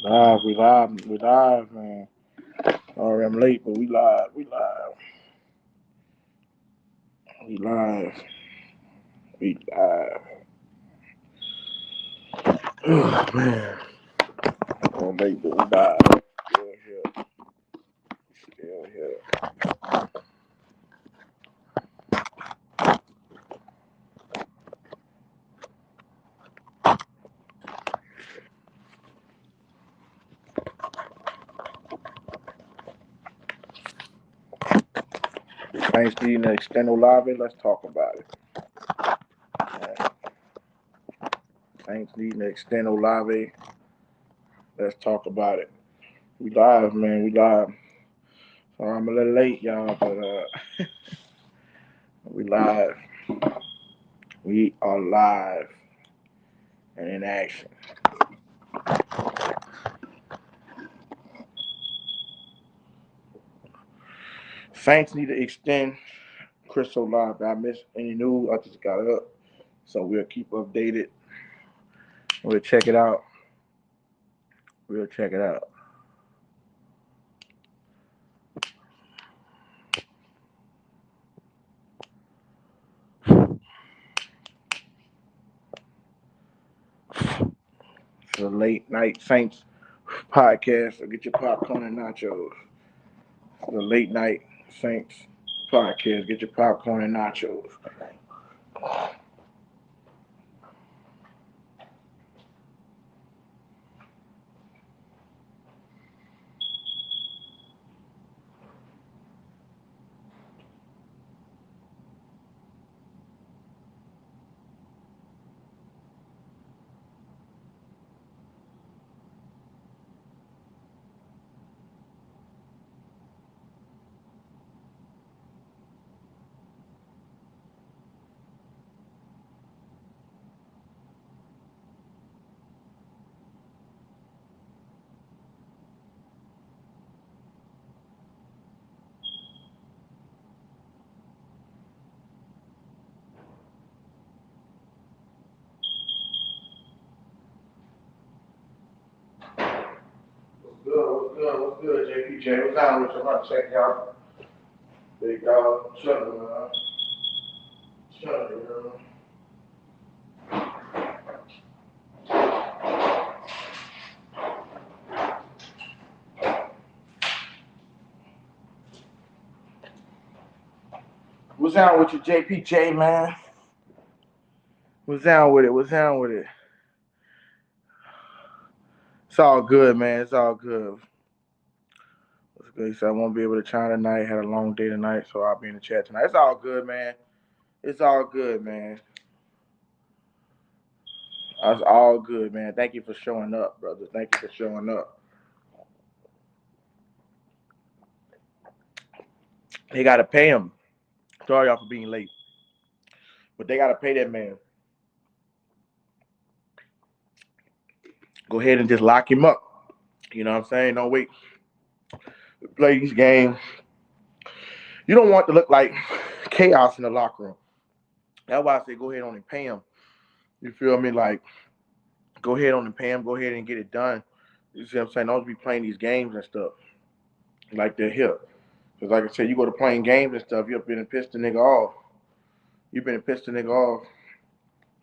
We live, man. Sorry, I'm late, but we live, we live. Oh man, I'm late, but we live. Still here, still here. Saints needing to extend Olave. Let's talk about it. Man, Saints needing to extend Olave. Let's talk about it. We live, man. We live. Sorry, I'm a little late, y'all, but we live. We are live and in action. Saints need to extend Chris Olave. I missed any news. I just got up, so we'll keep updated. We'll check it out. We'll check it out. It's a late night Saints podcast. So get your popcorn and nachos. It's a late night Saints podcast. Get your popcorn and nachos. What's good? What's good? What's good, JPJ? What's down with you? I'm about to check y'all. Big dog. Chilling, man. Chilling, man. What's down with you, JPJ, man? What's down with it? What's down with it? It's all good, man. It's all good. It's good. He said I won't be able to chime tonight. Had a long day tonight, so I'll be in the chat tonight. It's all good, man. It's all good, man. It's all good, man. Thank you for showing up, brother. Thank you for showing up. They gotta pay him. Sorry y'all for being late, but they gotta pay that man. Go ahead and just lock him up. You know what I'm saying? Don't wait. Play these games. You don't want to look like chaos in the locker room. That's why I say go ahead on and pay him. You feel me? Like go ahead on and pay him. Go ahead and get it done. You see what I'm saying? Don't be playing these games and stuff like they're here. Because like I said, you go to playing games and stuff, you've been pissed the nigga off. You've been pissed the nigga off,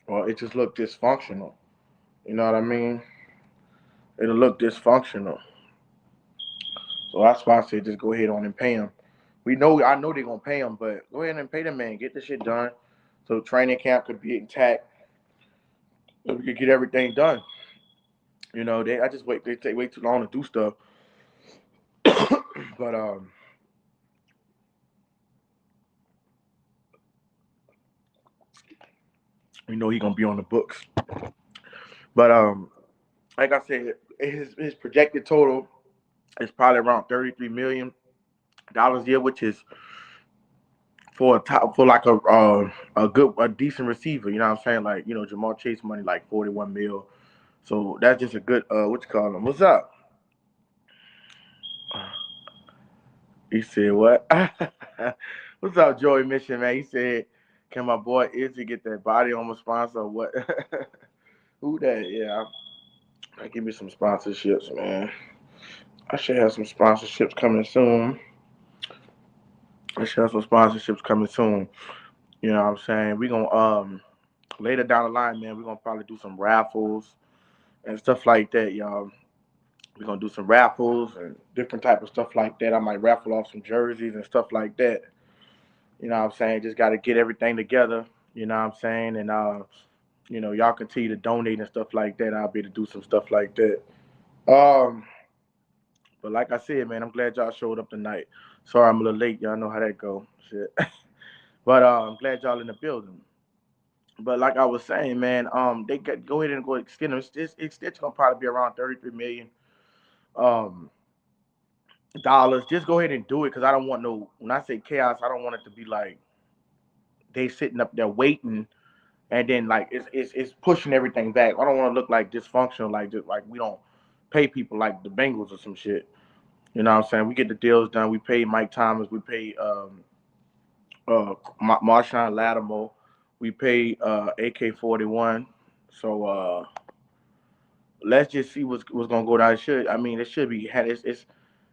or it just look dysfunctional. You know what I mean? It'll look dysfunctional. So that's why I say just go ahead on and pay him. I know they're gonna pay him, but go ahead and pay the man. Get the shit done, so training camp could be intact. So we could get everything done. You know, I just wait. They take way too long to do stuff. But you know he gonna be on the books. But like I said, his projected total is probably around $33 million a year, which is for a top for like a decent receiver. You know what I'm saying? Like Jamal Chase money like 41 mil. So that's just a good what you call him? What's up? He said what? What's up, Joey Mission, man? He said, "Can my boy Izzy get that body on my sponsor or what?" Who that? Yeah, Give me some sponsorships, man. I should have some sponsorships coming soon. I should have some sponsorships coming soon. You know what I'm saying? We gonna later down the line, man, we're gonna probably do some raffles and stuff like that, y'all. We're gonna do some raffles and different type of stuff like that. I might raffle off some jerseys and stuff like that. You know what I'm saying? Just gotta get everything together. You know what I'm saying? And y'all continue to donate and stuff like that. I'll be able to do some stuff like that. Um, but like I said, man, I'm glad y'all showed up tonight. Sorry I'm a little late. Y'all know how that go. Shit. But I'm glad y'all in the building. But like I was saying, man, they got go ahead and go extend them. It's extension gonna probably be around 33 million um dollars. Just go ahead and do it because I don't want no. When I say chaos, I don't want it to be like they sitting up there waiting and then like it's pushing everything back. I don't want to look like dysfunctional, like just like we don't pay people like the Bengals or some shit. You know what I'm saying? We get the deals done. We pay Mike Thomas. We pay Marshawn Lattimore. We pay AK-41. So let's just see what's gonna go down. It should I mean it should be it's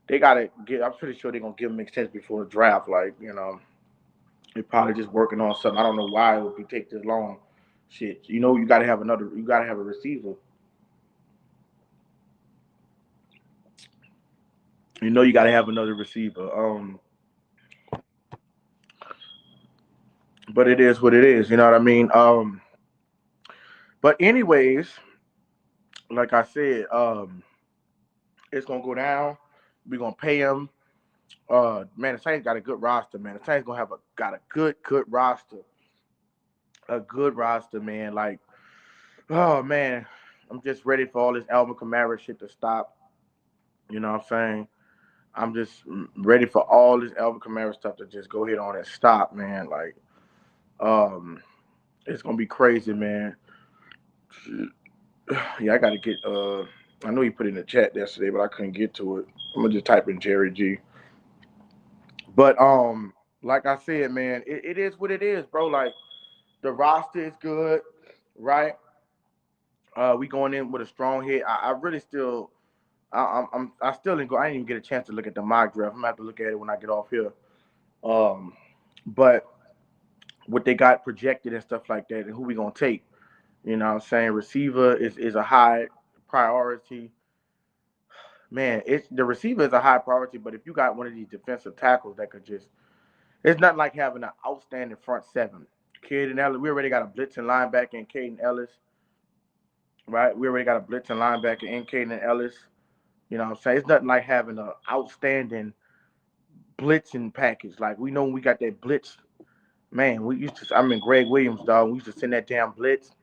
they gotta get. I'm pretty sure they're gonna give them extensions before the draft. Like they're probably just working on something. I don't know why it would be take this long. Shit, you gotta have another. You gotta have a receiver. You gotta have another receiver. But it is what it is. You know what I mean? But anyways, like I said, it's gonna go down. We're gonna pay him. Man, the Saints got a good roster, man. The Saints gonna have got a good roster, a good roster, man. Like, oh man, I'm just ready for all this Alvin Kamara shit to stop. You know what I'm saying? I'm just ready for all this Alvin Kamara stuff to just go ahead on and stop, man. Like, um, it's gonna be crazy, man. Yeah, I gotta get. I know he put it in the chat yesterday, but I couldn't get to it. I'm gonna just type in Jerry G. But like I said, man, it is what it is, bro. Like the roster is good, right? We going in with a strong hit. I really still, I still didn't go. I didn't even get a chance to look at the mock draft. I'm gonna have to look at it when I get off here. Um, but what they got projected and stuff like that, and who we gonna take? You know what I'm saying? Receiver is a high priority. Man, it's the receiver is a high priority, but if you got one of these defensive tackles that could just it's not like having an outstanding front seven. Caden Ellis, we already got a blitzing linebacker in Caden Ellis, right? We already got a blitzing linebacker in Caden Ellis. You know what I'm saying? It's nothing like having an outstanding blitzing package. Like we know when we got that blitz, man, I mean Greg Williams, dog. We used to send that damn blitz.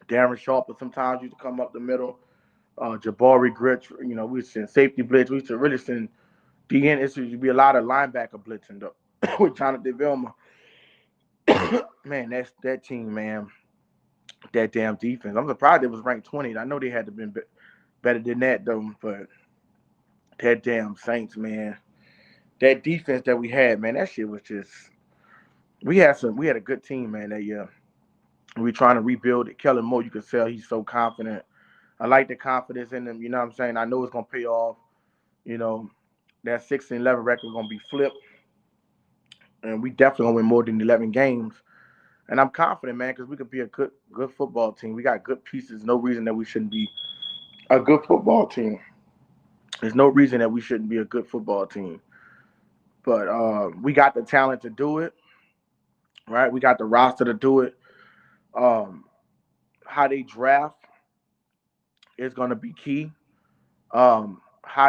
Darren Sharper sometimes used to come up the middle. Jabari Gritch, we used to send safety blitz. We used to really send DN. It used to be a lot of linebacker blitzing though with Jonathan Vilma. Man, that's that team, man. That damn defense. I'm surprised it was ranked 20th. I know they had to been better than that though, but that damn Saints, man. That defense that we had, man, that shit was just. We had a good team, man, that year. We trying to rebuild it. Kellen Moore, you could tell he's so confident. I like the confidence in him. You know what I'm saying? I know it's gonna pay off. You know, that 6-11 record is gonna be flipped, and we definitely gonna win more than 11 games. And I'm confident, man, because we could be a good football team. We got good pieces. No reason that we shouldn't be a good football team. There's no reason that we shouldn't be a good football team. But we got the talent to do it, right? We got the roster to do it. Um, how they draft is going to be key. How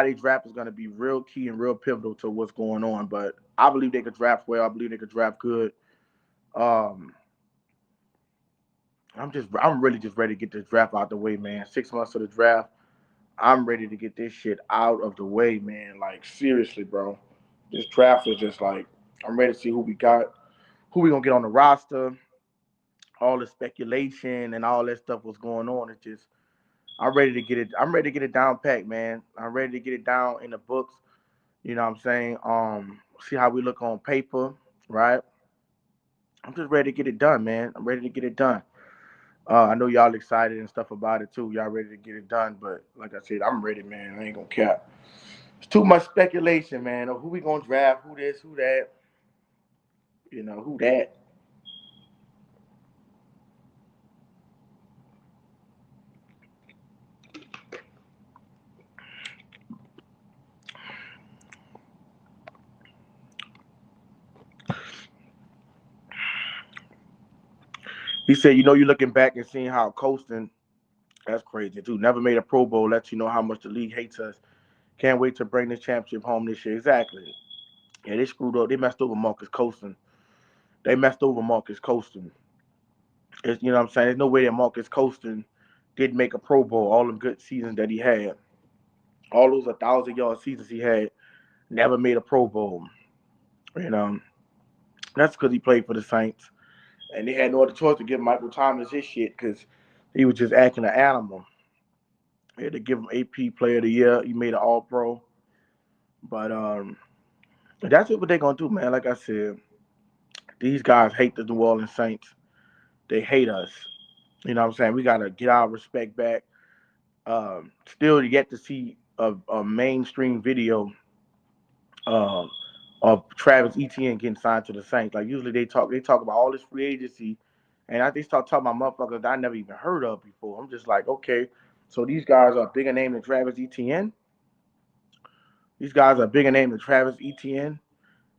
they draft is going to be real key and real pivotal to what's going on. But I believe they could draft well. I believe they could draft good. Um, I'm really just ready to get this draft out the way, man. 6 months to the draft. I'm ready to get this shit out of the way, man. Like seriously, bro. This draft is just like I'm ready to see who we got, who we gonna get on the roster, all the speculation and all that stuff was going on. It's just I'm ready to get it. I'm ready to get it down packed, man. I'm ready to get it down in the books. You know what I'm saying? See how we look on paper, right? I'm just ready to get it done, man. I'm ready to get it done. I know y'all excited and stuff about it too. Y'all ready to get it done, but like I said, I'm ready, man. I ain't gonna cap. It's too much speculation, man. Of who we gonna draft, who this, who that. Who that. He said, you're looking back and seeing how coasting. That's crazy too. Never made a Pro Bowl. Lets you know how much the league hates us. Can't wait to bring this championship home this year. Exactly. Yeah, they screwed up. They messed over Marcus Coaston. They messed over Marcus Coaston. You know what I'm saying? There's no way that Marcus Coaston didn't make a Pro Bowl. All the good seasons that he had, all those 1,000-yard seasons he had, never made a Pro Bowl. You know, that's because he played for the Saints, and they had no other choice to give Michael Thomas his shit because he was just acting an animal. They had to give him AP Player of the Year. He made an All Pro, but that's what they're gonna do, man. Like I said, these guys hate the New Orleans Saints. They hate us. You know what I'm saying? We gotta get our respect back. Still yet to see a mainstream video um, of Travis Etienne getting signed to the Saints. Like usually they talk about all this free agency, and they start talking about motherfuckers that I never even heard of before. I'm just like, okay, so these guys are a bigger name than Travis Etienne. These guys are a bigger name than Travis Etienne.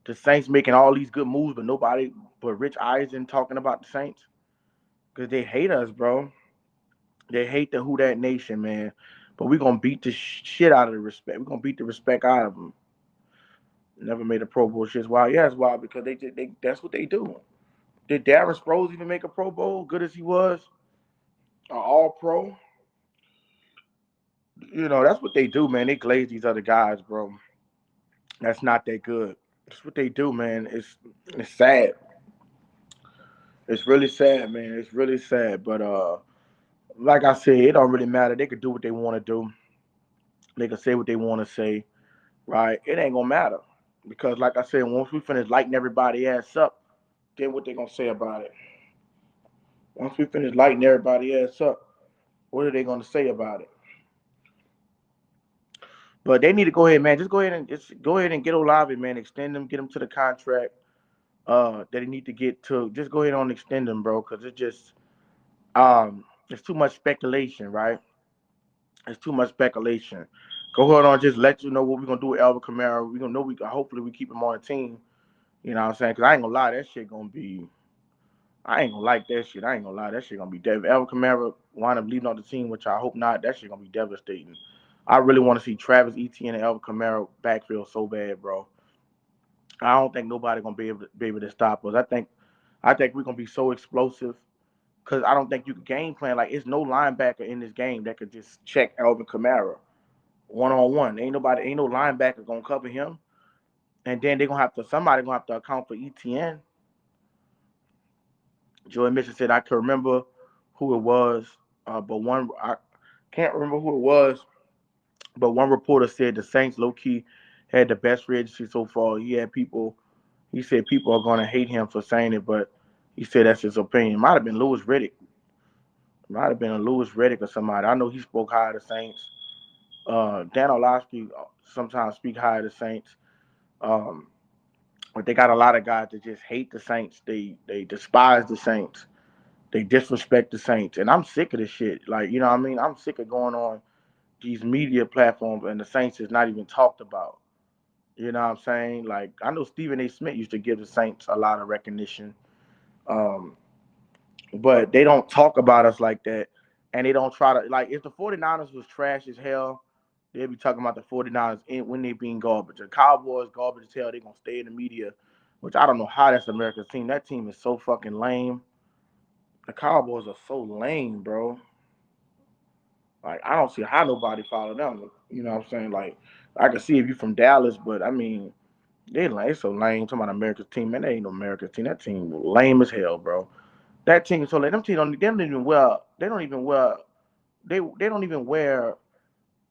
The Saints making all these good moves, but nobody but Rich Eisen talking about the Saints because they hate us, bro. They hate the Who That Nation, man. But we're gonna beat the shit out of the respect. We're gonna beat the respect out of them. Never made a Pro Bowl. Shit's wild. Yeah, it's wild because they that's what they do. Did Darren Sproles even make a Pro Bowl? Good as he was, All Pro. That's what they do, man. They glaze these other guys, bro. That's not that good. That's what they do, man. It's sad. It's really sad, man. It's really sad. But like I said, it don't really matter. They could do what they want to do. They can say what they want to say, right? It ain't gonna matter because, like I said, once we finish lighting everybody ass up, then what they gonna say about it? Once we finish lighting everybody ass up, what are they gonna say about it? But they need to go ahead, man. Just go ahead and get Olave, man. Extend him, get him to the contract that he need to get to. Just go ahead and extend him, bro, because it's too much speculation, right? It's too much speculation. Go ahead on, just let you know what we're gonna do with Alvin Kamara. We gonna know we hopefully we keep him on the team. You know what I'm saying? Because I ain't gonna lie, that shit gonna be. I ain't gonna like that shit. I ain't gonna lie, that shit gonna be devastating. Alvin Kamara wind up leaving on the team, which I hope not. That shit gonna be devastating. I really want to see Travis Etienne and Alvin Kamara backfield so bad, bro. I don't think nobody gonna be able to stop us. I think we're gonna be so explosive because I don't think you can game plan. Like it's no linebacker in this game that could just check Alvin Kamara 1-on-1. Ain't no linebacker gonna cover him. And then somebody gonna have to account for Etienne. Joey Mitchell said I can remember who it was, but one I can't remember who it was. But one reporter said the Saints low key had the best free agency so far. He said people are gonna hate him for saying it, but he said that's his opinion. Might have been Louis Riddick. Might have been a Louis Riddick or somebody. I know he spoke high of the Saints. Dan Orlovsky sometimes speak high of the Saints. Um, but they got a lot of guys that just hate the Saints. They despise the Saints. They disrespect the Saints. And I'm sick of this shit. Like, you know what I mean? I'm sick of going on these media platforms and the Saints is not even talked about. You know what I'm saying? Like, I know Stephen A. Smith used to give the Saints a lot of recognition. Um, but they don't talk about us like that. And they don't try to, like, if the 49ers was trash as hell, they'd be talking about the 49ers when they being garbage. The Cowboys, garbage as hell, they going to stay in the media, which I don't know how that's America's team. That team is so fucking lame. The Cowboys are so lame, bro. Like, I don't see how nobody follow them. You know what I'm saying? Like, I can see if you're from Dallas, but I mean, they so lame. Talking about America's team, man, they ain't no America's team. That team lame as hell, bro. That team so lame. Them team they don't even wear. They don't even wear. They don't even wear.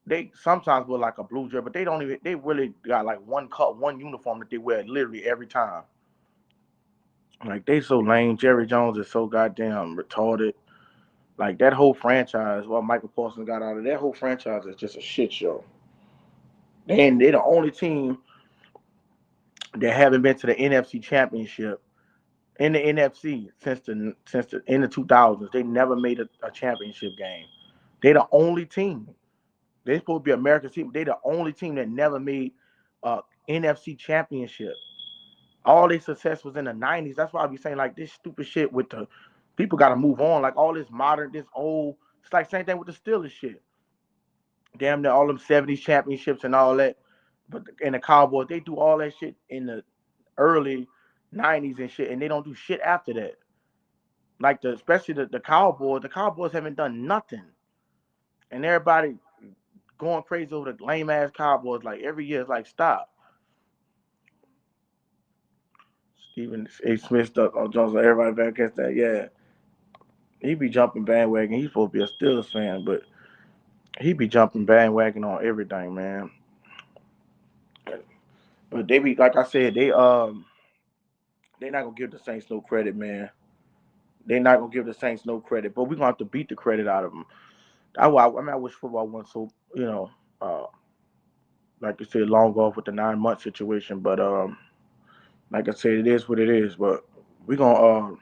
They sometimes wear like a blue jersey, but they don't even. They really got like one uniform that they wear literally every time. Like they so lame. Jerry Jones is so goddamn retarded. Like that whole franchise, what Michael Parsons got out of that whole franchise is just a shit show. And they're the only team that haven't been to the NFC Championship in the NFC since the in the 2000s. They never made a championship game. They're the only team. They're supposed to be America's team. They're the only team that never made a NFC Championship. All their success was in the 90s. That's why I be saying like this stupid shit with the people got to move on. Like all this modern, this old. It's like same thing with the Steelers shit. Damn near all them 70s championships and all that. But in the Cowboys, they do all that shit in the early 90s and shit, and they don't do shit after that. Like especially the Cowboys haven't done nothing, and everybody going crazy over the lame ass Cowboys. Like every year, it's like stop. Stephen A. Smith stuck on Jones. Everybody back against that. Yeah, he be jumping bandwagon. He's supposed to be a Steelers fan, but he be jumping bandwagon on everything, man. But they be like I said, they not gonna give the Saints no credit, man. They not gonna give the Saints no credit, but we're gonna have to beat the credit out of them. I wish football went so uh, like you said, long off with the 9 month situation. But like I said, it is what it is. But we gonna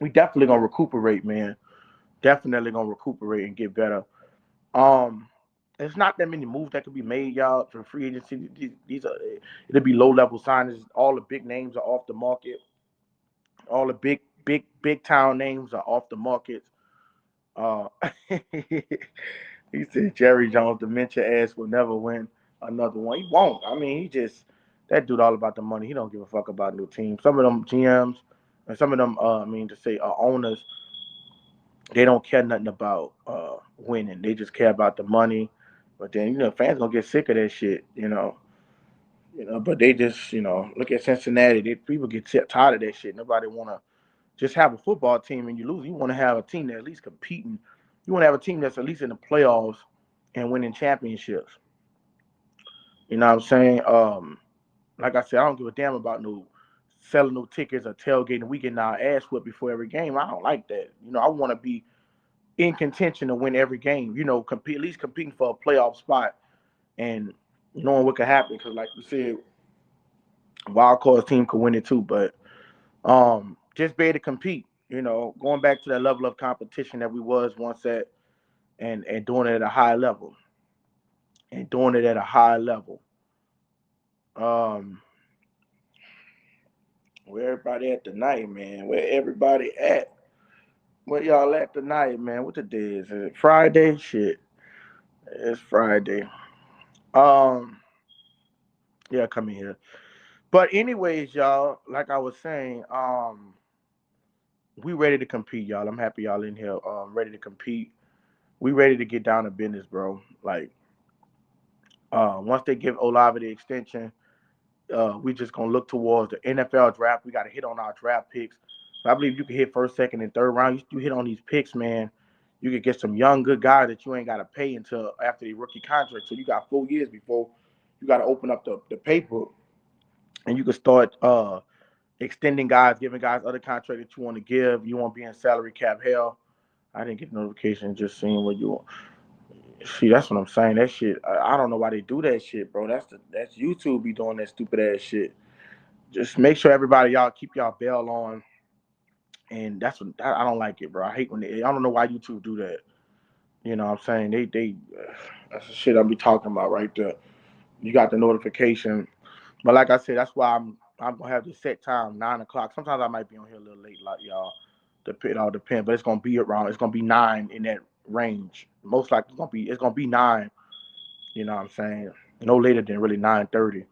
we definitely gonna recuperate, man. Definitely gonna recuperate and get better. Um, it's not that many moves that could be made, y'all, for free agency. These are it'll be low level signings. All the big names are off the market. All the big town names are off the market. Uh, he said Jerry Jones, dementia ass will never win another one. He won't. I mean, he just that dude all about the money. He don't give a fuck about new teams. Some of them GMs and some of them, I mean to say, owners, they don't care nothing about winning. They just care about the money. But then fans gonna get sick of that shit. But they just look at Cincinnati. People get tired of that shit. Nobody wanna just have a football team and you lose. You want to have a team that at least competing. You want to have a team that's at least in the playoffs and winning championships. You know what I'm saying? Like I said, I don't give a damn about no selling no tickets or tailgating. We getting our ass whipped before every game. I don't like that. I want to be in contention to win every game. Compete at least competing for a playoff spot and knowing what could happen. Because like you said, wild card team could win it too, but just be able to compete. Going back to that level of competition that we was once at, and doing it at a high level, and doing it at a high level. Um, where everybody at tonight, man? Where everybody at? Where y'all at tonight, man? What the day is? Is it Friday? Shit, it's Friday. Um, yeah, come in here. But anyways, y'all, like I was saying, we ready to compete, y'all. I'm happy y'all in here, ready to compete. We ready to get down to business, bro. Like, once they give Olave the extension, we just gonna look towards the NFL draft. We got to hit on our draft picks. So I believe you can hit first, second, and third round. You hit on these picks, man. You could get some young, good guys that you ain't got to pay until after the rookie contract. So you got 4 years before you got to open up the paper, and you can start extending guys, giving guys other contracts that you want to give. You want to be in salary cap hell. I didn't get a notification, just seeing what you want. See, that's what I'm saying. That shit, I don't know why they do that shit, bro. That's YouTube be doing that stupid ass shit. Just make sure everybody y'all keep y'all bell on, and that's what I don't like it, bro. I hate when I don't know why YouTube do that. You know what I'm saying? They that's the shit I be talking about right there. You got the notification, but like I said, that's why I'm gonna have the set time 9 o'clock. Sometimes I might be on here a little late, like y'all. It all depends, but it's gonna be around. It's gonna be 9 in that range. Most likely it's gonna be 9. You know what I'm saying? No later than really 9:30.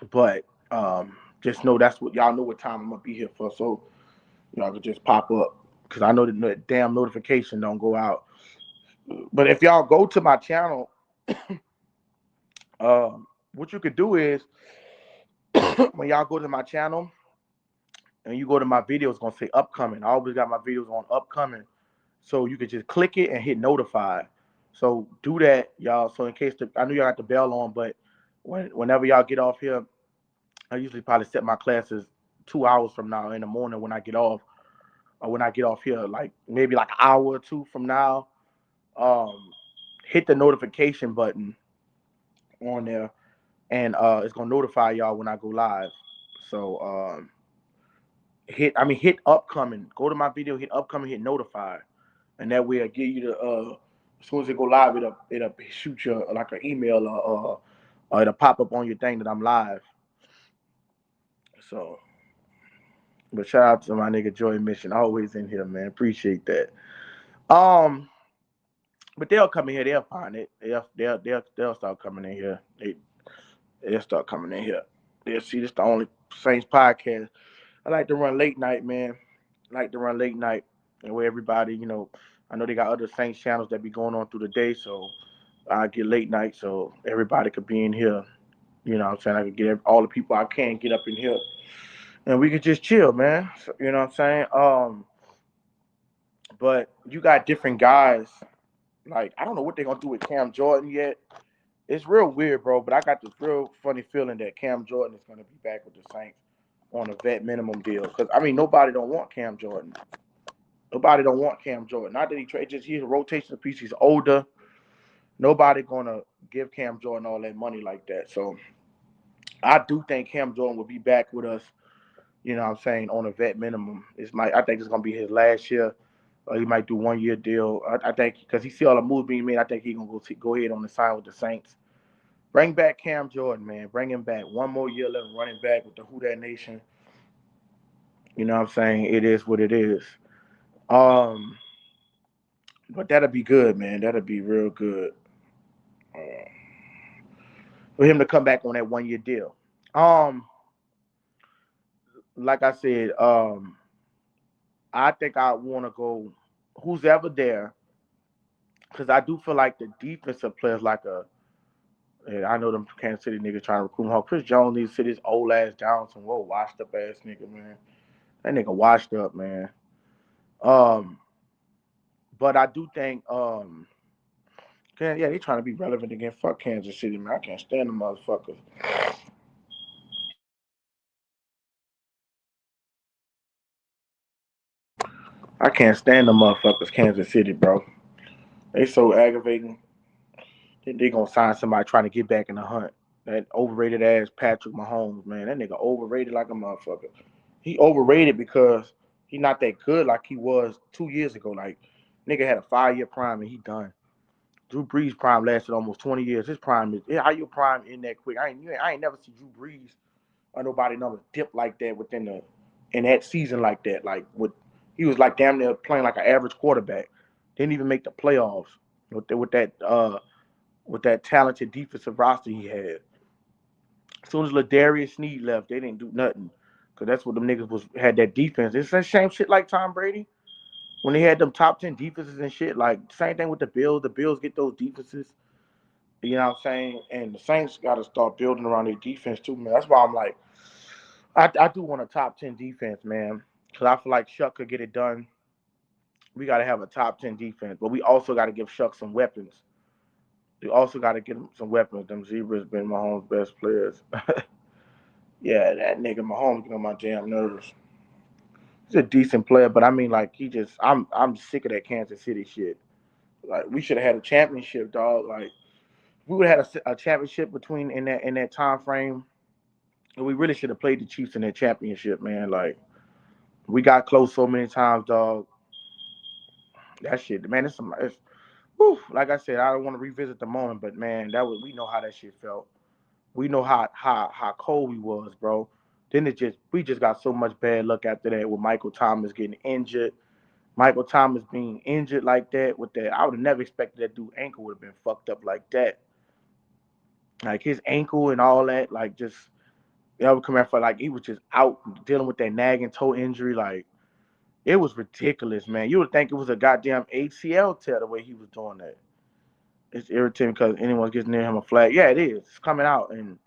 But just know that's what y'all know what time I'm gonna be here for. So y'all could just pop up because I know the damn notification don't go out. But if y'all go to my channel, what you could do is when y'all go to my channel and you go to my video, it's gonna say upcoming. I always got my videos on upcoming, so you could just click it and hit notify. So do that, y'all. So in case I know y'all got the bell on, but whenever y'all get off here, I usually probably set my classes 2 hours from now in the morning when I get off. when I get off here, like maybe like an hour or two from now, um, hit the notification button on there, and it's gonna notify y'all when I go live. So hit upcoming. Go to my video, hit upcoming, hit notify, and that way I give you the as soon as it go live, it'll shoot you like an email or it'll pop up on your thing that I'm live. So, but shout out to my nigga Joy Mission, always in here, man. Appreciate that. Um, but they'll come in here, they'll find it. They'll start coming in here. They'll start coming in here. They'll see this the only Saints podcast. I like to run late night, man. I like to run late night and where everybody, I know they got other Saints channels that be going on through the day, so I get late night so everybody could be in here. You know what I'm saying? I could get all the people I can get up in here and we could just chill, man. So, you know what I'm saying? But you got different guys. Like, I don't know what they're gonna do with Cam Jordan yet. It's real weird, bro. But I got this real funny feeling that Cam Jordan is gonna be back with the Saints on a vet minimum deal. Because I mean, nobody don't want Cam Jordan. Nobody don't want Cam Jordan. Not that he trade, just he's a rotational piece. He's older. Nobody gonna give Cam Jordan all that money like that. So I do think Cam Jordan will be back with us. You know what I'm saying, on a vet minimum. I think it's gonna be his last year. He might do 1 year deal. I think because he see all the moves being made, I think he gonna go ahead on the sign with the Saints. Bring back Cam Jordan, man. Bring him back. 1 more year left running back with the Who That Nation. You know what I'm saying? It is what it is. Um, but that'll be good, man. That'll be real good uh, for him to come back on that 1 year deal. Um, like I said, I think I want to go who's ever there because I do feel like the defensive players like a. Yeah, I know them Kansas City niggas trying to recruit him. Chris Jones needs to sit his old ass down. Some old washed up ass nigga, man. That nigga washed up, man. Um, but I do think, yeah, they trying to be relevant again. Fuck Kansas City, man. I can't stand them motherfuckers. I can't stand the motherfuckers, Kansas City, bro. They so aggravating. They gonna sign somebody trying to get back in the hunt. That overrated ass Patrick Mahomes, man. That nigga overrated like a motherfucker. He overrated because he not that good like he was 2 years ago. Like, nigga had a 5 year prime and he done. Drew Brees' prime lasted almost 20 years. His prime is how your prime in that quick. I ain't never see Drew Brees or nobody number dip like that in that season like that. Like, he was like damn near playing like an average quarterback. Didn't even make the playoffs with that talented defensive roster he had. As soon as Ladarius Sneed left, they didn't do nothing. Cause that's what them niggas had that defense. It's that same shit like Tom Brady. When they had them top 10 defenses and shit, like same thing with the Bills. The Bills get those defenses. You know what I'm saying? And the Saints gotta start building around their defense too, man. That's why I'm like, I do want a top 10 defense, man. Cause I feel like Shuck could get it done. We gotta have a top 10 defense, but we also gotta give Shuck some weapons. We also gotta get him some weapons. Them Zebras been Mahomes' best players. Yeah, that nigga Mahomes get on my damn nerves. He's a decent player, but I mean, like, I'm sick of that Kansas City shit. Like, we should have had a championship, dog. Like, we would have had a championship between in that time frame. And we really should have played the Chiefs in that championship, man. Like, we got close so many times, dog. That shit, man. Whew, like I said, I don't want to revisit the moment, but man, we know how that shit felt. We know how cold we was, bro. Then we just got so much bad luck after that with Michael Thomas getting injured. Michael Thomas being injured like that with that, I would have never expected that dude's ankle would have been fucked up like that. Like his ankle and all that, like just would come out for like he was just out dealing with that nagging toe injury. Like it was ridiculous, man. You would think it was a goddamn ACL tear the way he was doing that. It's irritating because anyone gets near him a flag. Yeah, it is. It's coming out and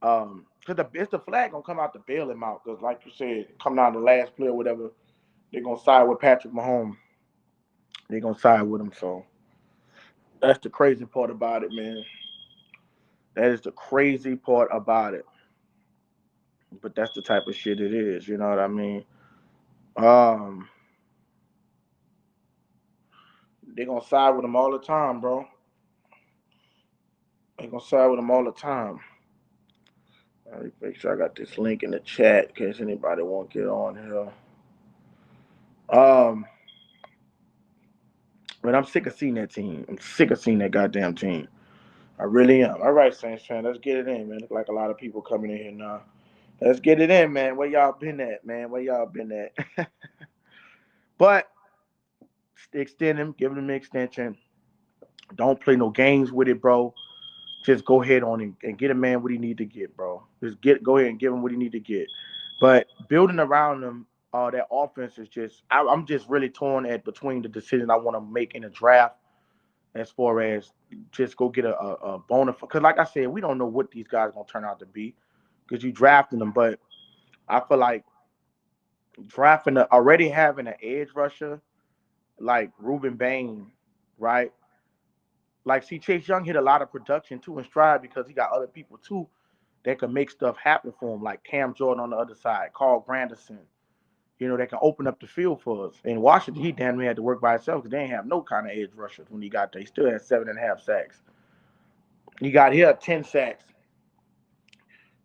because it's the flag gonna come out to bail him out because like you said, coming out the last play or whatever, they're gonna side with Patrick Mahomes. They're gonna side with him. So that's the crazy part about it, man. That is the crazy part about it. But that's the type of shit it is. You know what I mean? They gonna side with him all the time, bro. They gonna side with him all the time. Let me make sure I got this link in the chat in case anybody want to get on here. Um, but I'm sick of seeing that team. I'm sick of seeing that goddamn team. I really am. All right, Saints fan, let's get it in, man. Look like a lot of people coming in here now. Let's get it in, man. Where y'all been at, man? Where y'all been at? But extend him, give him an extension. Don't play no games with it, bro. Just go ahead on and get a man what he need to get, bro. Just go ahead and give him what he need to get. But building around him, that offense is just I'm just really torn at between the decision I want to make in the draft as far as just go get a bonus. Because like I said, we don't know what these guys gonna turn out to be because you drafting them. But I feel like already having an edge rusher like Ruben Bain, right? Like, see, Chase Young hit a lot of production too in stride because he got other people too that can make stuff happen for him, like Cam Jordan on the other side, Carl Granderson, that can open up the field for us. In Washington, he damn near had to work by himself because they didn't have no kind of edge rushers when he got there. He still had 7.5 sacks. He got here 10 sacks.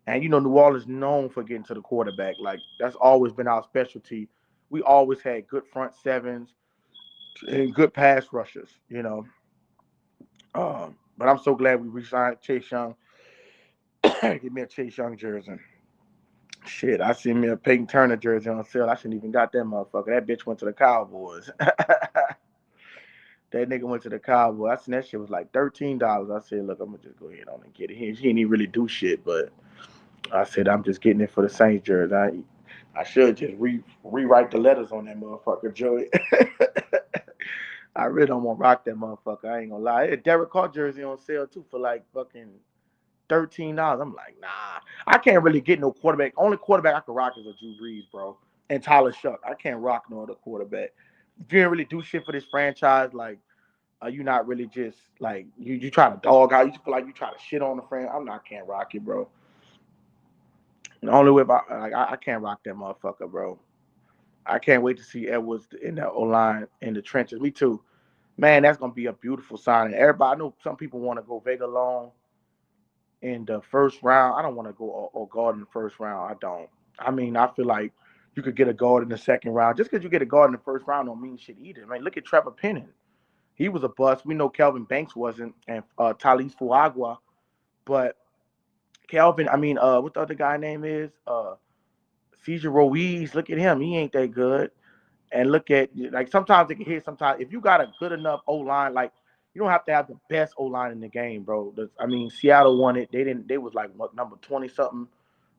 And New Orleans known for getting to the quarterback. Like, that's always been our specialty. We always had good front sevens and good pass rushers. But I'm so glad we re-signed Chase Young. Give me a Chase Young jersey. Shit, I seen me a Peyton Turner jersey on sale. I shouldn't even got that motherfucker. That bitch went to the Cowboys. That nigga went to the Cowboys. I seen that shit was like $13. I said, look, I'm gonna just go ahead on and get it. He didn't even really do shit, but I said I'm just getting it for the Saints jersey. I should just rewrite the letters on that motherfucker, Joey. I really don't want to rock that motherfucker. I ain't gonna lie. A Derek Carr jersey on sale too for like fucking $13. I'm like, nah. I can't really get no quarterback. Only quarterback I can rock is a Drew Brees, bro. And Tyler Shuck. I can't rock no other quarterback. If you didn't really do shit for this franchise, like, are you not really just like you try to dog out? You feel like you try to shit on the friend. Can't rock it, bro. The only way I can't rock that motherfucker, bro. I can't wait to see Edwards in the O line in the trenches. Me too. Man, that's gonna be a beautiful signing. Everybody, I know some people want to go Vega long in the first round. I don't want to go or guard in the first round. I don't. I mean, I feel like you could get a guard in the second round. Just because you get a guard in the first round don't mean shit either. Man, look at Trevor Penning. He was a bust. We know Kelvin Banks wasn't, and Talise Fuagua, but what the other guy name is? Cesar Ruiz. Look at him. He ain't that good. And look at, like, sometimes it can hit. Sometimes if you got a good enough O line, like, you don't have to have the best O line in the game, bro. Seattle won it. They was like what, number 20 something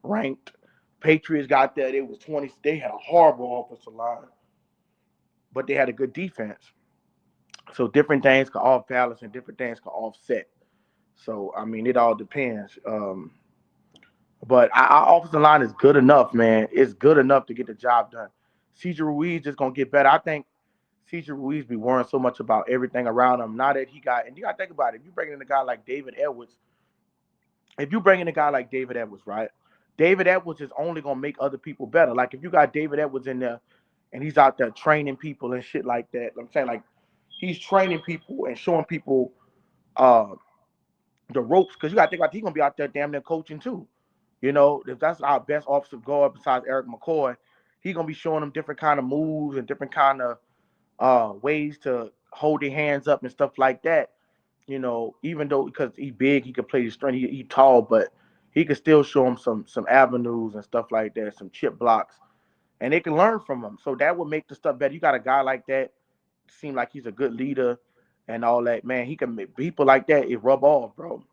ranked. Patriots got that. It was 20. They had a horrible offensive line, but they had a good defense. So different things can off balance and different things can offset. So I mean, it all depends. But our offensive line is good enough, man. It's good enough to get the job done. Cesar Ruiz just gonna get better. I think Cesar Ruiz be worrying so much about everything around him. Now that and you gotta think about it. If you bring in a guy like David Edwards, right? David Edwards is only gonna make other people better. Like if you got David Edwards in there and he's out there training people and shit like that. I'm saying, like, he's training people and showing people uh the ropes, because you gotta think about he's gonna be out there damn near coaching too. If that's our best offensive guard besides Eric McCoy, he's gonna be showing them different kind of moves and different kind of ways to hold their hands up and stuff like that. Even though because he's big, he could play the strength. He tall, but he could still show them some avenues and stuff like that, some chip blocks, and they can learn from him. So that would make the stuff better. You got a guy like that, seem like he's a good leader and all that. Man, he can make people like that. It rub off, bro.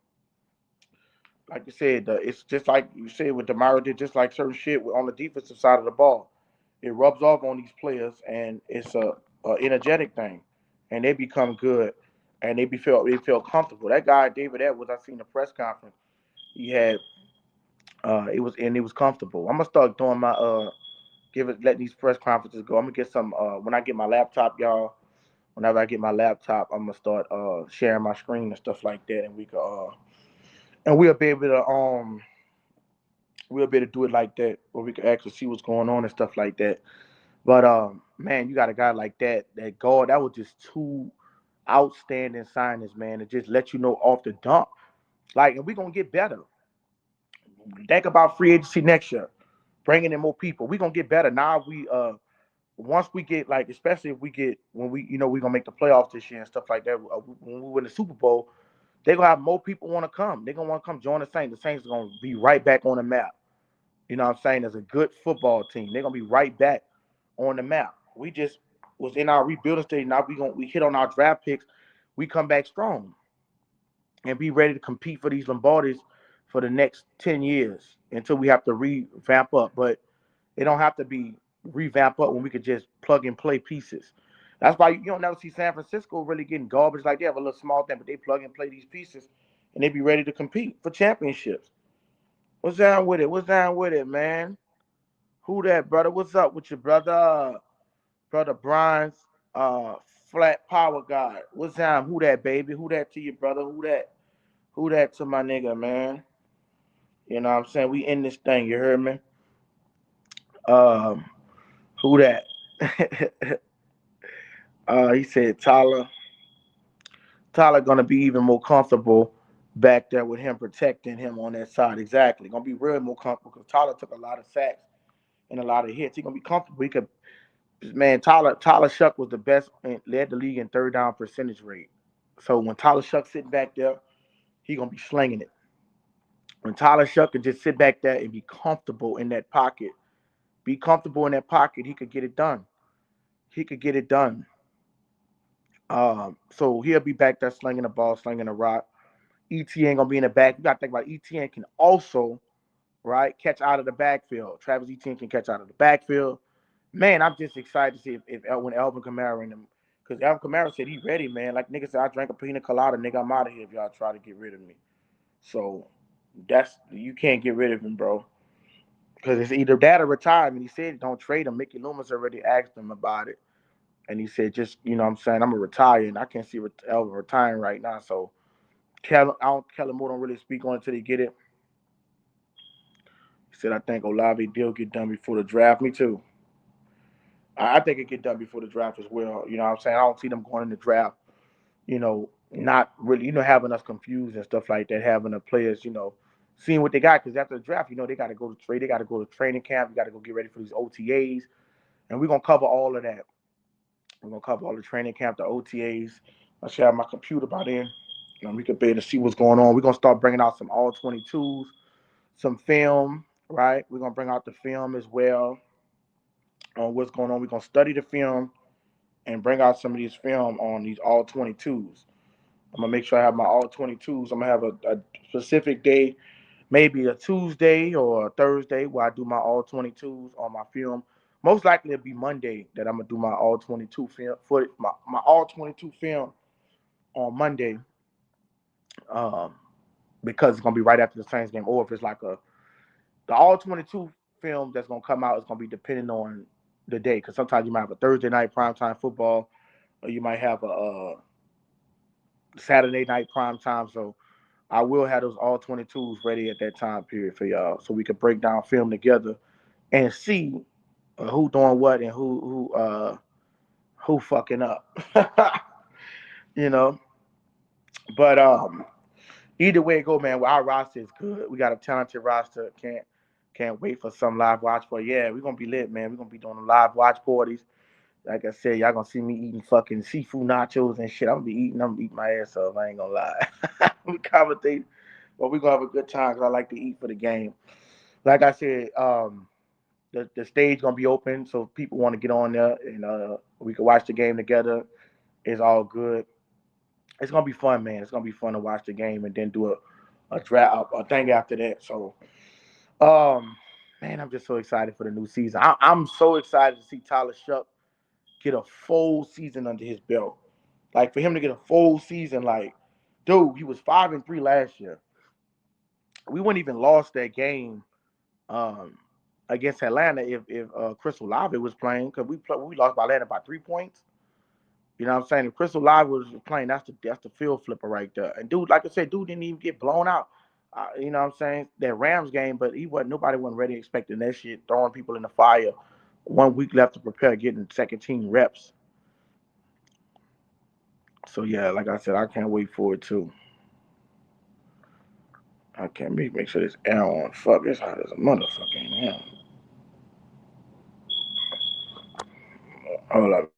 Like you said, it's just like you said with Demar did, just like certain shit on the defensive side of the ball. It rubs off on these players, and it's a energetic thing, and they become good, and they feel comfortable. That guy David Edwards, I seen the press conference. He had it was comfortable. I'm gonna start doing my letting these press conferences go. I'm gonna get some when I get my laptop, y'all. Whenever I get my laptop, I'm gonna start sharing my screen and stuff like that, and we could and we'll be able to do it like that, where we can actually see what's going on and stuff like that. But man, you got a guy like that guard. That was just too. outstanding signings, man, to just let you know off the dump. Like, and we're gonna get better. Think about free agency next year, bringing in more people. We're gonna get better. Now we once we get like, especially if we get when we we're gonna make the playoffs this year and stuff like that. When we win the Super Bowl, they're gonna have more people want to come. They're gonna want to come join the Saints. The Saints are gonna be right back on the map. You know what I'm saying? As a good football team, they're gonna be right back on the map. We just was in our rebuilding stage. Now we hit on our draft picks. We come back strong and be ready to compete for these Lombardis for the next 10 years until we have to revamp up. But it don't have to be revamp up when we could just plug and play pieces. That's why you don't never see San Francisco really getting garbage like they have a little small thing, but they plug and play these pieces and they be ready to compete for championships. What's down with it? What's down with it, man? Who that, brother? What's up with your brother? Brother Brian's uh flat power guy. What's down? Who that, baby? Who that to your brother? Who that? Who that to my nigga, man? You know what I'm saying? We in this thing, you heard me? Um, who that? He said Tyler gonna be even more comfortable back there with him protecting him on that side. Exactly. Gonna be real more comfortable because Tyler took a lot of sacks and a lot of hits. He gonna be comfortable. He could man, Tyler Shuck was the best and led the league in third down percentage rate. So when Tyler Shuck sitting back there, he gonna be slinging it. When Tyler Shuck could just sit back there and be comfortable in that pocket, he could get it done. He could get it done. So he'll be back there slinging the ball, slinging the rock. ETN gonna be in the back. You gotta think about ETN can also right catch out of the backfield. Travis Etienne can catch out of the backfield. Man, I'm just excited to see if when Alvin Kamara and them, because Alvin Kamara said he ready, man. Like nigga said, I drank a pina colada, nigga. I'm out of here if y'all try to get rid of me. So that's you can't get rid of him, bro. Because it's either that or retirement. He said don't trade him. Mickey Loomis already asked him about it. And he said, just, you know what I'm saying, I'm going to retire. And I can't see Elvin retiring right now. So Kellen Moore don't really speak on it until they get it. He said, I think Olave deal get done before the draft. Me too. I think it get done before the draft as well. You know what I'm saying? I don't see them going in the draft, not really, having us confused and stuff like that, having the players, seeing what they got. Because after the draft, they got to go to trade. They got to go to training camp. You got to go get ready for these OTAs. And we're going to cover all of that. We're going to cover all the training camp, the OTAs. I should have my computer by then. We could be able to see what's going on. We're going to start bringing out some all 22s, some film, right? We're going to bring out the film as well on what's going on. We're going to study the film and bring out some of these film on these all 22s. I'm going to make sure I have my all 22s. I'm going to have a specific day, maybe a Tuesday or a Thursday where I do my all 22s on my film. Most likely it'll be Monday that I'm gonna do my all 22 film footage, my all 22 film on Monday, um, because it's gonna be right after the Saints game. Or if it's like the all 22 film that's gonna come out is gonna be depending on the day. Because sometimes you might have a Thursday night primetime football, or you might have a Saturday night primetime. So I will have those all 22s ready at that time period for y'all, so we can break down film together and see who doing what and who fucking up. you know. But either way it go, man. Our roster is good. We got a talented roster. Can't wait for some live watch party. Yeah, we're gonna be lit, man. We're gonna be doing live watch parties. Like I said, y'all gonna see me eating fucking seafood nachos and shit. I'm gonna be eating my ass off. I ain't gonna lie. We commentate, but we gonna have a good time because I like to eat for the game. Like I said, the stage gonna be open, so people want to get on there and we can watch the game together. It's all good. It's gonna be fun, man. It's gonna be fun to watch the game and then do a draft a thing after that. So, man, I'm just so excited for the new season. I'm so excited to see Tyler Shuck get a full season under his belt. Like for him to get a full season, like, dude, he was 5-3 last year. We wouldn't even lost that game um, against Atlanta if Chris Olave was playing because we lost by Atlanta by 3 points. You know what I'm saying? If Chris Olave was playing, that's the field flipper right there. And dude, like I said, dude didn't even get blown out. You know what I'm saying? That Rams game, but nobody wasn't ready expecting that shit, throwing people in the fire. 1 week left to prepare, getting second team reps. So yeah, like I said, I can't wait for it too. I can't make sure this air on. Fuck, it's hot as a motherfucking hell. Hold up.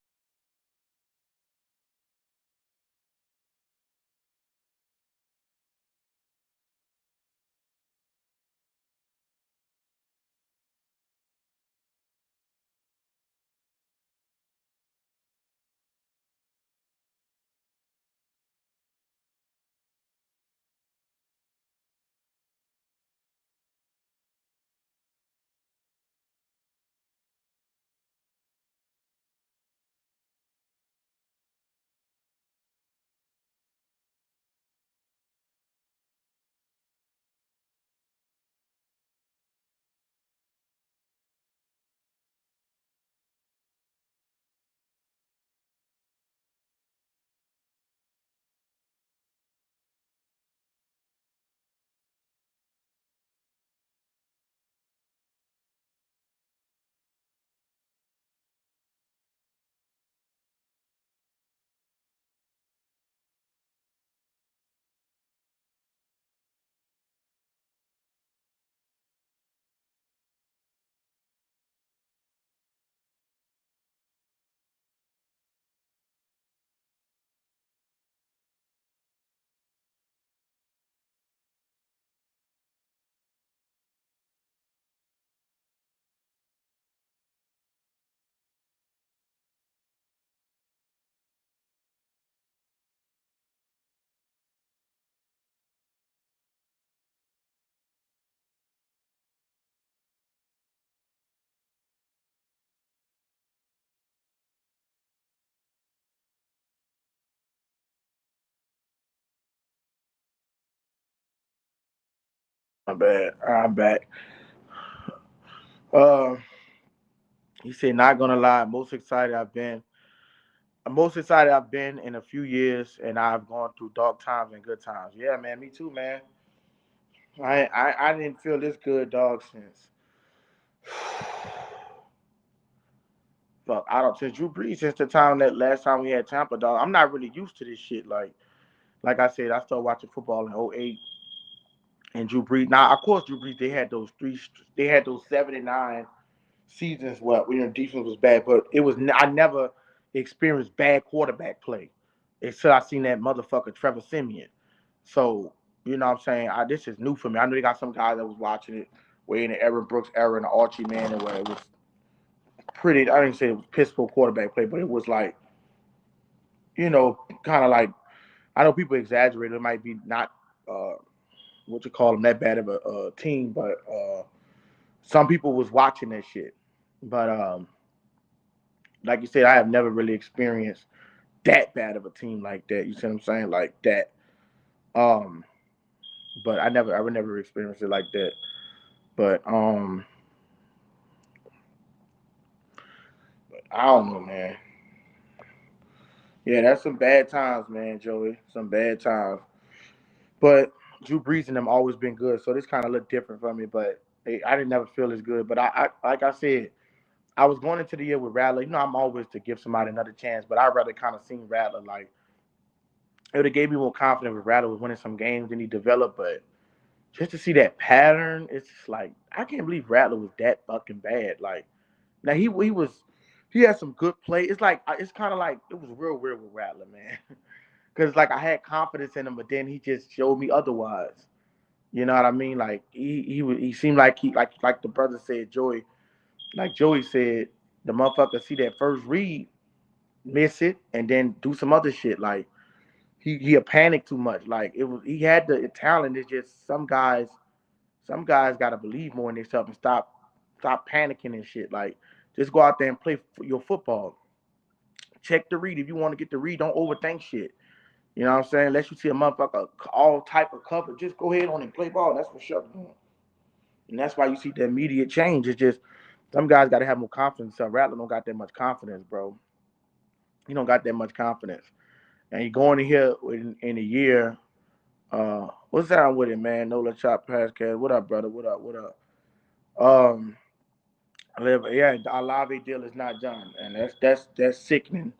My bad. I'm back. Uh, he said, not gonna lie, most excited I've been in a few years, and I've gone through dark times and good times. Yeah, man, me too, man. I didn't feel this good, dog, since fuck. I don't since Drew Brees since the time that last time we had Tampa, dog. I'm not really used to this shit. Like I said, I started watching football in '08, and Drew Brees. Now, of course, Drew Brees. They had those 79 seasons where defense was bad, but it was I never experienced bad quarterback play until I seen that motherfucker Trevor Simeon. So you know what I'm saying? This is new for me. I know they got some guys that was watching it way in the Aaron Brooks era and the Archie Manning where it was pretty. I didn't say it was piss poor quarterback play, but it was like kind of like I know people exaggerate. It might be not uh, what you call them that bad of a team, but some people was watching that shit. But like you said, I have never really experienced that bad of a team like that. You see what I'm saying? Like that. Um, but I would never experience it like that. But I don't know, man. Yeah, that's some bad times, man, Joey. Some bad times. But Drew Brees and them always been good, so this kind of looked different for me. But I didn't never feel as good. But like I said, I was going into the year with Rattler. I'm always to give somebody another chance, but I'd rather kind of seen Rattler like it would have gave me more confidence if Rattler was winning some games and he developed. But just to see that pattern, it's just like I can't believe Rattler was that fucking bad. Like now he had some good play. It's kind of like it was real weird with Rattler, man. Because like I had confidence in him, but then he just showed me otherwise. You know what I mean? Like he seemed like he like the brother said, Joey, like Joey said, the motherfucker see that first read, miss it, and then do some other shit. Like he a panic too much. Like he had the talent. It's just some guys gotta believe more in themselves and stop panicking and shit. Like just go out there and play your football. Check the read if you want to get the read. Don't overthink shit. You know what I'm saying? Unless you see a motherfucker all type of cover, just go ahead on and play ball. That's what Shepard's doing. And that's why you see the immediate change. It's just some guys got to have more confidence. So Rattler don't got that much confidence, bro. He don't got that much confidence. And you going in here in a year. What's down with it, man? Nola Chop Podcast. What up, brother? What up? What up? Um, yeah, Olave deal is not done, and that's sickening.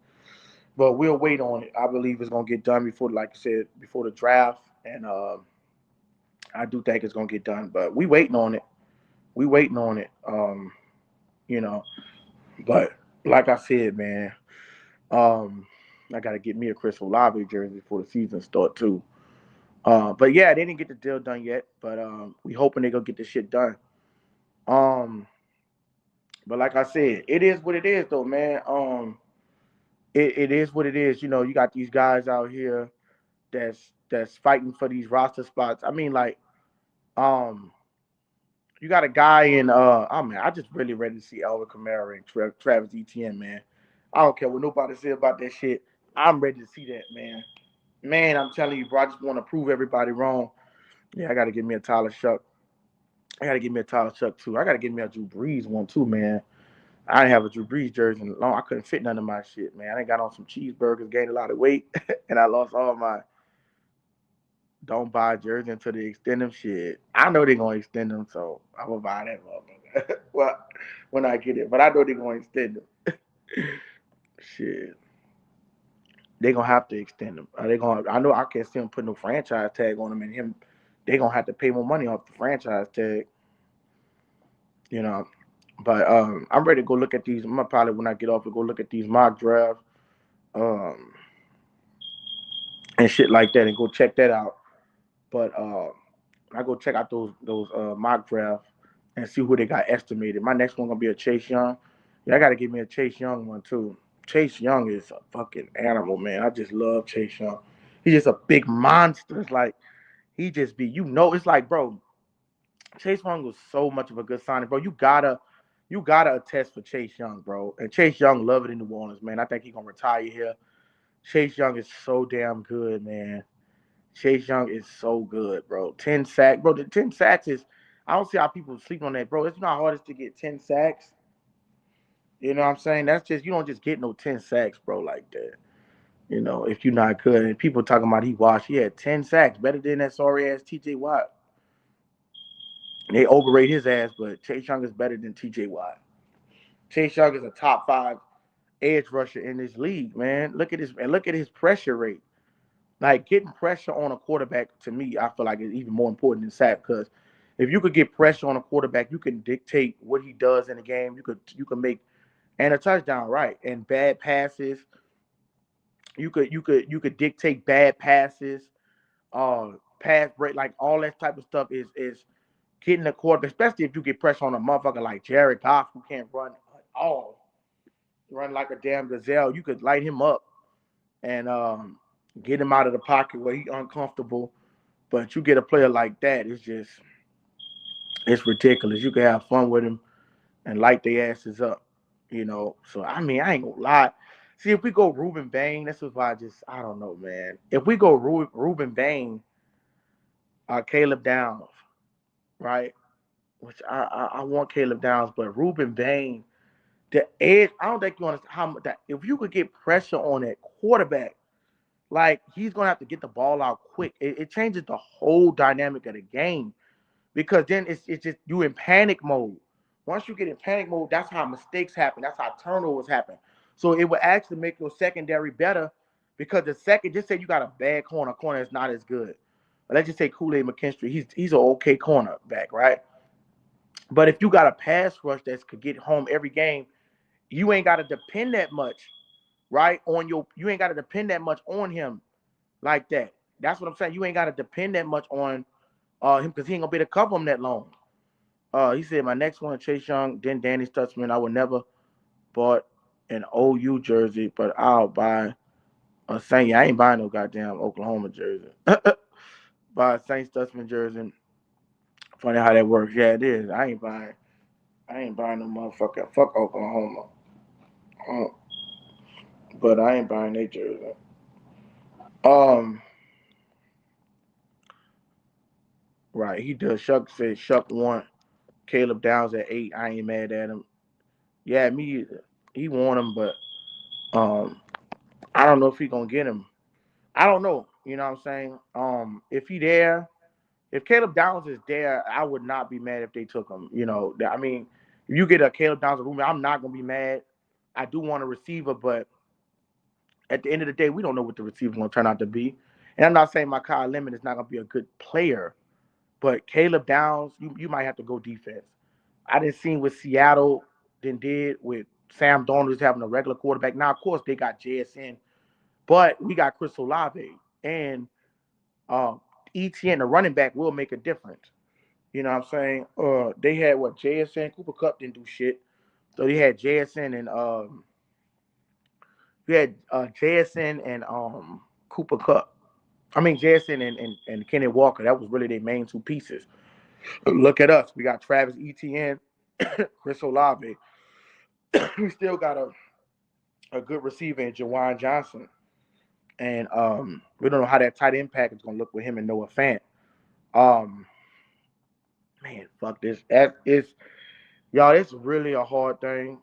but we'll wait on it. I believe it's gonna get done before, like I said, before the draft, and I do think it's gonna get done. But we waiting on it. We waiting on it. You know, but like I said, man, um, I gotta get me a Chris Olave jersey before the season start too. But yeah, they didn't get the deal done yet, but we hoping they gonna get this shit done. Um, but like I said, it is what it is, though, man. It is what it is. You know, you got these guys out here that's fighting for these roster spots. I mean, like, um, you got a guy in I mean, I just really ready to see Elvin Kamara and Travis Etienne, man. I don't care what nobody say about that shit. I'm ready to see that, man. Man, I'm telling you, bro, I just want to prove everybody wrong. Yeah, I gotta give me a Tyler Shuck. I gotta give me a Tyler Shuck too. I gotta give me a Drew Brees one too, man. I didn't have a Drew Brees jersey in long. I couldn't fit none of my shit, man. I got on some cheeseburgers, gained a lot of weight, and I lost all my don't buy jersey until they extend them shit. I know they're gonna extend them, so I'm gonna buy that motherfucker. Well, when I get it, but I know they're gonna extend them. Shit, they gonna have to extend them. Are they gonna? I know I can't see them putting no franchise tag on them, and him. They gonna have to pay more money off the franchise tag, you know. But I'm ready to go look at these. I'm gonna probably when I get off, go look at these mock drafts, um, and shit like that, and go check that out. But I go check out those mock drafts and see who they got estimated. My next one gonna be a Chase Young. Yeah, I gotta give me a Chase Young one too. Chase Young is a fucking animal, man. I just love Chase Young. He's just a big monster. It's like he just be, it's like, bro, Chase Young was so much of a good signing, bro. You gotta attest for Chase Young, bro. And Chase Young love it in New Orleans, man. I think he gonna retire here. Chase Young is so damn good, man. Chase Young is so good, bro. 10 sacks. Bro, the 10 sacks is I don't see how people sleep on that, bro. It's not hardest to get 10 sacks. You know what I'm saying? That's just you don't just get no 10 sacks, bro, like that. If you're not good. And people talking about he had 10 sacks, better than that sorry ass TJ Watt. They overrate his ass, but Chase Young is better than TJ Watt. Chase Young is a top 5 edge rusher in this league, man. Look at his pressure rate. Like getting pressure on a quarterback to me, I feel like is even more important than sack because if you could get pressure on a quarterback, you can dictate what he does in the game. You could make and a touchdown, right? And bad passes, you could dictate bad passes, pass break, like all that type of stuff is getting the quarterback, especially if you get pressure on a motherfucker like Jared Goff who can't run at all, run like a damn gazelle. You could light him up and get him out of the pocket where he's uncomfortable. But you get a player like that, it's ridiculous. You can have fun with him and light their asses up, So I mean, I ain't gonna lie. See, if we go Ruben Bain, this is why I don't know, man. If we go Ruben Bain, Caleb Downs, right? Which I want Caleb Downs, but Ruben Bain, the edge. I don't think you understand how much that if you could get pressure on that quarterback, like he's gonna have to get the ball out quick. It changes the whole dynamic of the game because then it's just you in panic mode. Once you get in panic mode, that's how mistakes happen. That's how turnovers happen. So it will actually make your secondary better because the second, just say you got a bad corner is not as good. Let's just say Kool-Aid McKinstry, he's an okay cornerback, right? But if you got a pass rush that could get home every game, you ain't got to depend that much, right? You ain't got to depend that much on him like that. That's what I'm saying. You ain't got to depend that much on him because he ain't gonna be able to cover him that long. He said my next one, Chase Young, then Danny Stutzman. I would never bought an OU jersey, but I'll buy a Saint. Yeah, I ain't buying no goddamn Oklahoma jersey. Buy a Saint Stutzman jersey. Funny how that works. Yeah, it is. I ain't buying no motherfucker. Fuck Oklahoma. Uh, but I ain't buying their jersey. Um, right. He does. Shuck said Shuck want Caleb Downs at 8. I ain't mad at him. Yeah, me either. He want him, but um, I don't know if he gonna get him. I don't know. You know what I'm saying? If he there, if Caleb Downs is there, I would not be mad if they took him. I mean, if you get a Caleb Downs room, I'm not gonna be mad. I do want a receiver, but at the end of the day, we don't know what the receiver's going to turn out to be. And I'm not saying Mekhi Lemon is not going to be a good player, but Caleb Downs, you might have to go defense. I didn't see what Seattle then did with Sam Darnold having a regular quarterback. Now, of course, they got JSN, but we got Chris Olave. And ETN, the running back, will make a difference. You know what I'm saying? They had what, JSN, Cooper Kupp didn't do shit. So they had JSN and JSN and Cooper Kupp. I mean JSN and Kenny Walker. That was really their main two pieces. Look at us. We got Travis Etienne, Chris Olave. We still got a good receiver in Jawan Johnson. And we don't know how that tight end package is gonna look with him and Noah Fant. Man, fuck this. Y'all, it's really a hard thing.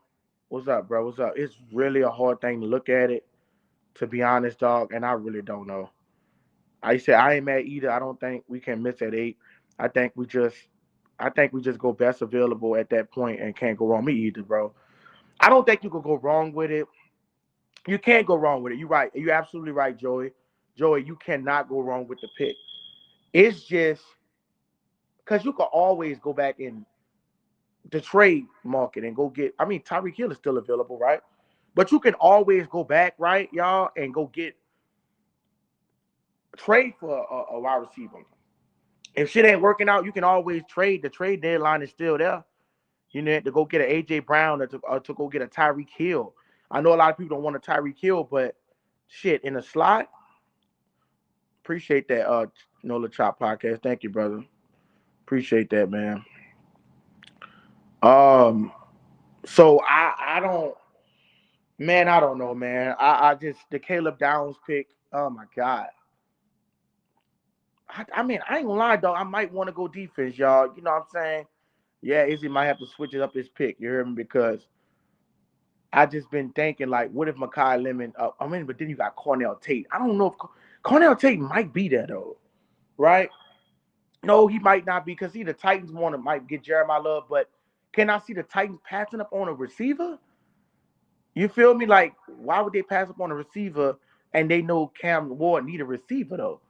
What's up, bro? What's up? It's really a hard thing to look at it, to be honest, dog. And I really don't know. I said I ain't mad either. I don't think we can miss at 8. I think we just go best available at that point and can't go wrong. Me either, bro. I don't think you could go wrong with it. You can't go wrong with it. You're right. You're absolutely right, Joey. Joey, you cannot go wrong with the pick. It's just because you can always go back in the trade market and go get. I mean, Tyreek Hill is still available, right? But you can always go back, right, y'all, and go get trade for a wide receiver. If shit ain't working out, you can always trade. The trade deadline is still there. You know, to go get an AJ Brown or to go get a Tyreek Hill. I know a lot of people don't want a Tyreek Hill, but shit, in the slot. Appreciate that, Nola Chop podcast. Thank you, brother. Appreciate that, man. So I don't, man, I don't know, man. I just the Caleb Downs pick. Oh my god. I mean, I ain't gonna lie, dog. I might want to go defense, y'all. You know what I'm saying? Yeah, Izzy might have to switch it up his pick. You hear me? Because I just been thinking, like, what if Mekhi Lemon? But then you got Cornell Tate. I don't know if Cornell Tate might be there though, right? No, he might not be because the Titans might get Jeremiah Love, but can I see the Titans passing up on a receiver? You feel me? Like, why would they pass up on a receiver and they know Cam Ward need a receiver though?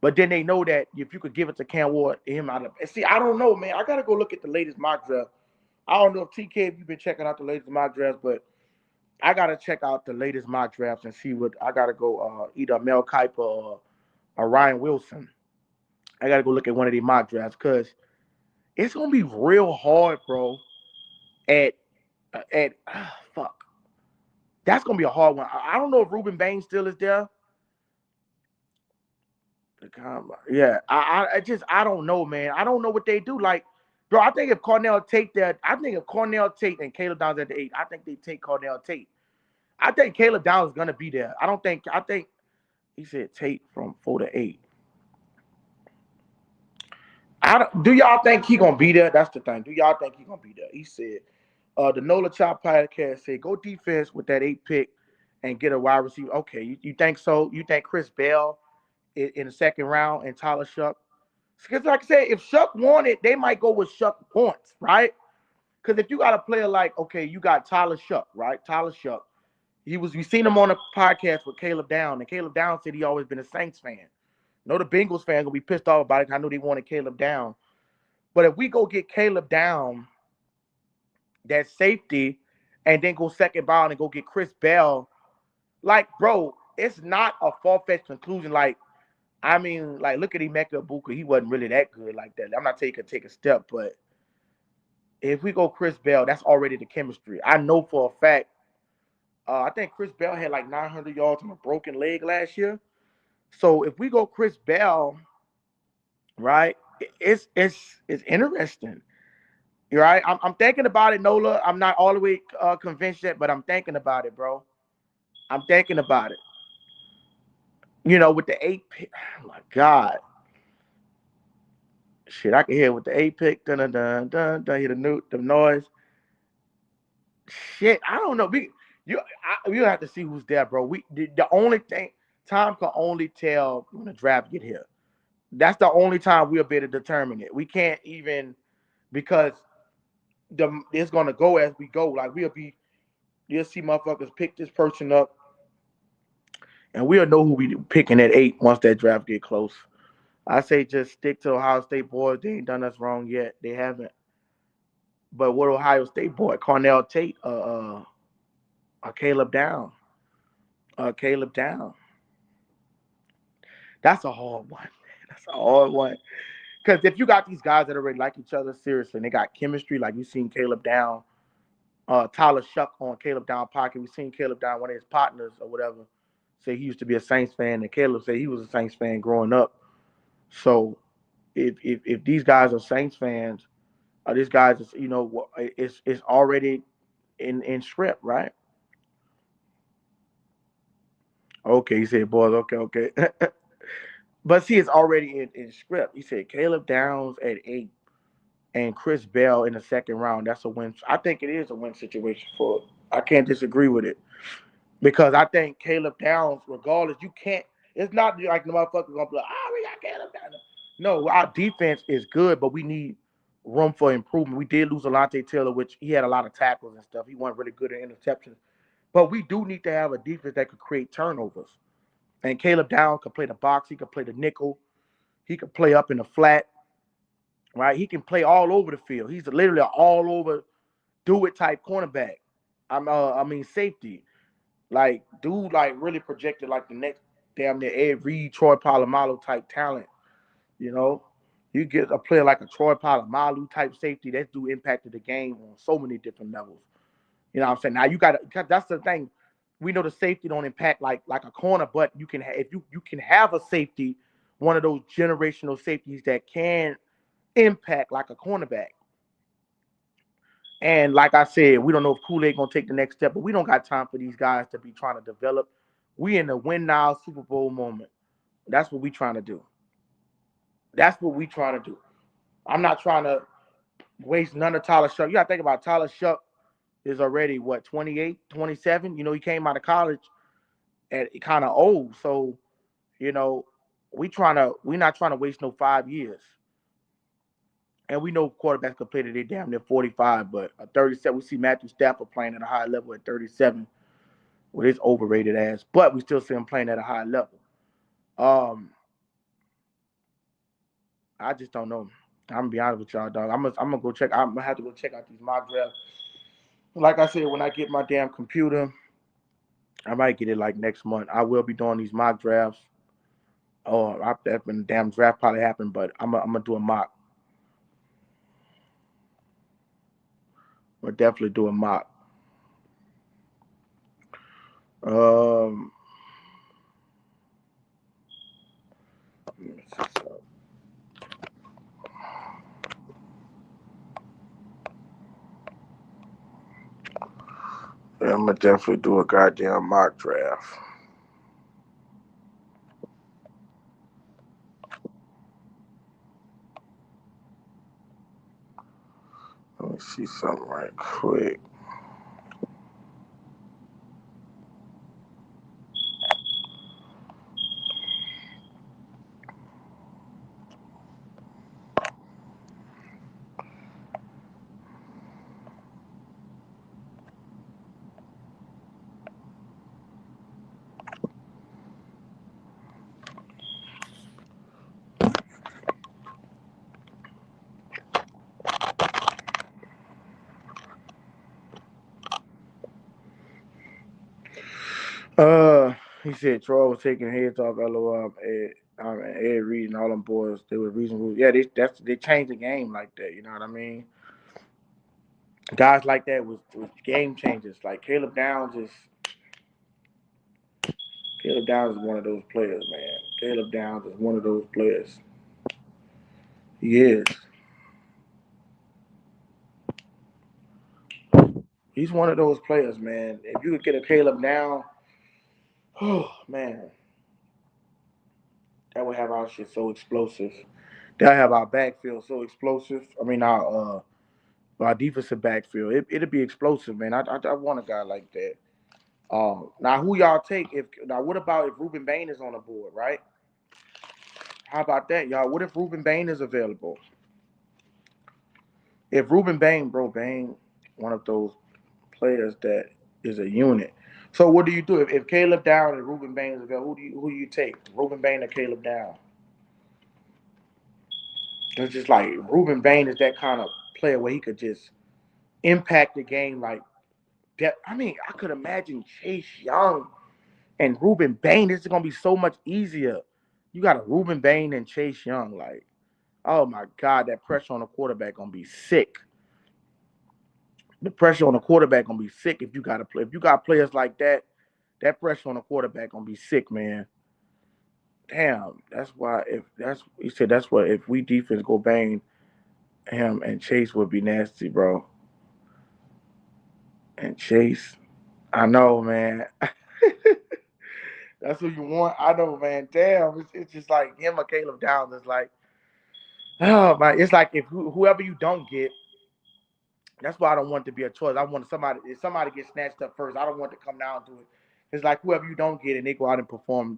But then they know that if you could give it to Cam Ward, him out of see, I don't know, man. I gotta go look at the latest mock draft. I don't know if TK, if you've been checking out the latest mock drafts, but I gotta check out the latest mock drafts and see what I gotta go either Mel Kiper or Ryan Wilson. I gotta go look at one of these mock drafts because it's gonna be real hard, bro. Fuck. That's gonna be a hard one. I don't know if Ruben Bain still is there. Yeah, I don't know, man. I don't know what they do. Like, bro, I think if Cornell Tate and Caleb Downs at the 8, I think they take Cornell Tate. I think Caleb Downs is gonna be there. I think he said Tate from 4 to 8. Do y'all think he gonna be there? That's the thing. Do y'all think he gonna be there? He said, the Nola Chop podcast said, go defense with that 8 pick and get a wide receiver. Okay, you think so? You think Chris Bell in the second round and Tyler Shuck? Because like I said, if Shuck wanted, they might go with Shuck points, right? Because if you got a player like, okay, you got Tyler Shuck, right? Tyler Shuck. We seen him on a podcast with Caleb Down, and Caleb Down said he always been a Saints fan. No, the Bengals fans gonna be pissed off about it. I know they wanted Caleb Down. But if we go get Caleb Down, that safety, and then go second round and go get Chris Bell, like, bro, it's not a far-fetched conclusion. Like, I mean, like, look at Emeka Ibuka. He wasn't really that good like that. I'm not saying he could take a step, but if we go Chris Bell, that's already the chemistry. I know for a fact. I think Chris Bell had like 900 yards on a broken leg last year. So if we go Chris Bell, right, it's interesting. Right? I'm thinking about it, Nola. I'm not all the way convinced yet, but I'm thinking about it, bro. I'm thinking about it. You know, with the 8 pick, oh my God. Shit, I can hear with the 8 pick, dun dun dun dun dun, hear the noise. Shit, I don't know. We'll have to see who's there, bro. The only thing, time can only tell when the draft get here. That's the only time we'll be able to determine it. We can't even, because it's gonna go as we go. Like you'll see motherfuckers pick this person up And we'll know who we picking at 8 once that draft get close. I say just stick to Ohio State boys. They ain't done us wrong yet. They haven't. But what Ohio State boy? Cornell Tate, Caleb Down, Caleb Down. That's a hard one. That's a hard one. Because if you got these guys that already like each other seriously, and they got chemistry, like you seen Caleb Down, Tyler Shuck on Caleb Down pocket. We seen Caleb Down, one of his partners or whatever, say he used to be a Saints fan, and Caleb said he was a Saints fan growing up. So if these guys are Saints fans, these guys is it's already in script, right? Okay, he said, boys, okay. But see, it's already in script. He said Caleb Downs at 8 and Chris Bell in the second round. That's a win. I think it is a win situation for. I can't disagree with it because I think Caleb Downs, regardless, you can't. It's not like the motherfucker gonna be like, we got Caleb Downs. No, our defense is good, but we need room for improvement. We did lose Alante Taylor, which he had a lot of tackles and stuff. He wasn't really good at interceptions, but we do need to have a defense that could create turnovers. And Caleb Downs could play the box. He could play the nickel. He could play up in the flat. Right? He can play all over the field. He's literally an all over do it type cornerback. I mean safety. Like dude, like really projected like the next damn near Ed Reed, Troy Polamalu type talent. You know, you get a player like a Troy Polamalu type safety. That dude impacted the game on so many different levels. You know what I'm saying? Now you got to. That's the thing. We know the safety don't impact like a corner, but you can if you can have a safety, one of those generational safeties that can impact like a cornerback. And like I said, we don't know if Kool-Aid gonna take the next step, but we don't got time for these guys to be trying to develop. We in the win now Super Bowl moment. That's what we trying to do. That's what we trying to do. I'm not trying to waste none of Tyler Shuck. You gotta think about Tyler Shuck is already what 28, 27. You know, he came out of college at kind of old. So, you know, we're not trying to waste no 5 years. And we know quarterbacks can play to their damn near 45, but a 37, we see Matthew Stafford playing at a high level at 37 with his overrated ass, but we still see him playing at a high level. Um, I just don't know. I'm gonna be honest with y'all, dog. I'm gonna go check. I'm gonna have to go check out these mock drafts. Like I said, when I get my damn computer, I might get it like next month. I will be doing these mock drafts. Oh, that when the damn draft probably happened, but I'm gonna do a mock. We'll definitely do a mock. Um, I'm gonna definitely do a goddamn mock draft. Let me see something right quick. He said Troy was taking heads off LOL. Ed Reed and all them boys. They were reasonable. Yeah, they changed the game like that. You know what I mean? Guys like that was game changers. Like Caleb Downs is one of those players, man. Caleb Downs is one of those players. He is. He's one of those players, man. If you could get a Caleb Down, oh man, that would have our shit so explosive. That would have our backfield so explosive. I mean, our defensive backfield. It'd be explosive, man. I want a guy like that. Now who y'all take? If now, what about if Ruben Bain is on the board, right? How about that, y'all? What if Ruben Bain is available? If Ruben Bain, bro, Bain, one of those players that is a unit. So what do you do if Caleb down and Ruben Bain is available? Who do you take? Ruben Bain or Caleb down? It's just like Ruben Bain is that kind of player where he could just impact the game like that. I mean, I could imagine Chase Young and Ruben Bain. This is gonna be so much easier. You got a Ruben Bain and Chase Young. Like, oh my God, that pressure on the quarterback gonna be sick. The pressure on the quarterback gonna be sick if you got to play. If you got players like that, that pressure on the quarterback gonna be sick, man. Damn, that's why if that's he said that's what if we defense go bang him and Chase would be nasty, bro. And Chase, I know, man. That's what you want. I know, man. Damn, it's just like him or Caleb Downs. It's like, oh man, it's like if whoever you don't get, that's why I don't want it to be a choice. I want somebody if somebody gets snatched up first. I don't want to come down to it. It's like whoever you don't get and they go out and perform,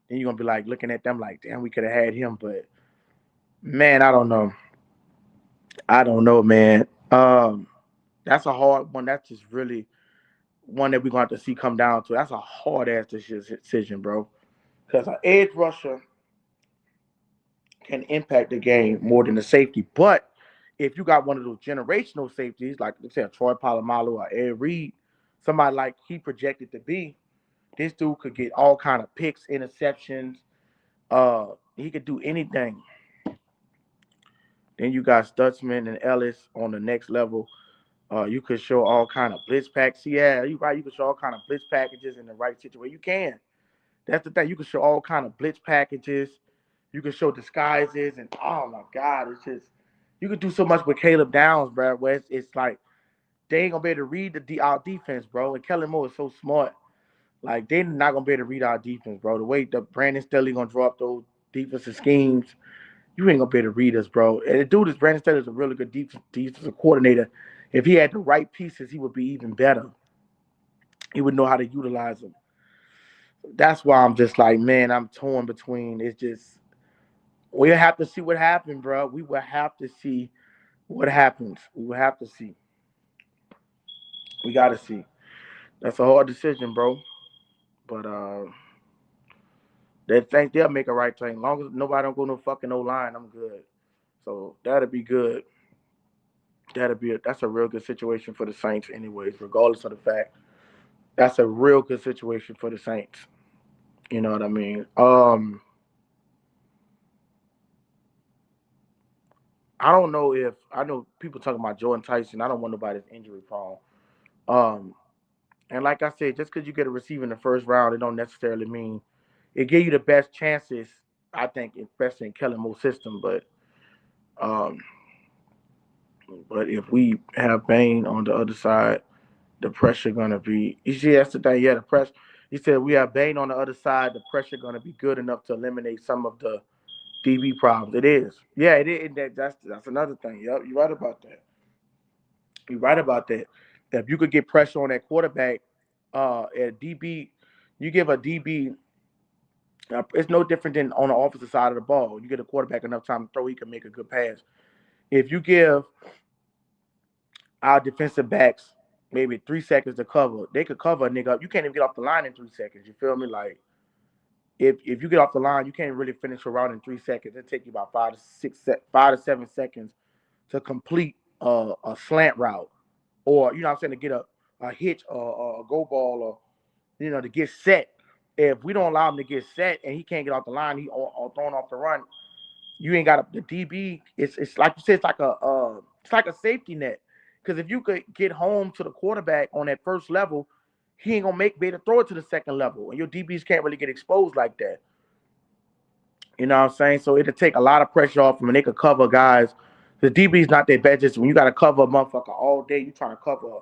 then you're gonna be like looking at them like, damn, we could have had him, but man, I don't know. I don't know, man. That's a hard one. That's just really one that we're going to have to see come down to. That's a hard ass decision, bro. Because an edge rusher can impact the game more than the safety. But if you got one of those generational safeties, like let's say a Troy Polamalu or Ed Reed, somebody like he projected to be, this dude could get all kind of picks, interceptions. He could do anything. Then you got Stutzman and Ellis on the next level. You could show all kind of blitz packs. Yeah, you right. You could show all kind of blitz packages in the right situation. You can. That's the thing. You can show all kind of blitz packages. You can show disguises, and oh my God, it's just you could do so much with Caleb Downs, bro. Where it's like they ain't gonna be able to read our defense, bro. And Kellen Moore is so smart. Like they're not gonna be able to read our defense, bro. The way the Brandon Staley gonna draw up those defensive schemes, you ain't gonna be able to read us, bro. And the dude is Brandon Staley is a really good defensive coordinator. If he had the right pieces, he would be even better. He would know how to utilize them. That's why I'm just like, man, I'm torn between. It's just we'll have to see what happens, bro. We will have to see what happens. We will have to see. We got to see. That's a hard decision, bro. But they think they'll make a right thing. As long as nobody don't go no fucking no line, I'm good. So that'll be good. That's a real good situation for the Saints, anyways. Regardless of the fact, that's a real good situation for the Saints. You know what I mean? I don't know if I know people talking about Jordan Tyson. I don't want nobody's injury prone. Um, and like I said, just because you get a receiver in the first round, it don't necessarily mean it give you the best chances. I think, especially in Kellen Moore's system. Um, but if we have Bain on the other side, the pressure gonna be. You see, that's the thing. Yeah, the pressure. He said we have Bain on the other side. The pressure gonna be good enough to eliminate some of the DB problems. It is. Yeah, it is. That's another thing. Yep, you're right about that. You're right about that. If you could get pressure on that quarterback, at DB, you give a DB. It's no different than on the offensive side of the ball. You get a quarterback enough time to throw, he can make a good pass. If you give our defensive backs maybe 3 seconds to cover, they could cover a nigga up. You can't even get off the line in 3 seconds. You feel me? Like if you get off the line, you can't really finish a route in 3 seconds. It take you about 5 to 7 seconds to complete a slant route, or you know what I'm saying, to get a hitch or a go ball, or to get set. If we don't allow him to get set and he can't get off the line, he or thrown off the run, you ain't got the DB. It's like you said, it's like a safety net. Because if you could get home to the quarterback on that first level, he ain't gonna be able to throw it to the second level, and your DBs can't really get exposed like that. You know what I'm saying? So it'll take a lot of pressure off them, and they could cover guys. The DB's not their best. Just when you got to cover a motherfucker all day, you trying to cover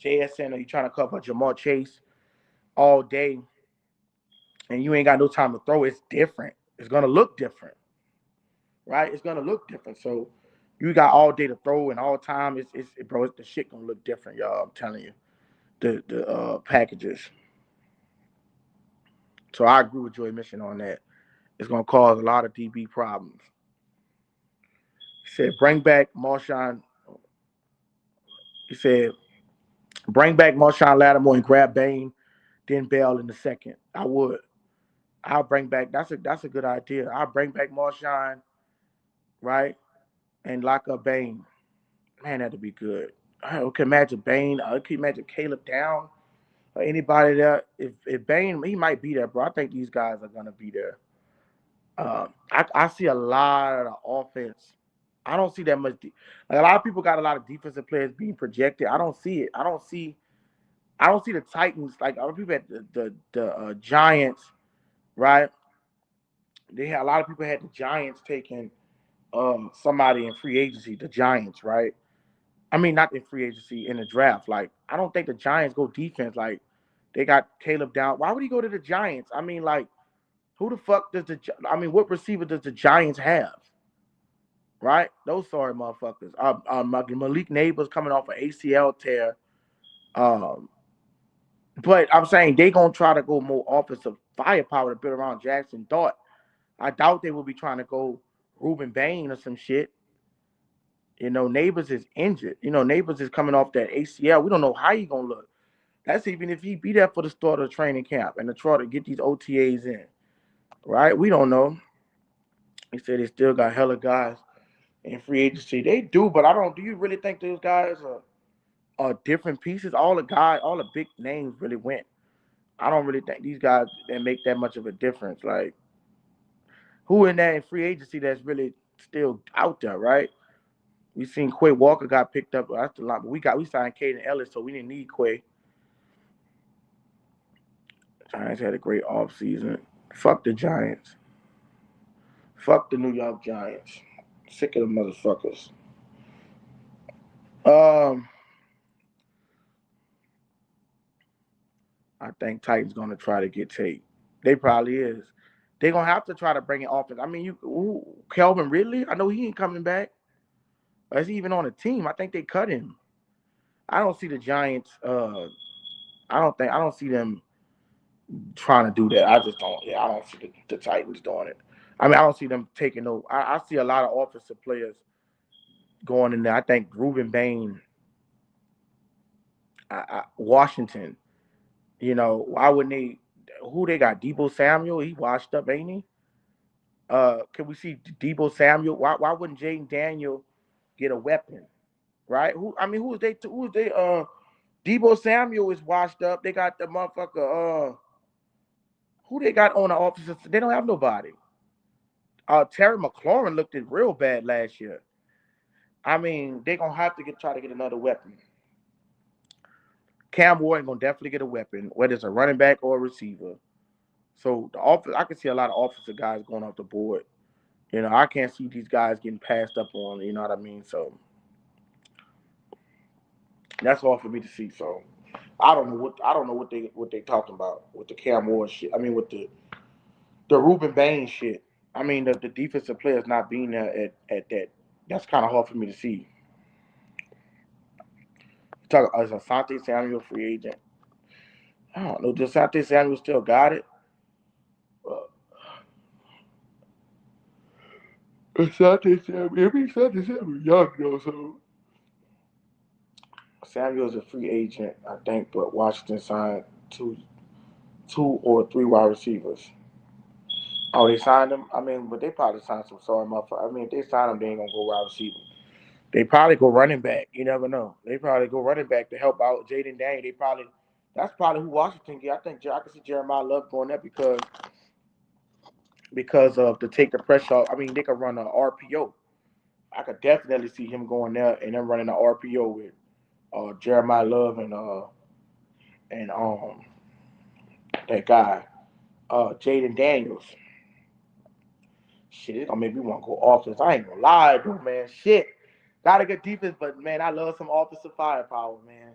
JSN or you trying to cover Jamar Chase all day, and you ain't got no time to throw. It's different. It's gonna look different, right? It's gonna look different. So you got all day to throw and all time. Bro. The shit gonna look different, y'all. I'm telling you, the packages. So I agree with Joy Mission on that. It's gonna cause a lot of DB problems. He said, bring back Marshawn. He said, bring back Marshawn Lattimore and grab Bain. then Bell in the second. I would. I'll bring back. That's a good idea. I'll bring back Marshawn, right, and lock up Bain. Man, that'd be good. I can imagine Bain. I can imagine Caleb Down or anybody there. If Bain, he might be there, bro. I think these guys are gonna be there. I see a lot of the offense. I don't see that much. Like a lot of people got a lot of defensive players being projected. I don't see it. I don't see. I don't see the Titans like other people at the Giants, right? They had a lot of people had the Giants taking somebody in free agency. The Giants, right? I mean, not in free agency in the draft. Like I don't think the Giants go defense. Like they got Caleb Down. Why would he go to the Giants? I mean, like who the fuck does the? I mean, what receiver does the Giants have? Right? Those sorry motherfuckers. Malik Neighbors coming off an ACL tear. Um, but I'm saying they gonna try to go more offensive firepower to build around Jackson Dart. I doubt they will be trying to go Ruben Bain or some shit. Neighbors is injured. Neighbors is coming off that ACL. We don't know how he gonna look. That's even if he be there for the start of the training camp and to try to get these OTAs in. Right? We don't know. He said they still got hella guys in free agency. They do, but I don't. Do you really think those guys are different pieces? All the guys, all the big names really went. I don't really think these guys that make that much of a difference. Like who in that in free agency that's really still out there, right? We seen Quay Walker got picked up. That's a lot, but we signed Caden Ellis, so we didn't need Quay. Giants had a great offseason. Fuck the Giants. Fuck the New York Giants. Sick of the motherfuckers. Um, I think Titans gonna try to get Tate. They probably is. They gonna have to try to bring it offense. I mean, Kelvin Ridley. I know he ain't coming back. Is he even on the team? I think they cut him. I don't see the Giants. I don't see them trying to do that. I just don't. Yeah, I don't see the Titans doing it. I mean, I don't see them taking over. I see a lot of offensive players going in there. I think Ruben Bain, Washington. Why wouldn't they? Who they got? Debo Samuel. He washed up, ain't he? Can we see Debo Samuel? Why wouldn't Jaden Daniel get a weapon? Right? Who? I mean, who is they? Who is they? Debo Samuel is washed up. They got the motherfucker. Who they got on the offensive? They don't have nobody. Terry McLaurin looked it real bad last year. I mean, they gonna have to try to get another weapon. Cam Ward gonna definitely get a weapon, whether it's a running back or a receiver. So the offense, I can see a lot of offensive guys going off the board. I can't see these guys getting passed up on. You know what I mean? So that's all for me to see. So I don't know what they talking about with the Cam Ward shit. I mean with the Ruben Bain shit. I mean the defensive players not being there at that. That's kind of hard for me to see. Talk as Asante Samuel free agent. I don't know. Does Asante Samuel still got it? Uh, Asante Samuel. I mean, Asante Samuel young though, so Samuel's a free agent, I think, but Washington signed two or three wide receivers. Oh, they signed him. I mean, but they probably signed some sorry motherfucker. I mean, if they sign him, they ain't gonna go wide receiver. They probably go running back. You never know. They probably go running back to help out Jaden Daniel. That's probably who Washington get. I think I can see Jeremiah Love going there because of to take the pressure off. I mean, they could run an RPO. I could definitely see him going there and then running an RPO with Jeremiah Love and that guy Jaden Daniels. Shit, it's gonna make me want to go offense. I ain't gonna lie, dude, man. Shit, got a good defense, but man, I love some offensive firepower, man.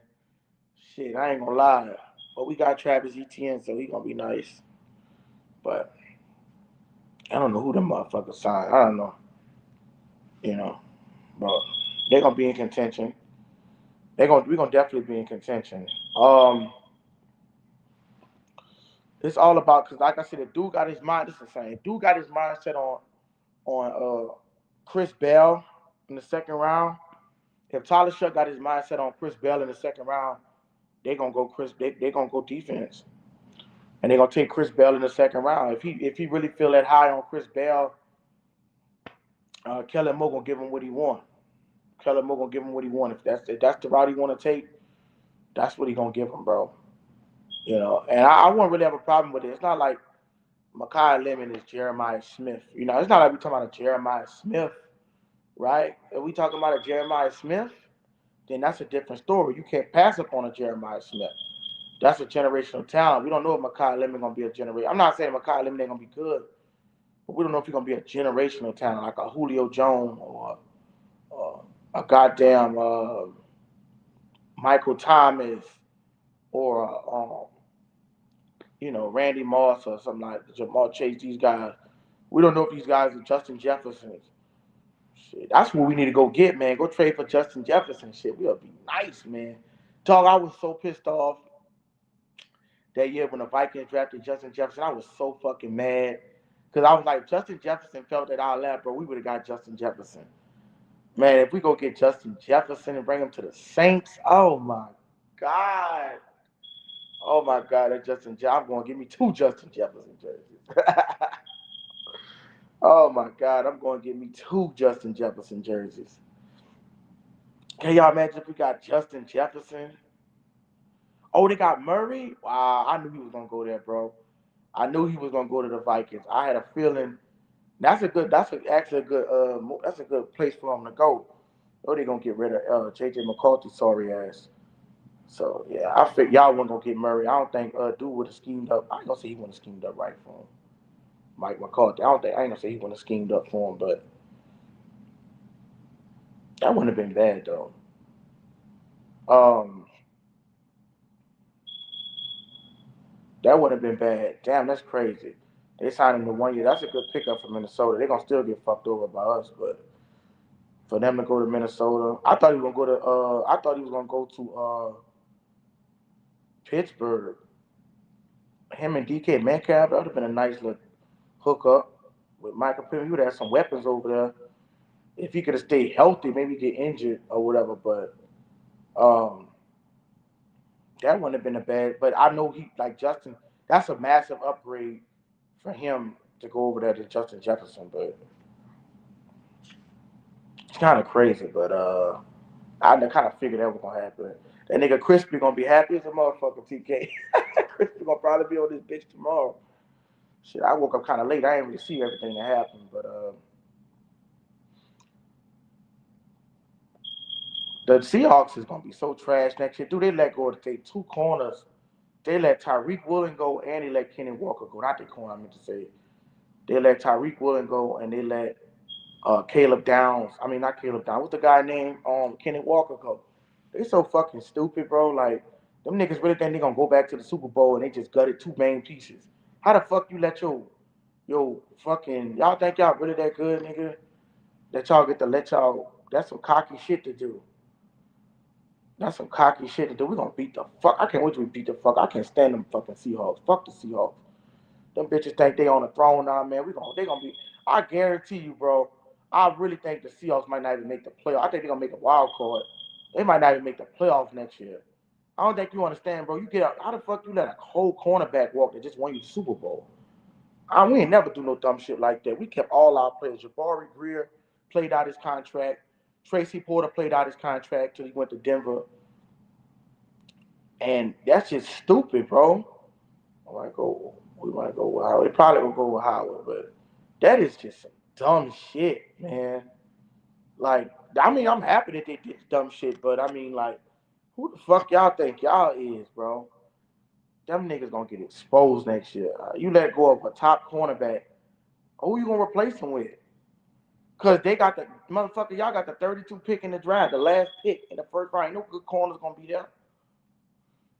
Shit, I ain't gonna lie. But we got Travis Etienne, so he gonna be nice. But I don't know who them motherfuckers signed. I don't know, you know. But they're gonna be in contention. We're gonna definitely be in contention. It's all about because, like I said, the dude got his mind. This is insane. Dude got his mindset on Chris Bell in the second round. If Tyler got his mindset on Chris Bell in the second round, they gonna go defense. And they're gonna take Chris Bell in the second round. If he really feel that high on Chris Bell, Kellen Moore gonna give him what he want. Kellen Moore gonna give him what he want. If that's the route he want to take, that's what he gonna give him, bro. And I wouldn't really have a problem with it. It's not like Mekhi Lemon is Jeremiah Smith. It's not like we talking about a Jeremiah Smith, right? If we talking about a Jeremiah Smith, then that's a different story. You can't pass up on a Jeremiah Smith. That's a generational talent. We don't know if Mekhi Lemon gonna be a generation. I'm not saying Mekhi Lemon ain't gonna be good, but we don't know if he's gonna be a generational talent like a Julio Jones or a goddamn Michael Thomas or Randy Moss or something like Jamal Chase. These guys, we don't know if these guys are Justin Jefferson. Shit, that's what we need to go get, man. Go trade for Justin Jefferson. Shit, we'll be nice, man. Dog, I was so pissed off that year when the Vikings drafted Justin Jefferson. I was so fucking mad because I was like, Justin Jefferson felt at our lap, bro. We would have got Justin Jefferson. Man, if we go get Justin Jefferson and bring him to the Saints, oh my God. Oh my God, that Justin Jefferson. I'm going to give me 2 Justin Jefferson jerseys. Oh my God, I'm going to get me 2 Justin Jefferson jerseys. Can y'all imagine if we got Justin Jefferson? Oh, they got Murray? Wow, I knew he was going to go there, bro. I knew he was going to go to the Vikings. I had a feeling that's actually a good place for him to go. Oh, they're going to get rid of J.J. McCarthy, sorry ass. So, yeah, I think y'all weren't going to get Murray. I don't think dude would have schemed up. I ain't going to say he wouldn't have schemed up right for him. Mike McCarthy. I ain't going to say he wouldn't have schemed up for him, but that wouldn't have been bad, though. That would have been bad. Damn, that's crazy. They signed him to 1 year. That's a good pickup for Minnesota. They're gonna still get fucked over by us, but for them to go to Minnesota, I thought he was gonna go to. I thought he was gonna go to Pittsburgh. Him and DK Metcalf. That would have been a nice little hookup with Michael Pittman. He would have had some weapons over there. If he could have stayed healthy, maybe get injured or whatever. But that wouldn't have been a bad. But I know he like Justin. That's a massive upgrade for him to go over there to Justin Jefferson. But it's kind of crazy. But I kind of figured that was gonna happen. That nigga Crispy gonna be happy as a motherfucker. TK. Crispy gonna probably be on this bitch tomorrow. Shit, I woke up kind of late. I didn't really see everything that happened, but the Seahawks is gonna be so trash next year. Dude, they let go to take 2 corners. They let Tyreek Woolen go and they let Kenny Walker go. Not the corner, I meant to say. They let Tyreek Woolen go and they let Caleb Downs. I mean, not Caleb Downs. What's the guy named Kenny Walker go? They so fucking stupid, bro. Like, them niggas really think they gonna go back to the Super Bowl and they just gutted 2 main pieces. How the fuck you let yo fucking y'all think y'all really that good, nigga? That y'all get to let y'all. That's some cocky shit to do. That's some cocky shit to do. We gonna beat the fuck. I can't wait till we beat the fuck. I can't stand them fucking Seahawks. Fuck the Seahawks. Them bitches think they on the throne now, man. They gonna be. I guarantee you, bro. I really think the Seahawks might not even make the playoff. I think they're gonna make a wild card. They might not even make the playoffs next year. I don't think you understand, bro. You get out. How the fuck you let a whole cornerback walk that just won you the Super Bowl? We ain't never do no dumb shit like that. We kept all our players. Jabari Greer played out his contract. Tracy Porter played out his contract till he went to Denver. And that's just stupid, bro. We might go with Howard. They probably will go with Howard, but that is just some dumb shit, man. Like, I mean, I'm happy that they did dumb shit, but I mean, like, who the fuck y'all think y'all is, bro? Them niggas gonna get exposed next year. You let go of a top cornerback. Who you gonna replace him with? Cause they got the motherfucker. Y'all got the 32 pick in the draft, the last pick in the first round. Ain't no good corners gonna be there.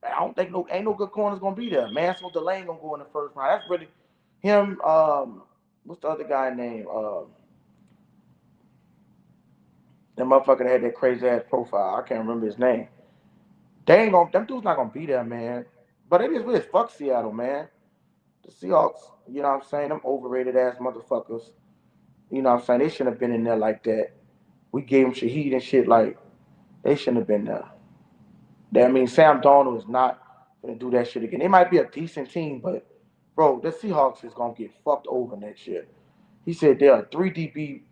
I don't think ain't no good corners gonna be there. Mansell Delane gonna go in the first round. That's really him. What's the other guy name? That motherfucker that had that crazy ass profile. I can't remember his name. They ain't gonna. Them dudes not gonna be there, man. But it is weird. Fuck Seattle, man. The Seahawks. You know what I'm saying? Them overrated ass motherfuckers. You know what I'm saying? They shouldn't have been in there like that. We gave them Shaheed and shit. Like they shouldn't have been there. I mean, Sam Darnold is not gonna do that shit again. They might be a decent team, but Bro, the Seahawks is gonna get fucked over next year. He said there are three DB,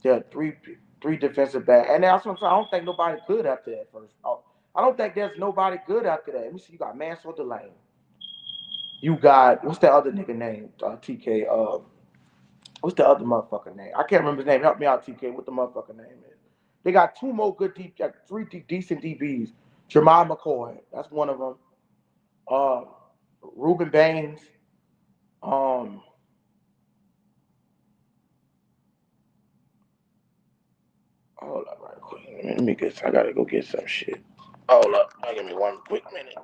there are three defensive back, and that's what I'm saying. I don't think nobody good after that first. I don't think there's nobody good after that. Let me see. You got Mansell Delane. You got what's that other nigga name? TK. What's the other motherfucker name? I can't remember his name. Help me out, TK. What the motherfucker name is? They got two more good deep, like decent DBs. Jermiah McCoy, that's one of them. Uh, Ruben Baines. Um, hold up, right quick. Let me get. I gotta go get some shit. Hold up. Give me one quick minute.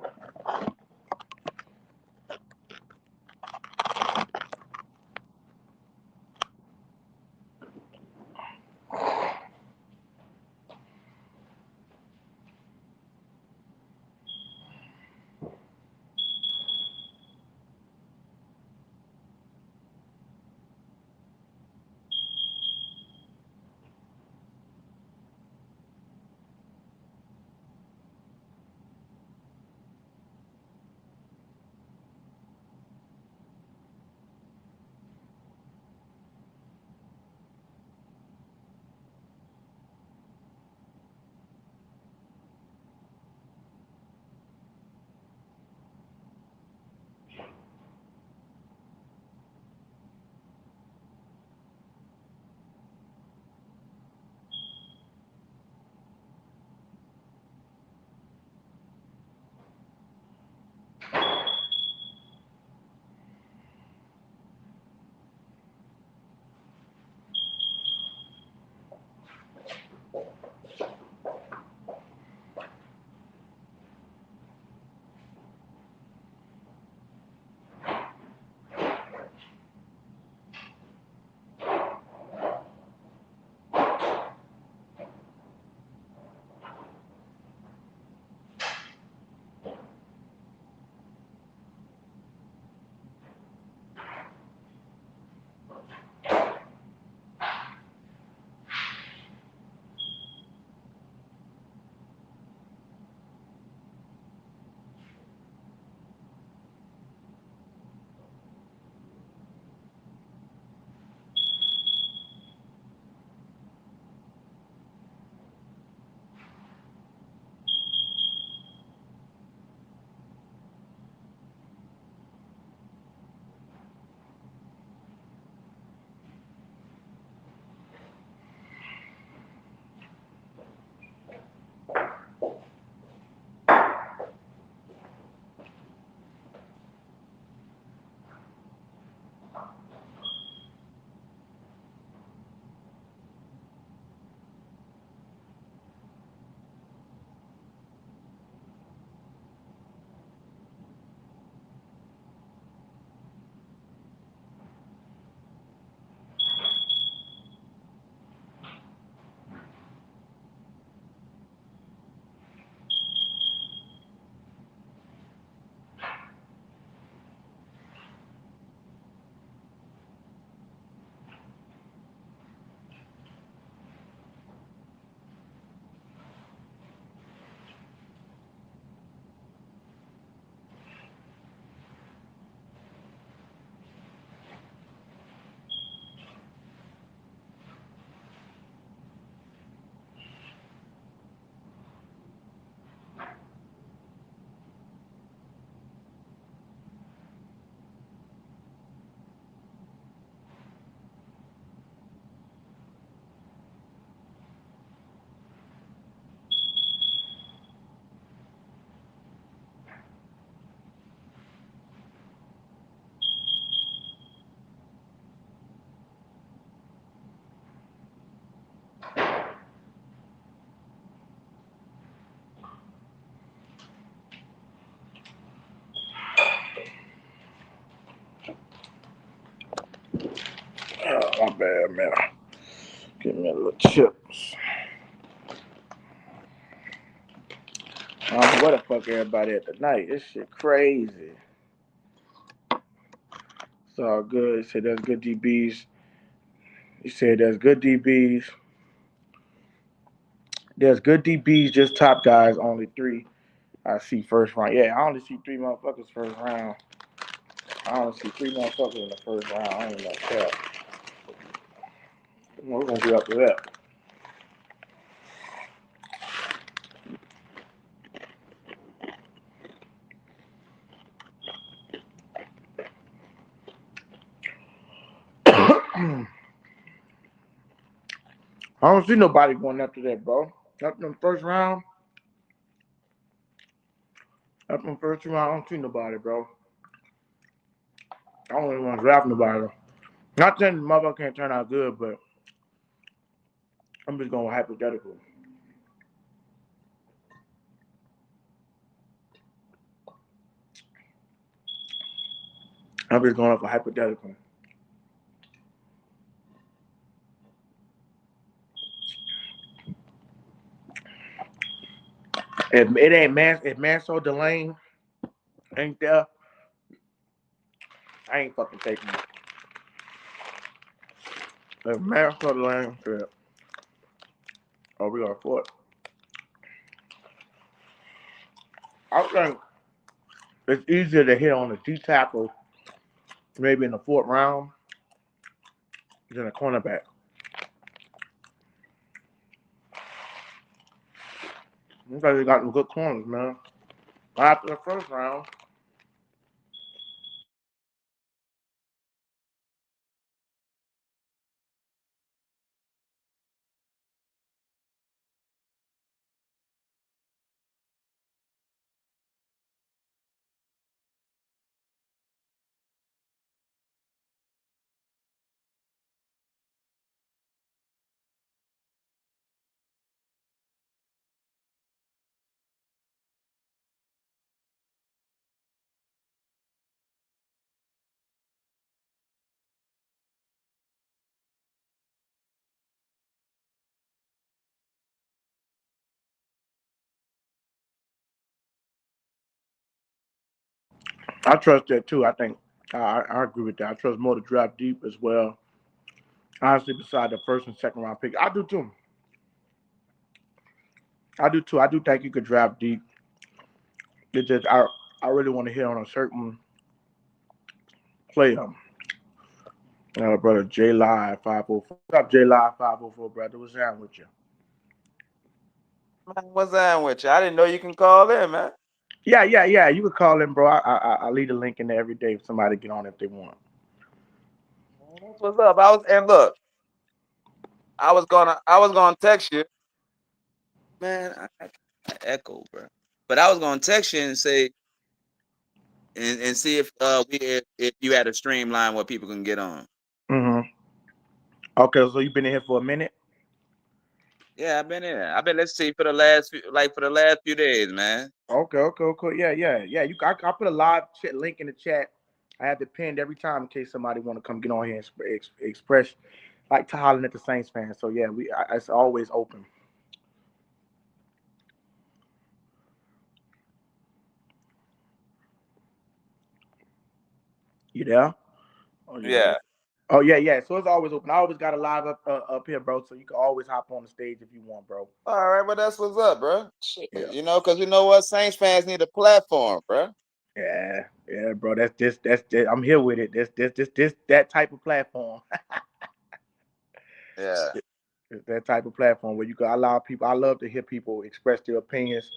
Oh, my bad, man. Give me a little chips. I don't know where the fuck everybody at tonight. This shit crazy. It's all good. He said there's good DBs. He said there's good DBs. There's good DBs, just top guys, only three I see first round. Yeah, I only see three motherfuckers first round. I don't see 3 motherfuckers in the first round. I don't know that. We're gonna be up to that. I don't see nobody going after that, bro. Up in the first round. Up in the first round, I don't see nobody, bro. I don't even want to draft nobody. Not saying the motherfucker can't turn out good, but I'm just going hypothetical. I'm just going off a hypothetical. If it ain't man, if Manso Delane ain't there, I ain't fucking taking it. If Manso Delane said, "Oh, we got fourth," I think it's easier to hit on a D tackle, maybe in the 4th round, than a cornerback. Because they got some good corners, man. After the first round, I trust that too. I think I agree with that. I trust more to draft deep as well. Honestly, beside the first and second round pick, I do too. I do too. I do think you could draft deep. It just I really want to hit on a certain player. Brother J Live 504. What's up, J Live 504, brother? What's down with you? Man, what's that with you? I didn't know you can call in, man. Yeah. You could call in, bro. I leave a link in there every day for somebody to get on if they want. That's what's up. And look, I was gonna text you, man. I echo, bro. But I was gonna text you and say and see if you had a streamline where people can get on. Mm-hmm. Okay, so you've been in here for a minute. Yeah, I've been in. I've been let's see for the last few days, man. Okay. Yeah. I put a live chat link in the chat. I have it pinned every time in case somebody want to come get on here and express like to hollering at the Saints fans. So yeah, it's always open. You there? Oh yeah. Yeah. Oh yeah. So it's always open. I always got a live up here, bro. So you can always hop on the stage if you want, bro. All right, well that's what's up, bro. Shit, Yeah. because you know what, Saints fans need a platform, bro. Yeah, bro. That's I'm here with it. This that type of platform. Yeah. It's that type of platform where you can allow people. I love to hear people express their opinions,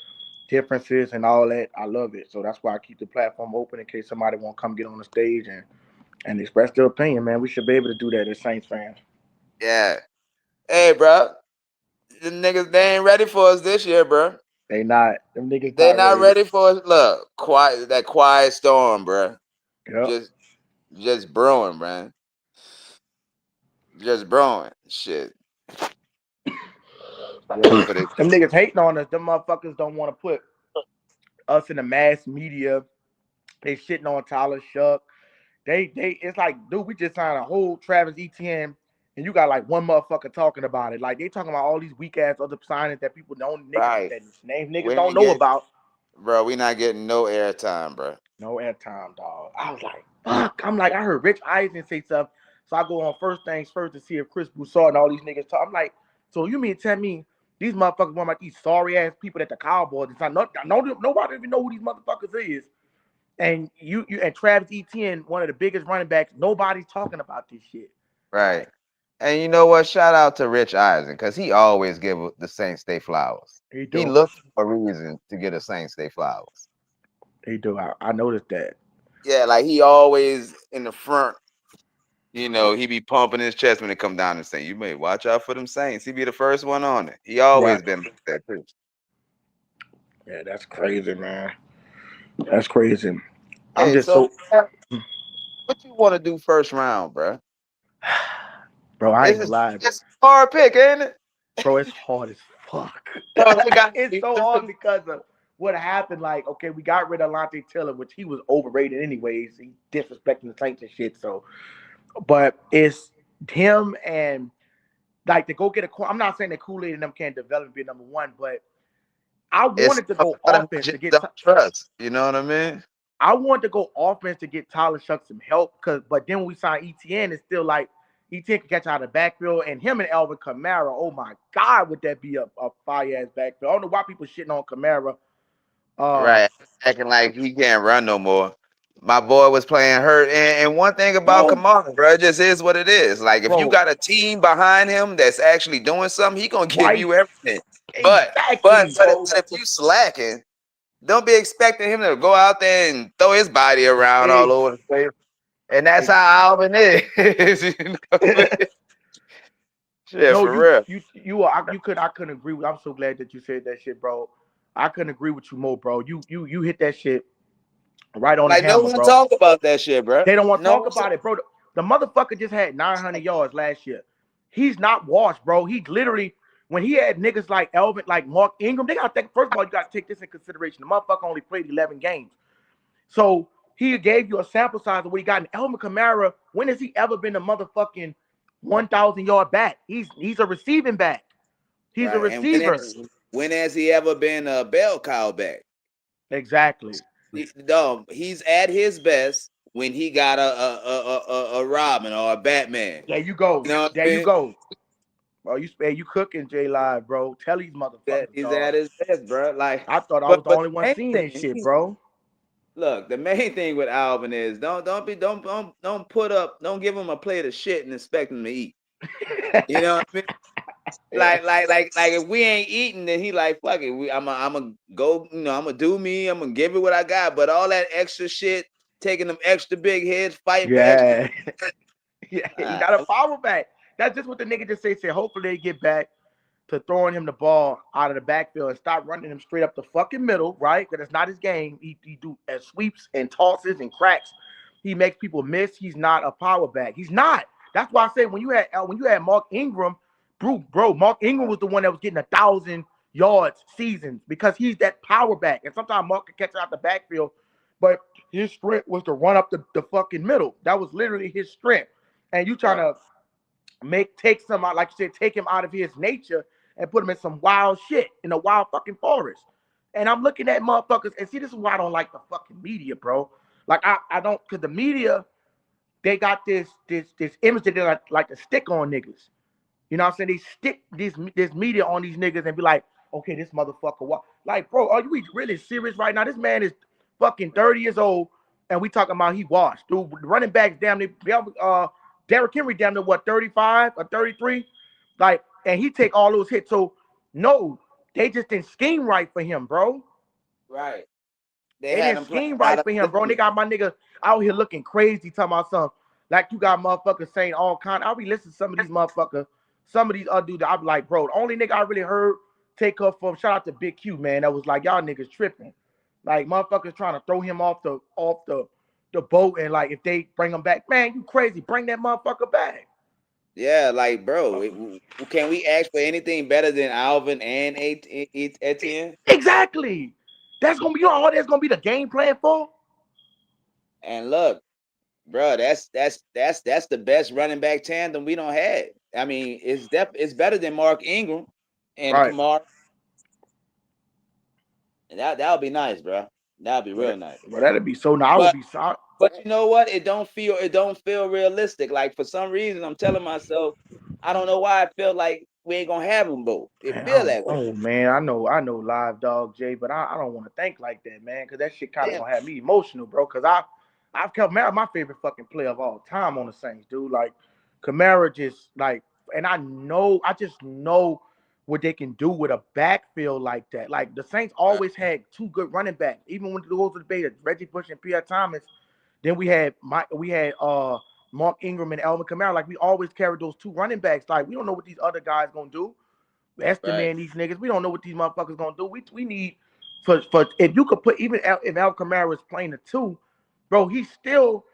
differences, and all that. I love it. So that's why I keep the platform open in case somebody want to come get on the stage and express their opinion. Man, we should be able to do that as Saints fans. Yeah. Hey, bro. The niggas they ain't ready for us this year, bro. They not them niggas They not not ready. ready for us. Look, quiet storm, bro. Yep. Just just brewing, man. Just brewing. Shit. Ready for this. Them niggas hating on us. Them motherfuckers don't want to put us in the mass media. They shitting on Tyler Shuck. They it's like, dude, we just signed a whole Travis Etienne, and you got like one motherfucker talking about it. Like they talking about all these weak ass other signings that people don't niggas Right. that name niggas We don't ain't know getting, about. bro. We not getting no airtime, bro. No airtime, dog. I was like, fuck. I'm like, I heard Rich Eisen say something, so I go on first things first to see if Chris Broussard and all these niggas talk. I'm like, so you mean to tell me these motherfuckers want like these sorry ass people at the Cowboys? It's not, nobody even know who these motherfuckers is. And you and Travis Etienne, one of the biggest running backs. Nobody's talking about this shit. Right. And you know what? Shout out to Rich Eisen because he always give the Saints they flowers. He He do. looks for a reason to get a Saints they flowers. He do. I noticed that. Yeah, like he always in the front. You know, he be pumping his chest when it come down and saying, "You may watch out for them Saints." He be the first one on it. He Right. always been like that too. Yeah, that's crazy, man. That's crazy. I'm Hey, just so so, what you want to do first round, bro? bro. I ain't It's gonna just, lie, it's a hard pick, ain't it? bro. It's hard as fuck. Bro, they got It's so hard because of what happened. Like, okay, we got rid of Lante Taylor, which he was overrated anyways. He disrespecting the Saints and shit. So, but it's him and like to go get a. I'm not saying that Kool-Aid and them can't develop and be number one, but I it's wanted to go something I offense to just get. don't trust. You know what I mean? I wanted to go offense to get Tyler Shuck some help, but then when we signed ETN, it's still like ETN can catch out of the backfield, and him and Alvin Kamara. Oh my God, would that be a fire ass backfield? I don't know why people shitting on Kamara. Uh, Right. Acting like he can't run no more. My boy was playing hurt. And one thing about bro, Kamara, bro, it just is what it is. Like if you bro, got a team behind him that's actually doing something, he gonna give right? you everything. But but Exactly, but, bro. but if you slacking, don't be expecting him to go out there and throw his body around all over the place. And that's how Alvin is. You know what I mean? Shit, No, for real. you could I couldn't agree with. I'm so glad that you said that shit, bro. I couldn't agree with you more, bro. You hit that shit right on the Like no hammer, one bro. talk about that shit, bro. They don't want to No talk one about it, bro. The motherfucker just had 900 yards last year. He's not washed, bro. He literally, when he had niggas like Elvin, like Mark Ingram, they got to think, first of all, you got to take this in consideration. The motherfucker only played 11 games. So he gave you a sample size of what he got. And Elvin Kamara, when has he ever been a motherfucking 1,000 yard back? He's a receiving back. He's a right. And receiver. when has he ever been a bell cow back? Exactly. No, he's at his best when he got a Robin or a Batman. There you go. You know what There I you mean? go. Bro, you cooking J Live, bro. Tell these That motherfuckers, he's dog. at his best, bro. Like, I thought I was the but only the one main seeing this thing, shit, bro. look, the main thing with Alvin is don't put up, don't give him a plate of shit and expect him to eat. You know what I mean? Yeah. Like if we ain't eating, then he like fuck it. I'm a go. You know, I'm gonna do me. I'm gonna give it what I got. But all that extra shit, taking them extra big heads, fighting for extra. Yeah. Yeah. He got a power back. That's just what the nigga just said. Hopefully they get back to throwing him the ball out of the backfield and stop running him straight up the fucking middle, right? Because it's not his game. He do sweeps and tosses and cracks. He makes people miss. He's not a power back. He's not. That's why I say when you had Mark Ingram, bro, Mark Ingram was the one that was getting 1,000 yards seasons because he's that power back. And sometimes Mark can catch out the backfield, but his strength was to run up the fucking middle. That was literally his strength. And you trying to take some out, like you said, take him out of his nature and put him in some wild shit in a wild fucking forest. And I'm looking at motherfuckers and see, this is why I don't like the fucking media, bro. Like I don't, cause the media, they got this image that they like to stick on niggas. You know what I'm saying? They stick this media on these niggas and be like, okay, this motherfucker, what? Like, bro, are you really serious right now? This man is fucking 30 years old, and we talking about he washed. Dude, running backs damn near, Derrick Henry down to what, 35 or 33? Like, and he take all those hits. So, no, they just didn't scheme right for him, bro. Right. They They had didn't him playing scheme out right of for him, bro. And they position. got my nigga out here looking crazy, talking about something. Like you got motherfuckers saying all kind. I'll be listening to some of these motherfuckers, some of these other dudes. I'll be like, bro, the only nigga I really heard take up from, shout out to Big Q, man. That was like, y'all niggas tripping. Like motherfuckers trying to throw him off the boat, and like if they bring him back, man, you crazy. Bring that motherfucker back. Yeah, like bro, can we ask for anything better than Alvin and Etienne? Exactly. That's gonna be, you know all that's gonna be the game plan for? And look, bro, that's the best running back tandem we don't have. I mean, it's better than Mark Ingram and Right. Kamar. And that would be nice, bro. That would be real But nice. that'd be so now I would But be sorry. but you know what? It don't feel realistic. Like for some reason, I'm telling myself, I don't know why I feel like we ain't gonna have them both. It Man, I feel don't that way. know, man. I know Live Dog Jay, but I don't want to think like that, man, because that shit kind of Damn. gonna have me emotional, bro. Because I've kept Kamara my favorite fucking player of all time on the Saints, dude. Like Kamara just like, and I just know what they can do with a backfield like that. Like the Saints Right. always had two good running backs, even when it goes to the beta, Reggie Bush and Pierre Thomas. Then we had Mark Ingram and Alvin Kamara. Like we always carried those two running backs. Like we don't know what these other guys gonna do. Right. Estimate these niggas. We don't know what these motherfuckers gonna do. We need for if you could put even if Al Kamara is playing the two, bro, he's still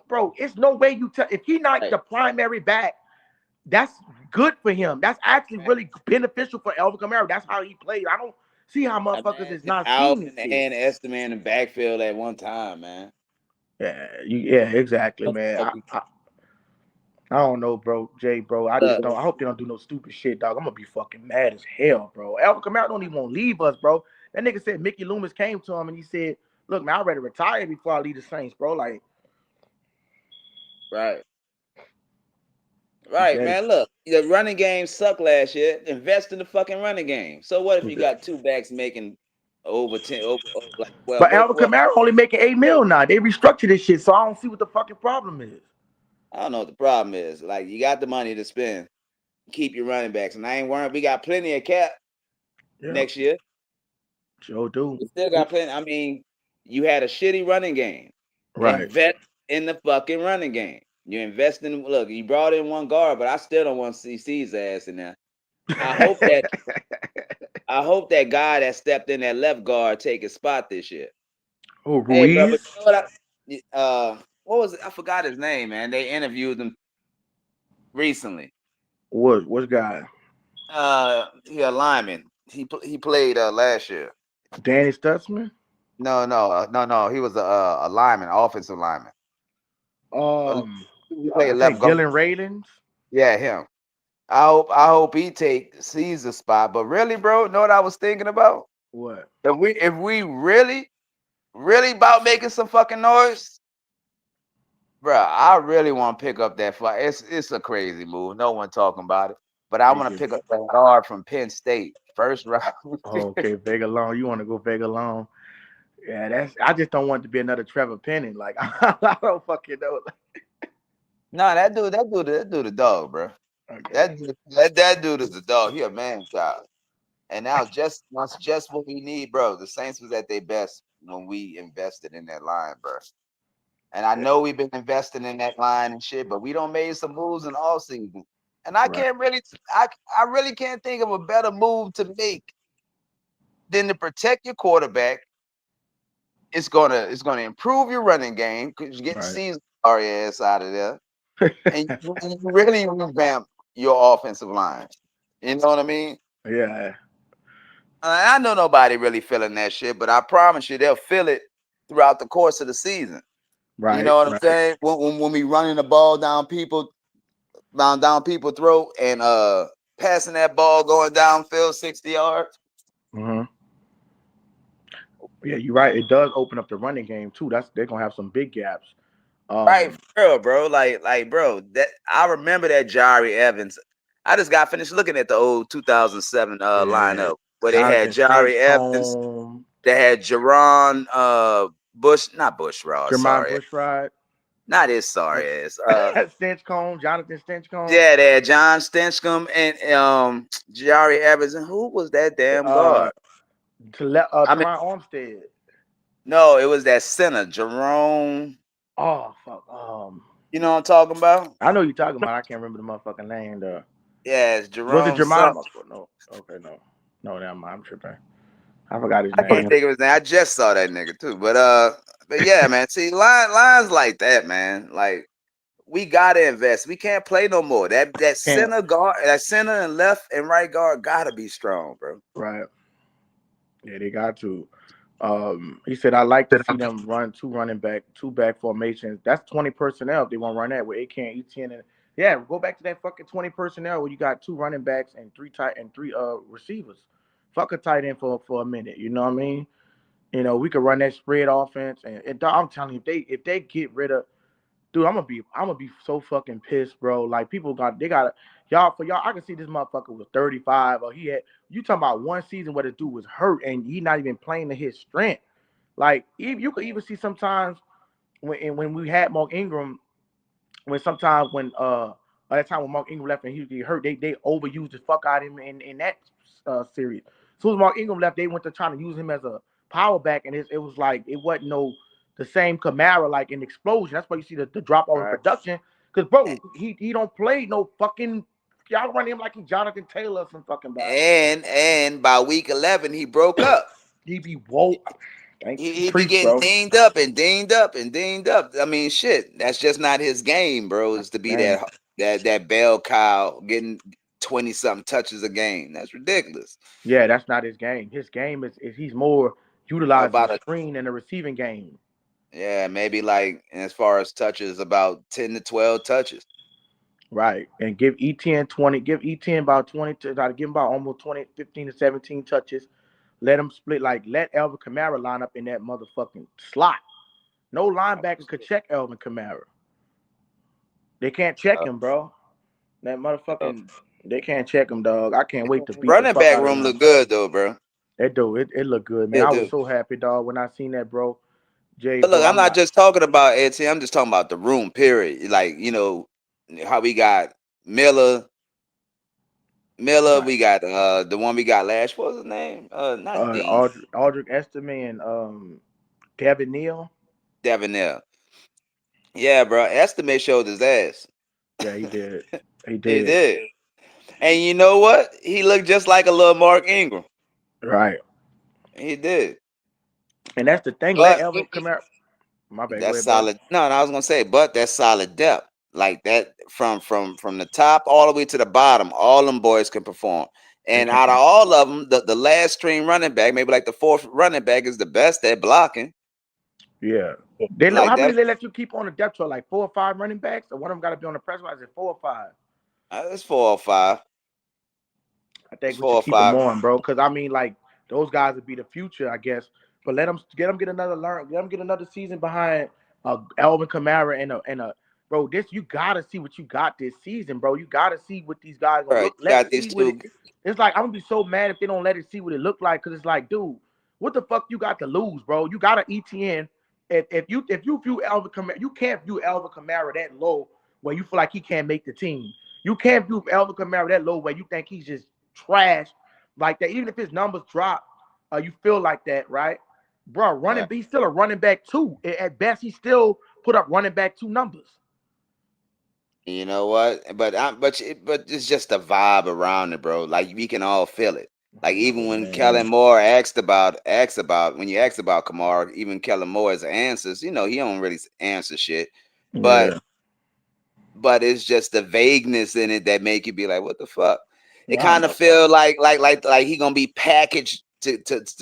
bro. It's no way you tell if he not Right. the primary back. That's good for him. That's actually Right. really beneficial for Alvin Kamara. That's how he played. I don't see how motherfuckers is Imagine not seeing this Alvin shit. and Esther in the backfield at one time, man. Yeah, exactly, man. I don't know, bro, Jay, bro. I just Look, don't. I hope they don't do no stupid shit, dog. I'm gonna be fucking mad as hell, bro. Alvin Kamara don't even want to leave us, bro. That nigga said Mickey Loomis came to him and he said, "Look, man, I'd rather retire before I leave the Saints, bro." Like right. he Right, said, man. Look, the running game sucked last year. Invest in the fucking running game. So what if you got two backs making over 10 over like but what Alvin Kamara only making 8 mil now. They restructured this shit, so I don't see what the fucking problem is. I don't know what the problem is. Like you got the money to spend. Keep your running backs. And I ain't worried. We got plenty of cap Yeah, next year. Joe do. We still got plenty. I mean, you had a shitty running game. Right. Invest in the fucking running game. You invest in look, you brought in one guard, but I still don't want to see C's ass in there. I hope that I hope that guy that stepped in that left guard take his spot this year. Oh, Hey, bro, but Ruiz. you know what was it? I forgot his name, man. They interviewed him recently. What guy? He a lineman. He played last year. Danny Stutzman. No. He was a lineman, offensive lineman. He played I left think guard. Dylan Raylands. Yeah, him. I hope he sees the spot. But really, bro, know what I was thinking about? What? If we really about making some fucking noise, bro, I really want to pick up that fight. It's a crazy move. No one talking about it. But I You want to get pick up that guard from Penn State. First round. oh, okay, Vega Long. You want to go Vega Long? Yeah, that's. I just don't want it to be another Trevor Penning. Like I don't fucking know. No, that dude the dog, bro. Okay, That dude is the dog. He a man child. And now that's just what we need, bro. The Saints was at their best when we invested in that line, bro. And I know we've been investing in that line and shit, but we don't made some moves in all season. And right, I really can't think of a better move to make than to protect your quarterback. It's gonna improve your running game because you're getting right. Caesar ass out of there. And you really revamp your offensive line. You know what I mean? Yeah, I know nobody really feeling that shit, but I promise you they'll feel it throughout the course of the season. You right, know what I'm right. saying? When we running the ball down people throat and passing that ball going downfield 60 yards. Mm-hmm. Yeah, you're right. It does open up the running game too. They're gonna have some big gaps. Right, Um, for real, bro. Like, bro, that I remember that Jari Evans. I just got finished looking at the old 2007 yeah, lineup where they had Jonathan Jari Evans, Stinchcomb, they had Jerron Bush, not Bushrod, Jermon sorry. Bushrod, Not his uh, sorry ass. Stinchcomb, Jonathan Stinchcomb. Yeah, they had John Stinchcomb and Jari Evans. And who was that damn Uh, guard? I mean, Teron Armstead. no, it was that center, Jerome. Oh fuck. You know what I'm talking about? I know you're talking about. I can't remember the motherfucking name. Yeah, it's Was it Jerome Jermon? something. No. Okay, no. No, never mind. I'm tripping. I forgot his I can't name. think of his name. I just saw that nigga too. But yeah, man. See, lines like that, man. Like we gotta invest. We can't play no more. That Can't. center guard, that center and left and right guard gotta be strong, bro. Right. Yeah, they got to. He said I like to see them run two back formations. That's 20 personnel if they want to run that with AK and ETN and yeah, go back to that fucking 20 personnel where you got two running backs and three receivers. Fuck a tight end for a minute. You know what I mean? You know, we could run that spread offense and I'm telling you, if they get rid of dude, I'm gonna be so fucking pissed, bro. Like people got they got y'all, I can see this motherfucker was 35 or he had. You talking about one season where the dude was hurt and he not even playing to his strength. Like you could even see sometimes when we had Mark Ingram, when sometimes when by the time when Mark Ingram left and he get hurt, they overused the fuck out of him in that series. So as Mark Ingram left, they went to trying to use him as a power back, and it was like it wasn't no the same Kamara like an explosion. That's why you see the drop off in Right. production. Cause bro, he don't play no fucking y'all run him like he Jonathan Taylor or some fucking body. And by week 11, he broke up. He be woke. Thank you, He be preach, getting bro. dinged up and dinged up and dinged up. I mean, shit, that's just not his game, bro. Is to be Dang. that bell cow getting 20 something touches a game. That's ridiculous. Yeah, that's not his game. His game is he's more utilizing the About a screen and the receiving game. Yeah, maybe like as far as touches, about 10 to 12 touches. Right. And give E10 20, give E10 about 20 to give him about almost 20, 15 to 17 touches. Let him split like let Elvin Kamara line up in that motherfucking slot. No linebacker could check Elvin Kamara. They can't check Uh, him, bro. That motherfucking they can't check him, dog. I can't wait to beat the Running fuck back out of room them. look good though, bro. It do. It looked good, man. It I was do. so happy, dog, when I seen that, bro. Jay, But look, bro. I'm I'm not like, just talking about AT. I'm just talking about the room. Period. Like how we got Miller. right. We got the one we got last. What was his name? Not Dean. Aldrick Estime and Devin Neal. Devonell. Yeah, bro. Estimate showed his ass. Yeah, he did. He He did. did. And you know what? He looked just like a little Mark Ingram. Right. He did. And that's the thing. Let But Elvin Kamara. My bad. Go that's ahead, bro. solid. No, I was gonna say, but that's solid depth. Like that from the top all the way to the bottom, all them boys can perform. They And out of can. all of them, the last string running back, maybe like the fourth running back, is the best at blocking. Yeah. Like How many that, they let you keep on the depth chart? Like 4 or 5 running backs, or one of them got to be on the press line? Is it 4 or 5? it's 4 or 5. I It's think we four should or keep them five. on, bro. Because I mean, like those guys would be the future, I guess. But let them get another learn. Let them get another season behind Alvin Kamara and a bro. This you gotta see what you got this season, bro. You gotta see what these guys gonna Right. look. You Let got it see these what it. two. It's like I'm gonna be so mad if they don't let it see what it look like. Cause it's like, dude, what the fuck you got to lose, bro? You got an ETN. If you view Alvin Kamara, you can't view Alvin Kamara that low where you feel like he can't make the team. You can't view Alvin Kamara that low where you think he's just trash like that. Even if his numbers drop, you feel like that, right? Bro, running, Right. he's still a running back too. At best, he still put up running back 2 numbers. You know what? But it's just a vibe around it, bro. Like we can all feel it. Like even No, when man. Kellen Moore asked about when you asked about Kamara, even Kellen Moore's answers, he don't really answer shit. But Yeah. it's just the vagueness in it that make you be like, what the fuck? It I don't kind of know. feel like he gonna be packaged to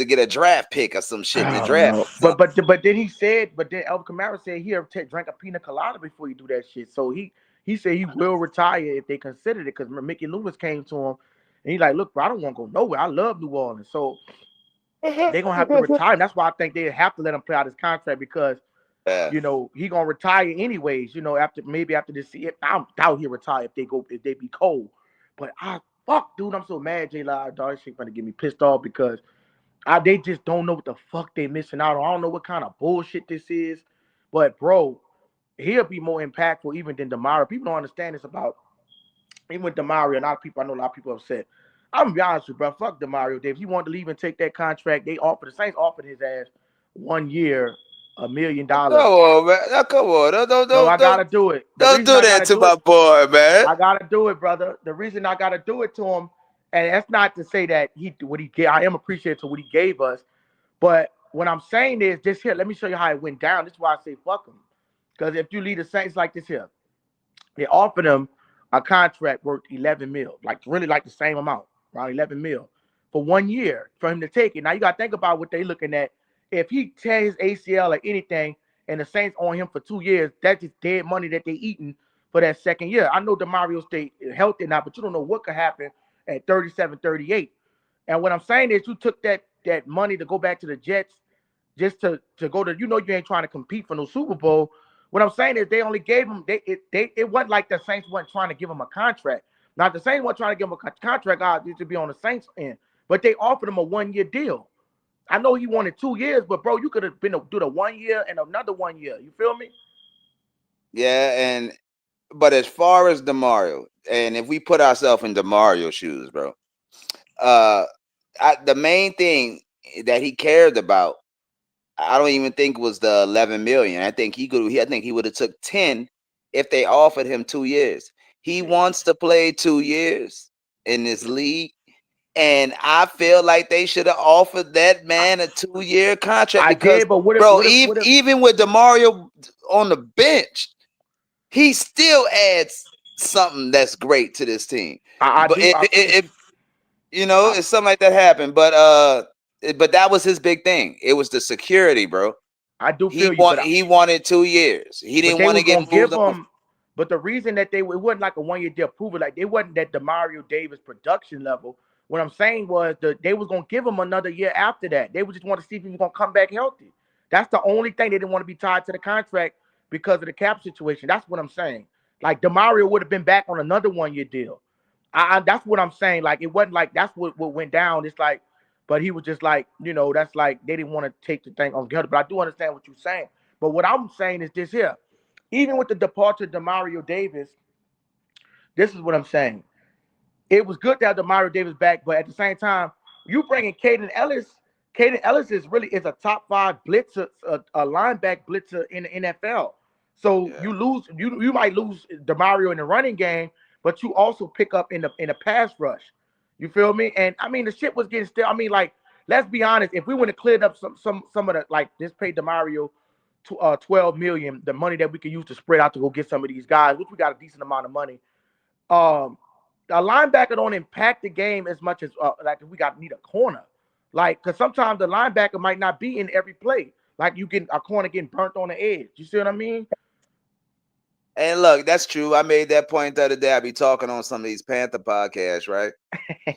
get a draft pick or some shit in the I don't draft know. or But something. then Elvin Kamara said he ever drank a pina colada before he do that shit. So he said he will retire if they considered it because Mickey Loomis came to him and he's like, look, bro, I don't want to go nowhere. I love New Orleans. So they're gonna have to retire. And that's why I think they have to let him play out his contract because Yeah. he gonna retire anyways. After this season, I doubt he'll retire if they be cold. But dude, I'm so mad, J Live, dog. This shit gonna get me pissed off because they just don't know what the fuck they missing out on. I don't know what kind of bullshit this is, but bro, he'll be more impactful even than Demario. People don't understand this about even with Demario. I know a lot of people upset. I'm gonna be honest with you, bro. Fuck Demario. If he wanted to leave and take that contract, the Saints offered his ass 1 year, $1 million. Come on, man. Now, come on. So I gotta do it. The Don't reason do I that gotta to do my it, boy, man. I gotta do it, brother. The reason I gotta do it to him, and that's not to say that what he gave. I am appreciative to what he gave us, but what I'm saying is this here. Let me show you how it went down. This is why I say fuck him. Because if you lead the Saints like this here, they offered him a contract worth 11 mil, like really like the same amount, around 11 mil for 1 year for him to take it. Now you got to think about what they looking at. If he tear his ACL or anything, and the Saints on him for 2 years, that's just dead money that they eating for that second year. I know DeMario stay healthy now, but you don't know what could happen at 37, 38. And what I'm saying is, you took that money to go back to the Jets just to go to. You ain't trying to compete for no Super Bowl. What I'm saying is they only gave him it wasn't like the Saints weren't trying to give him a contract. Not the same one trying to give him a contract to be on the Saints end, but they offered him a 1-year deal. I know he wanted 2 years, but bro, you could have been do the 1 year and another 1 year. You feel me? Yeah, but as far as DeMario, and if we put ourselves in DeMario's shoes, bro, the main thing that he cared about, I don't even think was the 11 million. I think he would have took 10 if they offered him 2 years. He wants to play 2 years in this league, and I feel like they should have offered that man a 2-year contract because, but what bro, if even with DeMario on the bench, he still adds something that's great to this team. But if something like that happened, but that was his big thing. It was the security, bro. I do feel you, but he wanted 2 years. He didn't want to get moved on. But the reason that it wasn't like a 1-year deal, prove it, like it wasn't that DeMario Davis production level. What I'm saying was they was gonna give him another year after that. They would just want to see if he was gonna come back healthy. That's the only thing. They didn't want to be tied to the contract because of the cap situation. That's what I'm saying. Like DeMario would have been back on another 1-year deal. That's what I'm saying. Like it wasn't like that's what went down. It's like, but he was just like, that's like they didn't want to take the thing on together. But I do understand what you're saying. But what I'm saying is this here. Even with the departure of DeMario Davis, this is what I'm saying. It was good to have DeMario Davis back, but at the same time, you bringing Caden Ellis. Caden Ellis is a top 5 blitzer, a linebacker blitzer in the NFL. So you might lose DeMario in the running game, but you also pick up in the pass rush. You feel me? And I mean, the shit was getting still. I mean, like, let's be honest. If we would have cleared up some of the, like, just paid DeMario to $12 million, the money that we could use to spread out to go get some of these guys, which we got a decent amount of money. A linebacker don't impact the game as much as like if we need a corner, like, because sometimes the linebacker might not be in every play. Like you get a corner getting burnt on the edge. You see what I mean? And look, that's true. I made that point the other day. I be talking on some of these Panther podcasts, right?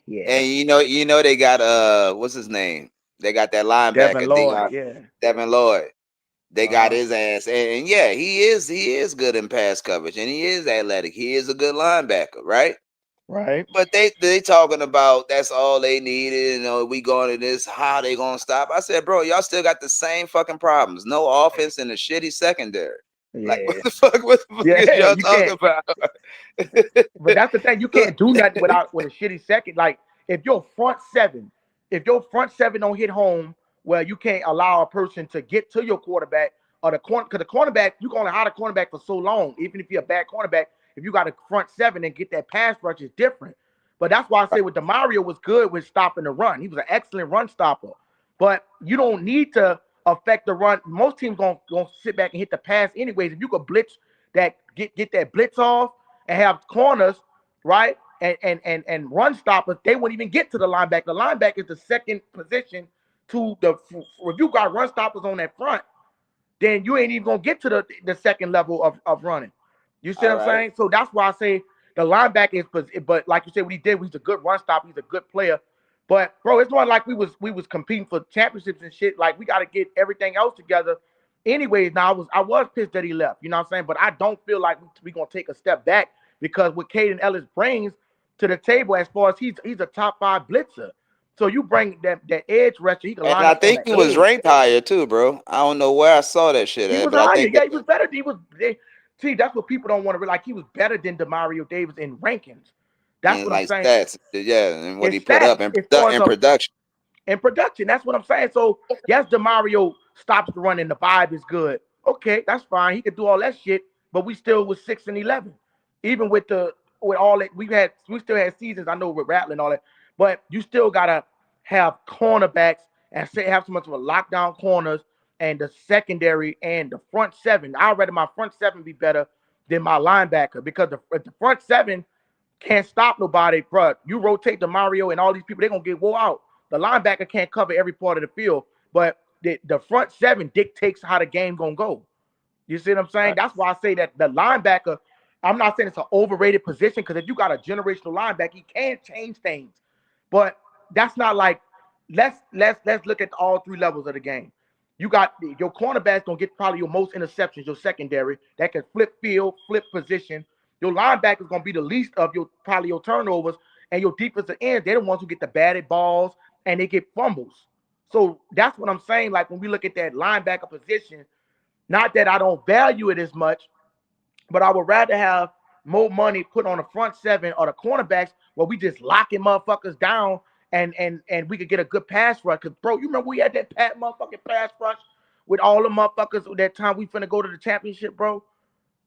Yeah. And you know they got what's his name? They got that linebacker, Devin Lloyd. They got his ass, and yeah, he is good in pass coverage, and he is athletic. He is a good linebacker, right? Right. But they talking about that's all they needed. We going to this. How they gonna stop? I said, bro, y'all still got the same fucking problems. No offense and a shitty secondary. Yeah. Like what the fuck? What the fuck is y'all talking about? But that's the thing. You can't do nothing with a shitty second. Like if your front seven don't hit home, well, you can't allow a person to get to your quarterback or the corner, because the cornerback, you can only hide a cornerback for so long. Even if you're a bad cornerback, if you got a front seven and get that pass rush, is different. But that's why I say with DeMario was good with stopping the run. He was an excellent run stopper. But you don't need to affect the run. Most teams gonna sit back and hit the pass anyways. If you could blitz that, get that blitz off and have corners, right, and run stoppers, they wouldn't even get to the linebacker. The linebacker is the second position to the. If you got run stoppers on that front, then you ain't even gonna get to the second level of running. You see what I'm saying? So that's why I say the linebacker is, but like you said, what he did, he's a good run stopper. He's a good player. But bro, it's not like we was competing for championships and shit. Like we got to get everything else together. Anyways, now I was pissed that he left. You know what I'm saying? But I don't feel like we're gonna take a step back, because what Caden Ellis brings to the table, as far as he's a top 5 blitzer. So you bring that edge rusher, he can line up. And I think he was ranked higher too, bro. I don't know where I saw that shit at, but I think he was better. See, that's what people don't want to realize. Like, he was better than DeMario Davis in rankings. That's what I'm saying. Stats, and what he put up in production. In production, that's what I'm saying. So yes, DeMario stops the run and the vibe is good. Okay, that's fine. He could do all that shit, but we still was 6-11. Even with all that we still had seasons. I know with Rattling and all that, but you still gotta have cornerbacks and have so much of a lockdown corners and the secondary and the front seven. I'd rather my front seven be better than my linebacker, because if the front seven can't stop nobody, bro. You rotate DeMario and all these people, they're gonna get wore out. The linebacker can't cover every part of the field, but the front seven dictates how the game gonna go. You see what I'm saying? That's why I say that the linebacker, I'm not saying it's an overrated position, because if you got a generational linebacker, he can change things. But that's not like, let's look at all 3 levels of the game. You got your cornerback's gonna get probably your most interceptions, your secondary that can flip field, flip position, Your linebackers gonna be the least of your probably your turnovers, and your defensive ends, they're the ones who get the batted balls and they get fumbles. So that's what I'm saying. Like when we look at that linebacker position, not that I don't value it as much, but I would rather have more money put on the front seven or the cornerbacks where we just locking motherfuckers down and we could get a good pass rush. Cause bro, you remember we had that motherfucking pass rush with all the motherfuckers that time we finna go to the championship, bro.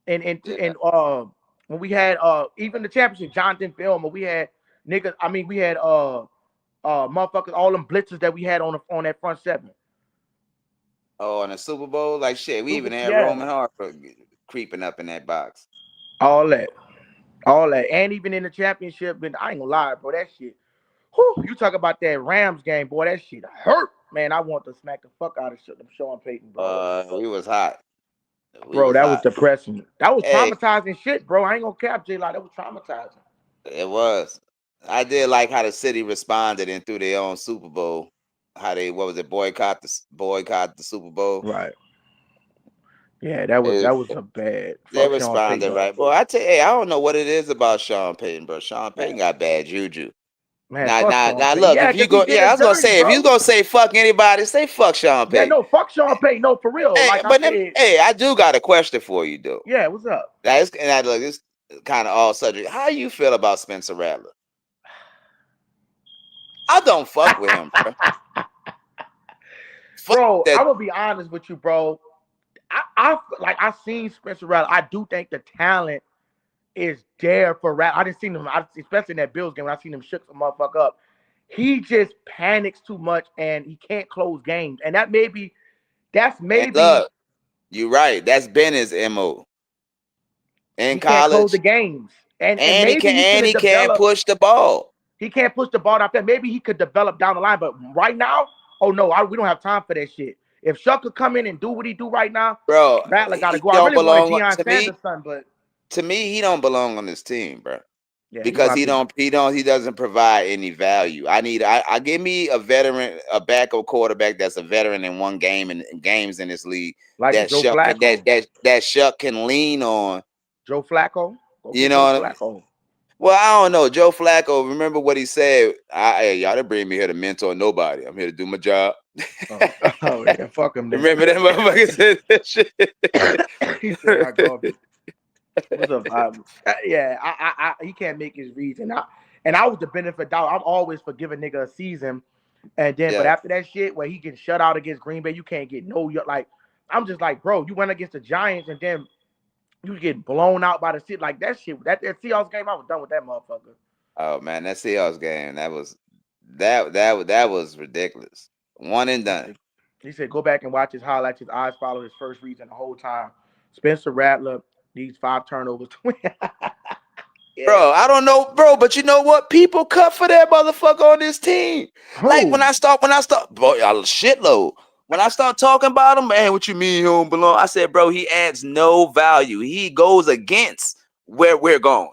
And when we had even the championship, Jonathan Filmer, we had niggas. I mean, we had motherfuckers, all them blitzers that we had on that front seven. Oh, in the Super Bowl, like shit, we even had Yeah, Roman Harper creeping up in that box. all that. All that, and even in the championship, and I ain't gonna lie, bro, that shit. Whew, you talk about that Rams game, boy, that shit hurt, man. I want to smack the fuck out of Sean Payton, bro. We was hot. Bro, that was depressing. That was Hey, traumatizing shit, bro. I ain't gonna cap, J. Like that was traumatizing. it was. I did like how the city responded and through their own Super Bowl. How they boycott the Super Bowl. Right. Yeah, that was a bad. They Fuck Sean responded Payton. right. Boy, I tell you, hey, I don't know what it is about Sean Payton, bro. Sean Payton got bad juju. Man, Now, fuck now, Sean now, Payton. look, Yeah, if you because he go, did yeah, I us was gonna dirty, say, if bro. you gonna say fuck anybody, say fuck Sean Yeah, Payton. no, fuck Sean Payton. No, for real. Hey, Like I said. hey, I do got a question for you, though. Yeah, what's up? Look, it's kind of all subject. How you feel about Spencer Rattler? I don't fuck with him, bro. Bro, I'm gonna be honest with you, bro. I seen Spencer Rattler. I do think the talent is there for Rattler. I didn't see him, especially in that Bills game when I seen him shook some motherfucker up. He just panics too much and he can't close games. And that's maybe Look, you're right. That's been his MO in he can't close the college. games. And he maybe can't push the ball. He can't push the ball out there. Maybe he could develop down the line, but right now, oh no, we don't have time for that shit. If Shuck could come in and do what he do right now, bro, Rattler got to he go. I don't really wanted belong Deion to Sanders' me. son, but To me, he don't belong on this team, bro. yeah, Because he doesn't provide any value. I give me a veteran, a backup quarterback that's a veteran in one game and games in this league like that Joe Shuck Flacco. that Shuck can lean on. Joe Flacco, go You get Joe know, Flacco. well, I don't know. Joe Flacco, remember what he said? Hey, y'all didn't bring me here to mentor nobody. I'm here to do my job. Oh yeah, fuck him. Then. Remember that motherfucker said that shit? He said, "I garbage." What's up, Bob? Yeah, he can't make his reads, and I was the benefit doubt. I'm always for giving nigga a season, and then but Yeah. after that shit where he gets shut out against Green Bay, you can't get like. I'm just like, bro, you went against the Giants and then you get blown out by the shit like that shit. That Seahawks game, I was done with that motherfucker. Oh man, that Seahawks game, that was ridiculous. One and done. He said, go back and watch his highlights. His eyes follow his first reads in the whole time. Spencer Rattler needs 5 turnovers. Yeah. Bro, I don't know, bro, but you know what? People cut for that motherfucker on this team. Who? Like when I start, boy, y'all a shitload. When I start talking about him, man, what you mean he don't belong? I said, bro, he adds no value. He goes against where we're going.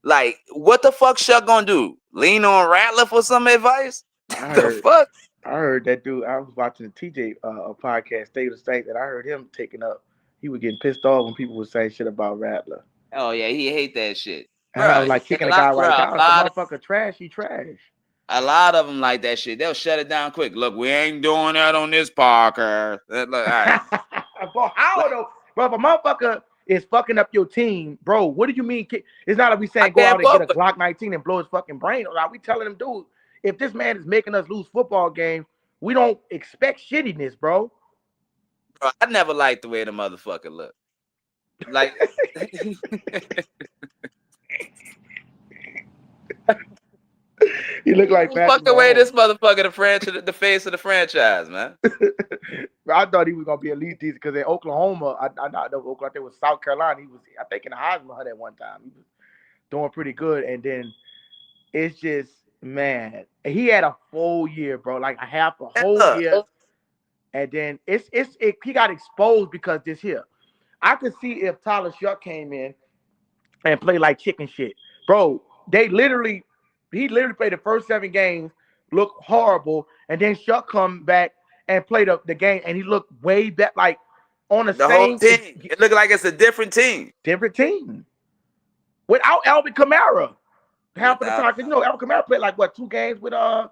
Like, what the fuck Shuck gonna do? Lean on Rattler for some advice? The fuck? I heard that dude. I was watching the TJ podcast, State of the State, that I heard him taking up. He was getting pissed off when people were saying shit about Rattler. Oh yeah, he hate that shit. And I was like kicking a guy right down. The motherfucker trash. He trash. A lot of them like that shit. They'll shut it down quick. Look, we ain't doing that on this podcast. Look, all right. Bro, how though? Bro, if a motherfucker is fucking up your team, bro, what do you mean? It's not like we saying go out and get a Glock 19 and blow his fucking brain. Like, we telling him, dude, if this man is making us lose football games, we don't expect shittiness, bro. Bro, I never liked the way the motherfucker looked. Like, he looked like fuck the way this motherfucker the face of the franchise, man. I thought he was gonna be at least decent because in Oklahoma, I know Oklahoma, I think it was South Carolina. He was, I think, in the Heisman Hunt at one time. He was doing pretty good, and then it's just, man, he had a full year, bro, like a whole year, and then he got exposed because this here. I could see if Tyler Shuck came in and played like chicken shit, bro. He literally played the first 7 games, looked horrible, and then Shuck come back and played the game, and he looked way better, like on the same whole team. It looked like it's a different team. Different team. without Alvin Kamara half of the without time. 'Cause Alvin Kamara played like what 2 games with your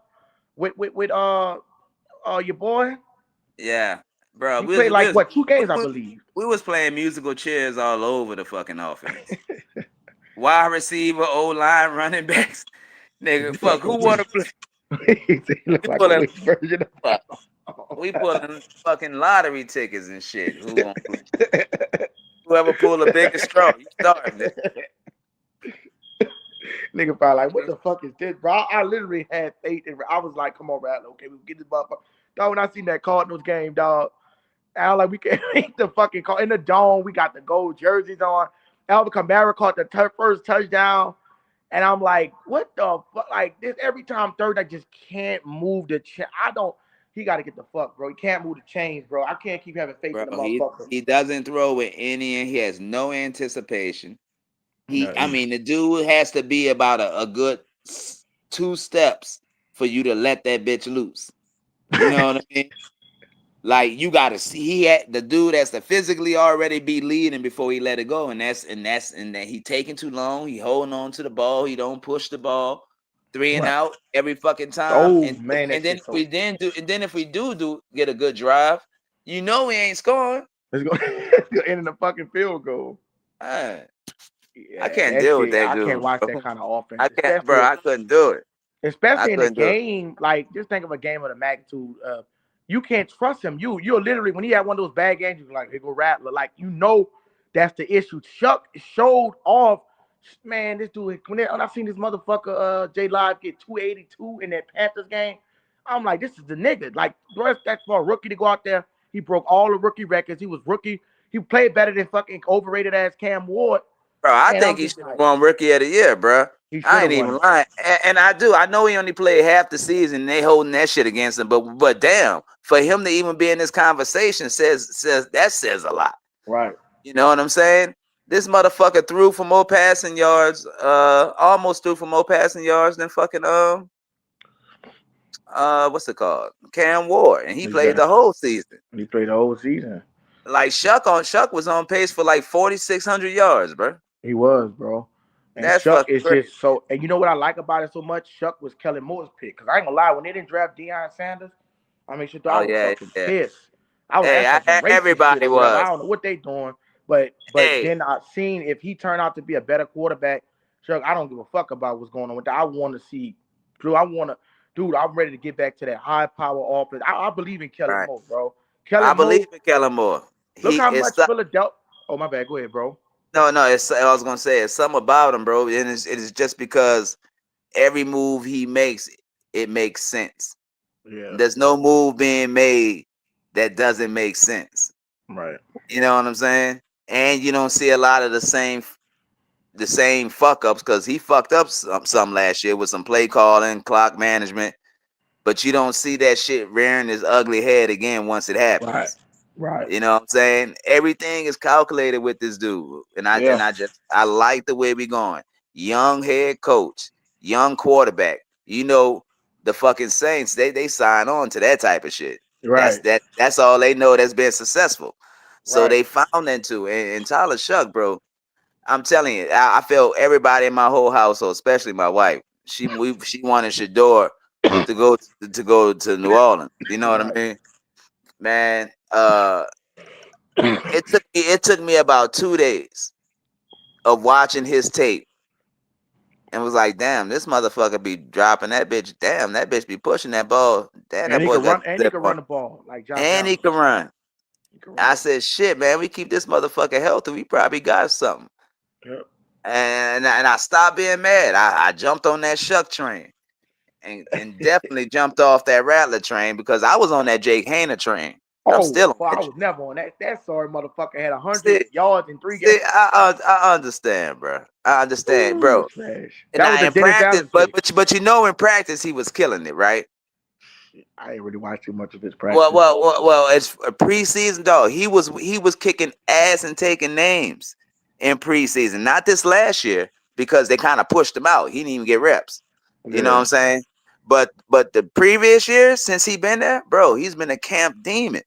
boy. yeah, bro. He played like what two We games, I was, believe. we was playing musical chairs all over the fucking offense. Wide receiver, O line, running backs, He nigga. look Fuck, like a who want to witch. play? He look We like a pulling, witch version fuck, of we pulling fucking lottery tickets and shit. Who gonna play? Whoever pull the biggest straw, you starting it. Nigga probably like, what the fuck is this, bro? I literally had faith in. I was like, come on, Rattler, okay, we can get this motherfucker. Dog, when I seen that Cardinals game, dog, I was like, we can make the fucking call in the dome. We got the gold jerseys on. Alvin Kamara caught the first touchdown, and I'm like, what the fuck? Like this every time third, I just can't move the chain. I don't. He got to get the fuck, bro. He can't move the chains, bro. I can't keep having faith Bro, in the he motherfucker. he doesn't throw with any, and he has no anticipation. I No, mean, the dude has to be about a good 2 steps for you to let that bitch loose. You know what I mean? Like you gotta see he had the dude has to physically already be leading before he let it go, and that he taking too long. He holding on to the ball. He don't push the ball, three and right. out every fucking time. Oh And man, that then shit if so. we then do and then if we do get a good drive, we ain't scoring. Let's go. Let's go end in the fucking field goal. I Yeah, can't that deal with shit. that I can't dude, watch that bro. kind of offense, I can't, bro. especially I couldn't do it. I especially in a couldn't do it. game like just think of a game of the magnitude of you can't trust him. You're literally when he had one of those bad games, you're like, here go Rattler. Like that's the issue. Chuck showed off. Man, this dude when I seen this motherfucker J Live get 282 in that Panthers game, I'm like, this is the nigga. Like that's for a rookie to go out there. He broke all the rookie records. He was rookie. He played better than fucking overrated ass Cam Ward. Bro, I And think I'm he just should have like, won Rookie of the Year, bro. he should I have ain't won even it. lying, and I do. I know he only played half the season. They holding that shit against him, but damn, for him to even be in this conversation says a lot. Right. You know what I'm saying? This motherfucker threw for more passing yards, almost threw for more passing yards than fucking what's it called? Cam Ward, and he played the Exactly. whole season. He played the whole season. Like Shuck was on pace for like 4,600 yards, bro. He was, bro. And That's Shuck fucking is great. just so. And you know what I like about it so much? Shuck was Kellen Moore's pick. Cause I ain't gonna lie, when they didn't draft Deion Sanders, I mean, shit, I Oh was yeah, fucking yeah. pissed. I was like, Hey, that's some racist shit everybody or whatever. I was. don't know what they doing, but Hey, then I seen if he turned out to be a better quarterback, Shuck, I don't give a fuck about what's going on with that. I want to see, Drew. Dude, I'm ready to get back to that high power offense. I believe in Kellen right. Moore, bro. I Kellen Moore, believe in Kellen Moore. look He how is much Philadelphia. Oh my bad, go ahead, bro. no. I was gonna say it's something about him, bro. And it is just because every move he makes, it makes sense. Yeah, There's no move being made that doesn't make sense. right. You know what I'm saying? And you don't see a lot of the same fuck ups because he fucked up some last year with some play calling, clock management. But you don't see that shit rearing his ugly head again once it Right. happens. Right. You know what I'm saying? Everything is calculated with this dude. And Yeah. I like the way we going. Young head coach, young quarterback. You know, the fucking Saints, they sign on to that type of shit. Right. That's all they know that's been successful. So Right. they found that too. And Tyler Shuck, bro, I'm telling you, I felt everybody in my whole household, especially my wife. She wanted Shador to go to New Orleans. You know what I Right. mean? Man, it took me about 2 days of watching his tape and was like, damn, this motherfucker be dropping that bitch. Damn, that bitch be pushing that ball. Damn, And that he boy could got run. And he that could on. run the ball like Josh And he Allen. can run. He could I run. said, shit, man, we keep this motherfucker healthy. We probably got something. Yep. And I stopped being mad. I jumped on that Shuck train and definitely jumped off that Rattler train because I was on that Jake Hayner train. I'm Oh, still on well, I that. was never on that. That sorry motherfucker had 100 See, yards in 3 games. see, I understand, bro. I understand, Ooh, bro. trash. And That was now the in Dennis practice, Allen but pick. in practice he was killing it, right? I ain't really watched too much of his Well, practice. well, well, well. It's a preseason, dog. He was kicking ass and taking names in preseason. Not this last year because they kind of pushed him out. He didn't even get reps. You know what Yeah. I'm saying? But the previous years since he been there, bro, he's been a camp demon.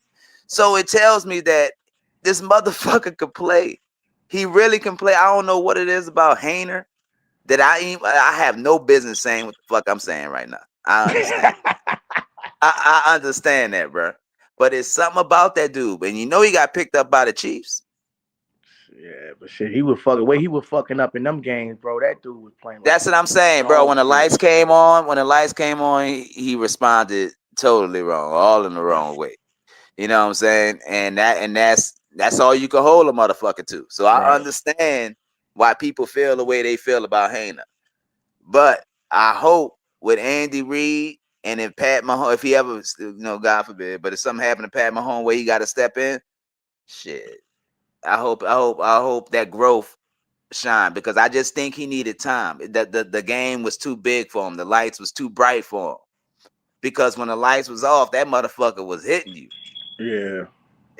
So it tells me that this motherfucker could play. He really can play. I don't know what it is about Hayner that I have no business saying what the fuck I'm saying right now. I understand. I understand that, bro. But it's something about that dude, and you know he got picked up by the Chiefs. Yeah, but shit, he was fucking way he was fucking up in them games, bro. That dude was playing like That's what I'm saying, bro. dog When the shit. lights came on, he responded totally wrong, all in the wrong way. You know what I'm saying? And that's all you can hold a motherfucker to. So I Right. understand why people feel the way they feel about Hayner. But I hope with Andy Reid and if Pat Mahomes, if he ever, God forbid, but if something happened to Pat Mahomes where he got to step in, shit. I hope that growth shine because I just think he needed time. The game was too big for him. The lights was too bright for him. Because when the lights was off, that motherfucker was hitting you. Yeah.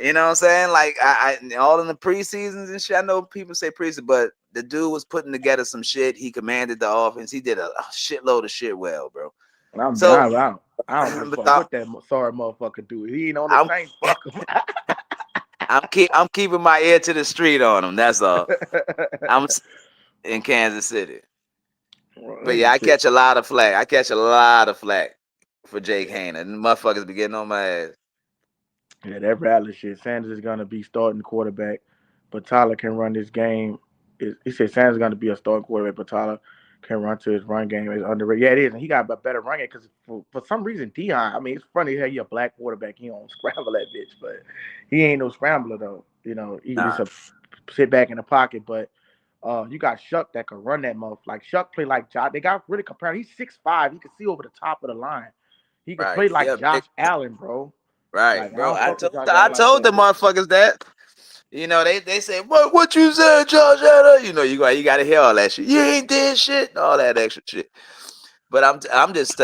You know what I'm saying? Like I all in the preseasons and shit. I know people say preseason, but the dude was putting together some shit. He commanded the offense. He did a shitload of shit well, bro. So I don't give a but fuck what that sorry motherfucker do. He ain't on the I'm Saints. Fuck him. I'm keeping my ear to the street on him. That's all. I'm in Kansas City. But yeah, I Shit. catch a lot of flack. I catch a lot of flack for Jake Hayner. And motherfuckers be getting on my ass. Yeah, that Rattler shit. Sanders is gonna be starting quarterback, but Tyler can run this game. He said Sanders is gonna be a starting quarterback, but Tyler can run to his run game. Is underrated. Yeah, it is, and he got a better run game because for some reason Dion. I mean, it's funny how you a black quarterback. He don't scramble that bitch, but he ain't no scrambler though. You know, he Nah, just a sit back in the pocket. But you got Shuck that can run that motherfucker. Like Shuck play like Josh. They got really compared. He's 6'5". He can see over the top of the line. He can right. play like Yeah, big, Josh Allen, bro. right, Like I bro. don't I fuck with told Josh I Allen like told the that. motherfuckers that. They say, what you said, Josh Allen? You gotta hear all that shit. You ain't did shit, and all that extra shit. But I'm just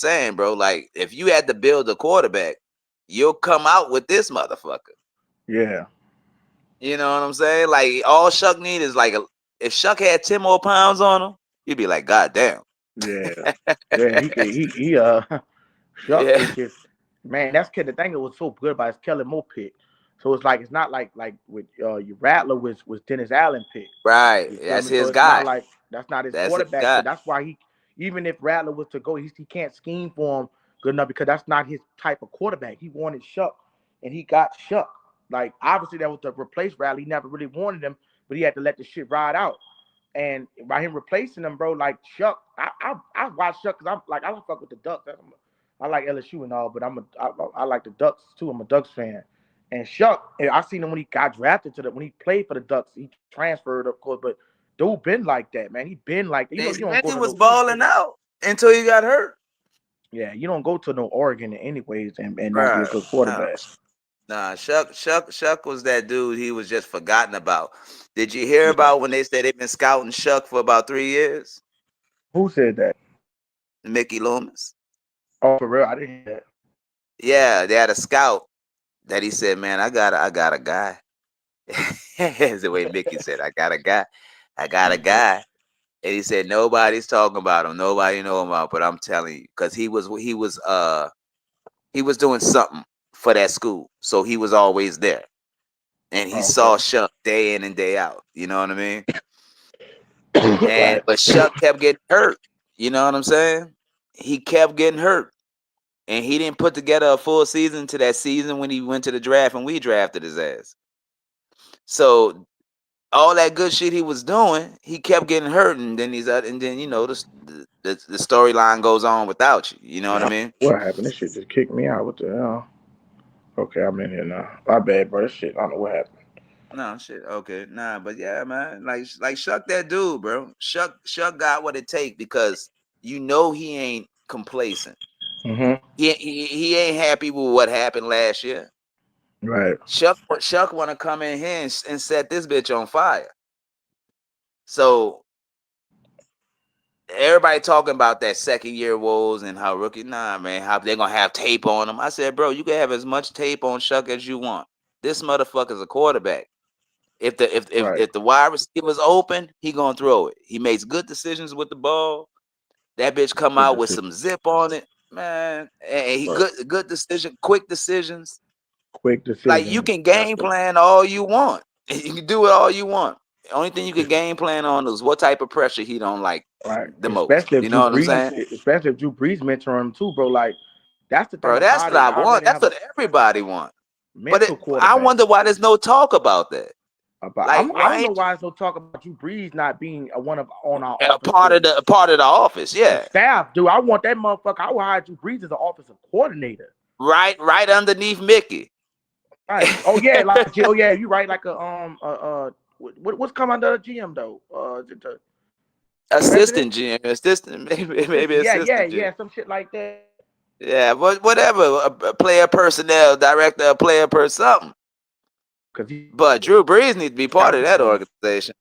saying, bro, like if you had to build a quarterback, you'll come out with this motherfucker. Yeah, You know what I'm saying? Like all Shuck need is like if Shuck had 10 more pounds on him, you'd be like, God damn. yeah, yeah. He could. He Shuck Yeah. is just man. That's the thing that was so good about his Kellen Moore pick. So it's like it's not like with your Rattler was Dennis Allen pick. Right. You feel That's me? So his it's not guy. like that's not his That's his quarterback. So guy. that's why he even if Rattler was to go, he can't scheme for him good enough because that's not his type of quarterback. He wanted Shuck, and he got Shuck. Like obviously that was to replace Rattler. He never really wanted him, but he had to let the shit ride out. And by him replacing him, bro, like Chuck, I watch Chuck because I'm like I don't fuck with the Ducks. I like LSU and all, but I like the Ducks too. I'm a Ducks fan. And Chuck, I seen him when he got drafted when he played for the Ducks. He transferred, of course, but dude been like that, man. He been like that. You know, you don't And go he to was no balling out until he got hurt. yeah, you don't go to no Oregon anyways and not be a Right. good No. quarterback. Nah, Shuck was that dude he was just forgotten about. Did you hear Yeah. about when they said they've been scouting Shuck for about 3 years? Who said that? Mickey Loomis. Oh, for real? I didn't hear that. Yeah, they had a scout that he said, man, I got a guy. That's the way Mickey said, I got a guy. I got a guy. And he said, nobody's talking about him. Nobody know him about, but I'm telling you, because he was doing something for that school. So he was always there. And he Oh, saw okay. Shuck day in and day out. You know what I mean? Right. But Shuck kept getting hurt. You know what I'm saying? He kept getting hurt. And he didn't put together a full season to that season when he went to the draft and we drafted his ass. So all that good shit he was doing, he kept getting hurt, and then the storyline goes on without you. You know what I mean? What happened? This shit just kicked me out. What the hell? Okay, I'm in here now. My bad, bro. This shit, I don't know what happened. No shit. Okay, nah, but yeah, man. Like Shuck that dude, bro. Shuck got what it take because he ain't complacent. Mm-hmm. He ain't happy with what happened last year. Right. Shuck want to come in here and set this bitch on fire. So everybody talking about that second year woes and how rookie, nah, man, how they're gonna have tape on him. I said, bro, you can have as much tape on Shuck as you want. This motherfucker's a quarterback. Right. If the wide receiver's open, he gonna throw it. He makes good decisions with the ball. That bitch come Good out with decision. some zip on it, man. And he Right. good decision, quick decisions. Quick Like you decision. can That's game the plan all you want. You can do it all you want. The only thing you can game plan on is what type of pressure he don't like Right. the most. You know what I'm saying? Especially if Drew Brees mentoring him too, bro. Like that's the thing Bro, that's about what it. I I'd want. rather That's have a what everybody want. But mental I quarterback. wonder why there's no talk about that. About Like, I why don't know ain't why there's no talk about Drew Brees not being one of on our a offensive part of the office? Yeah, staff, dude. I want that motherfucker. I would hire Drew Brees as an offensive coordinator. right underneath Mickey. Right. Oh yeah, like oh yeah, you right. Like what's come under the GM though? Is it the president? Assistant GM, assistant, maybe Assistant. Yeah, yeah, assistant GM. yeah. Some shit like that. Yeah, but whatever. A player personnel director, a player per something. Cause he But Drew Brees needs to be part scout of that department. organization.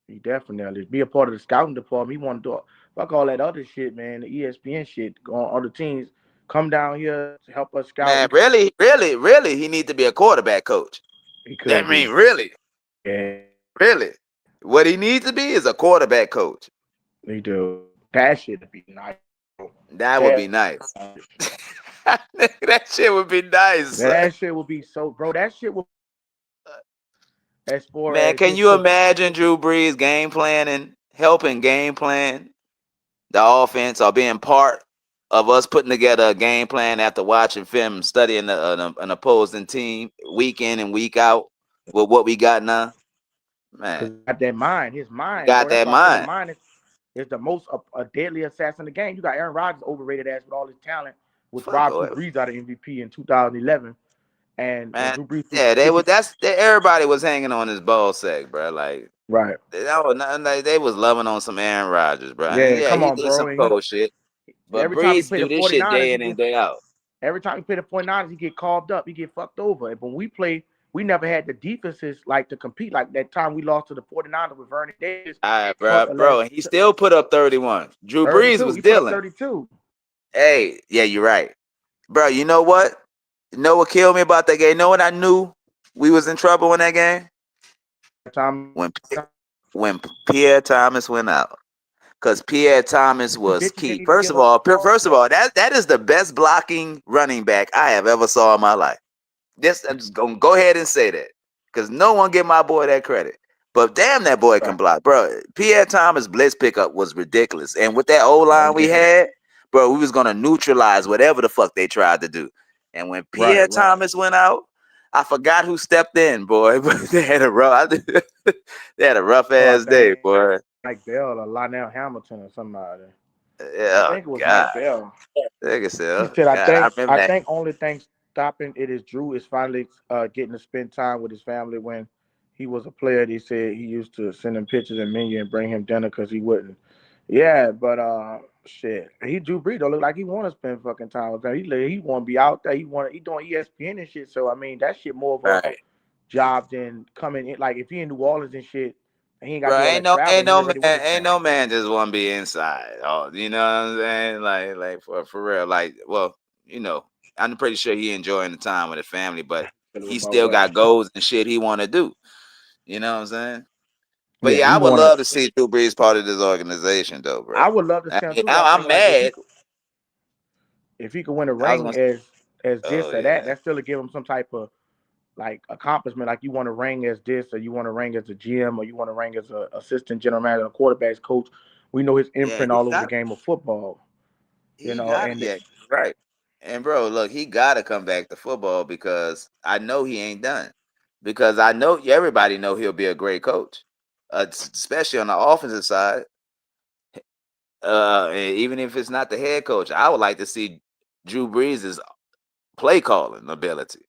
He definitely be a part of the scouting department. He want to do fuck all that other shit, man. The ESPN shit. Go on other teams. Come down here to help us scout. Man, really, he needs to be a quarterback coach. He I could mean, be. really, Yeah, really. What he needs to be is a quarterback coach. he do. That shit be nice. That would be That nice. That shit would be nice, son. that shit would be so, bro. That shit will as far Man, as can his you imagine Drew Brees game planning, helping game plan the offense, or being part of us putting together a game plan after watching film, studying an opposing team week in and week out with what we got now? Man, because got that mind. His he mind, got bro. That's that why I say the mind. mind is the most a deadly assassin in the game. You got Aaron Rodgers overrated ass with all his talent, which Fuck robbed Drew away. Brees out of MVP in 2011. And when Man, Drew Brees threw yeah, for they was 50, everybody was hanging on his ball sack, bro. Like right? that was nothing, like they was loving on some Aaron Rodgers, bro. And Yeah, yeah, come he on, did some bro. And cold shit, but every time he Breeze play the do this shit 49ers, day he in and gets day out. every time he play the 49ers, he get carved up. He get fucked over. But when we play, we never had the defenses like to compete. Like that time we lost to the 49ers with Vernon Davis, All right, caught bro, the bro, last and he still put up 31. Drew Brees 32. was He put up dealing. 32. Hey, yeah, you're right, bro. You know what? You know what killed me about that game? You know what I knew we was in trouble in that game Time when when Pierre Thomas went out. Because Pierre Thomas the was bitches key. didn't even First give of us all, the ball. that is the best blocking running back I have ever saw in my life. I'm just gonna go ahead and say that because no one give my boy that credit. But damn, that boy can Right. block, bro. Pierre Thomas blitz pickup was ridiculous, and with that O No, line he we didn't. had, bro, we was gonna neutralize whatever the fuck they tried to do. And when Pierre Right, right. Thomas went out, I forgot who stepped in, boy. But they had a rough Oh, I ass day, think boy. Mike Bell or Lionel Hamilton or somebody. I Yeah, think it was God. Mike Bell. Like I He said, said, God, I remember I that. think only thing stopping it is Drew is finally getting to spend time with his family. When he was a player, they said he used to send him pictures and menu and bring him dinner because he wouldn't. Yeah, but shit, he Drew Brees don't look like he want to spend fucking time with them. He want to be out there. He doing ESPN and shit. So I mean, that shit more of a Right. job than coming in. Like if he in New Orleans and shit, and he ain't got to Bro, do all that traveling. He already with his ain't no family. man just want to be inside. Oh, you know what I'm saying? Like for real. Like, well, you know, I'm pretty sure he enjoying the time with the family, but Feel he about still what? got goals and shit he want to do. You know what I'm saying? But Yeah, yeah, he I would want to. love to see Drew Brees part of this organization, though, bro. I would love to I see him mean, too. But I I'm think like mad. if he could win a I was ring gonna. as Oh this or that, yeah, that still give him some type of like accomplishment. Like you want to ring as this, or you want to ring as a GM, or you want to ring as a assistant general manager, a quarterbacks coach. We know his yeah. imprint all over the game of football. He got it. And Yeah, right. And bro, look, he got to come back to football because I know he ain't done. Because I know everybody know he'll be a great coach, especially on the offensive side. Even if it's not the head coach, I would like to see Drew Brees' play calling ability.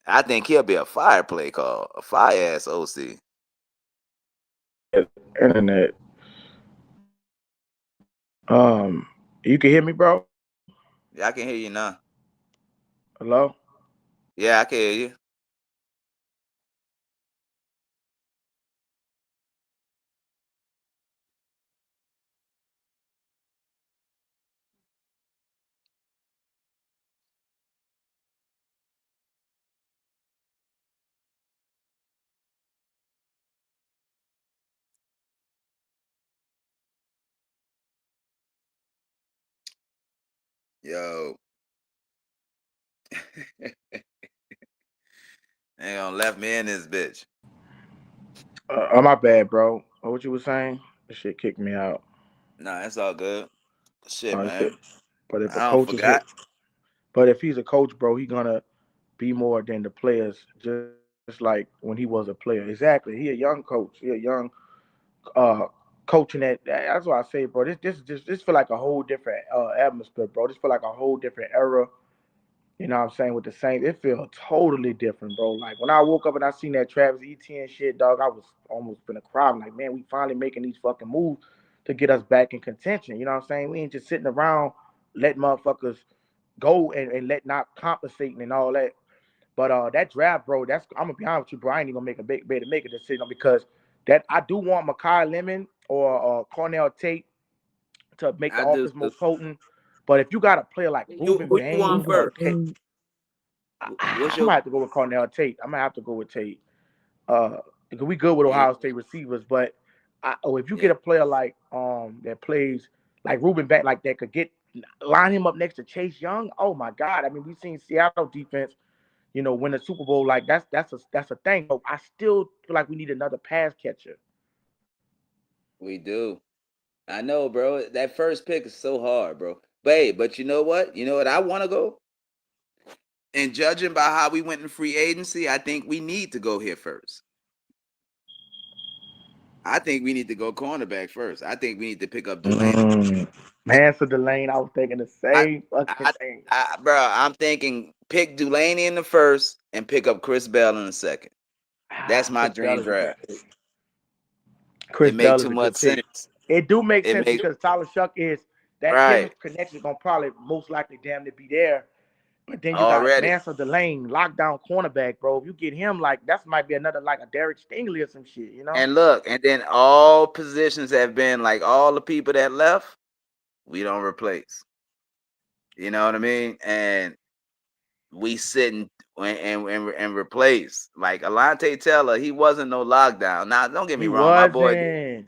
I think he'll be a fire play call, a fire ass OC. internet. You can hear me, bro? Yeah, I can hear you now. Hello? Yeah, I can hear you. Yo. Ain't gonna left me in this bitch. Oh, my bad, bro. What you was saying? This shit kicked me out. Nah, that's all good. Shit, He said, man. but if a I don't coach is here, forgot. but if he's a coach, bro, he gonna be more than the players. Just like when he was a player. Exactly. He a young coach. He a young uh coaching that's why I say, bro, this feel like a whole different atmosphere, bro. This feel like a whole different era. You know what I'm saying? With the Saints, it feels totally different, bro. Like when I woke up and I seen that Travis Etienne shit, dog, I was almost gonna cry. I'm like, man, we finally making these fucking moves to get us back in contention. You know what I'm saying? We ain't just sitting around letting motherfuckers go and let not compensating and all that. But that draft, bro, that's I'm gonna be honest with you, bro. I ain't even gonna make a big bet to make a decision because that I do want Makai Lemon or Cornell Tate to make the I do offense more too. potent. But if you got a player like Ruben Who you want Bain or first? What's I your might have to go with Cornell Tate. I might have to go with Tate. Because we good with yeah, Ohio State receivers, but if you yeah. get a player like that plays like Ruben back like that could get line him up next to Chase Young. Oh my God! I mean, we've seen Seattle defense, win the Super Bowl. Like that's a thing. But I still feel like we need another pass catcher. We do. I know, bro. That first pick is so hard, bro. But hey, but you know what? You know what I want to go? And judging by how we went in free agency, I think we need to go here first. I think we need to go cornerback first. I think we need to pick up Delaney. Mansa Delane, I was thinking the I, same fucking I, thing. bro, I'm thinking pick Delaney in the first and pick up Chris Bell in the second. That's my Chris Bell dream is a good draft. pick. It Chris make Bell too is a much good pick. sense. It do make It sense make because Tyler Shuck is that right chemistry connection is gonna probably most likely damn to be there. But then you got already. Mansa Delane, lockdown cornerback, bro. If you get him, like that might be another like a Derek Stingley or some shit, you know? And look, and then all positions have been like all the people that left, we don't replace. You know what I mean? And we sitting and replace. Like Alante Teller, he wasn't no lockdown. Now, don't get me He wrong, my boy did wasn't.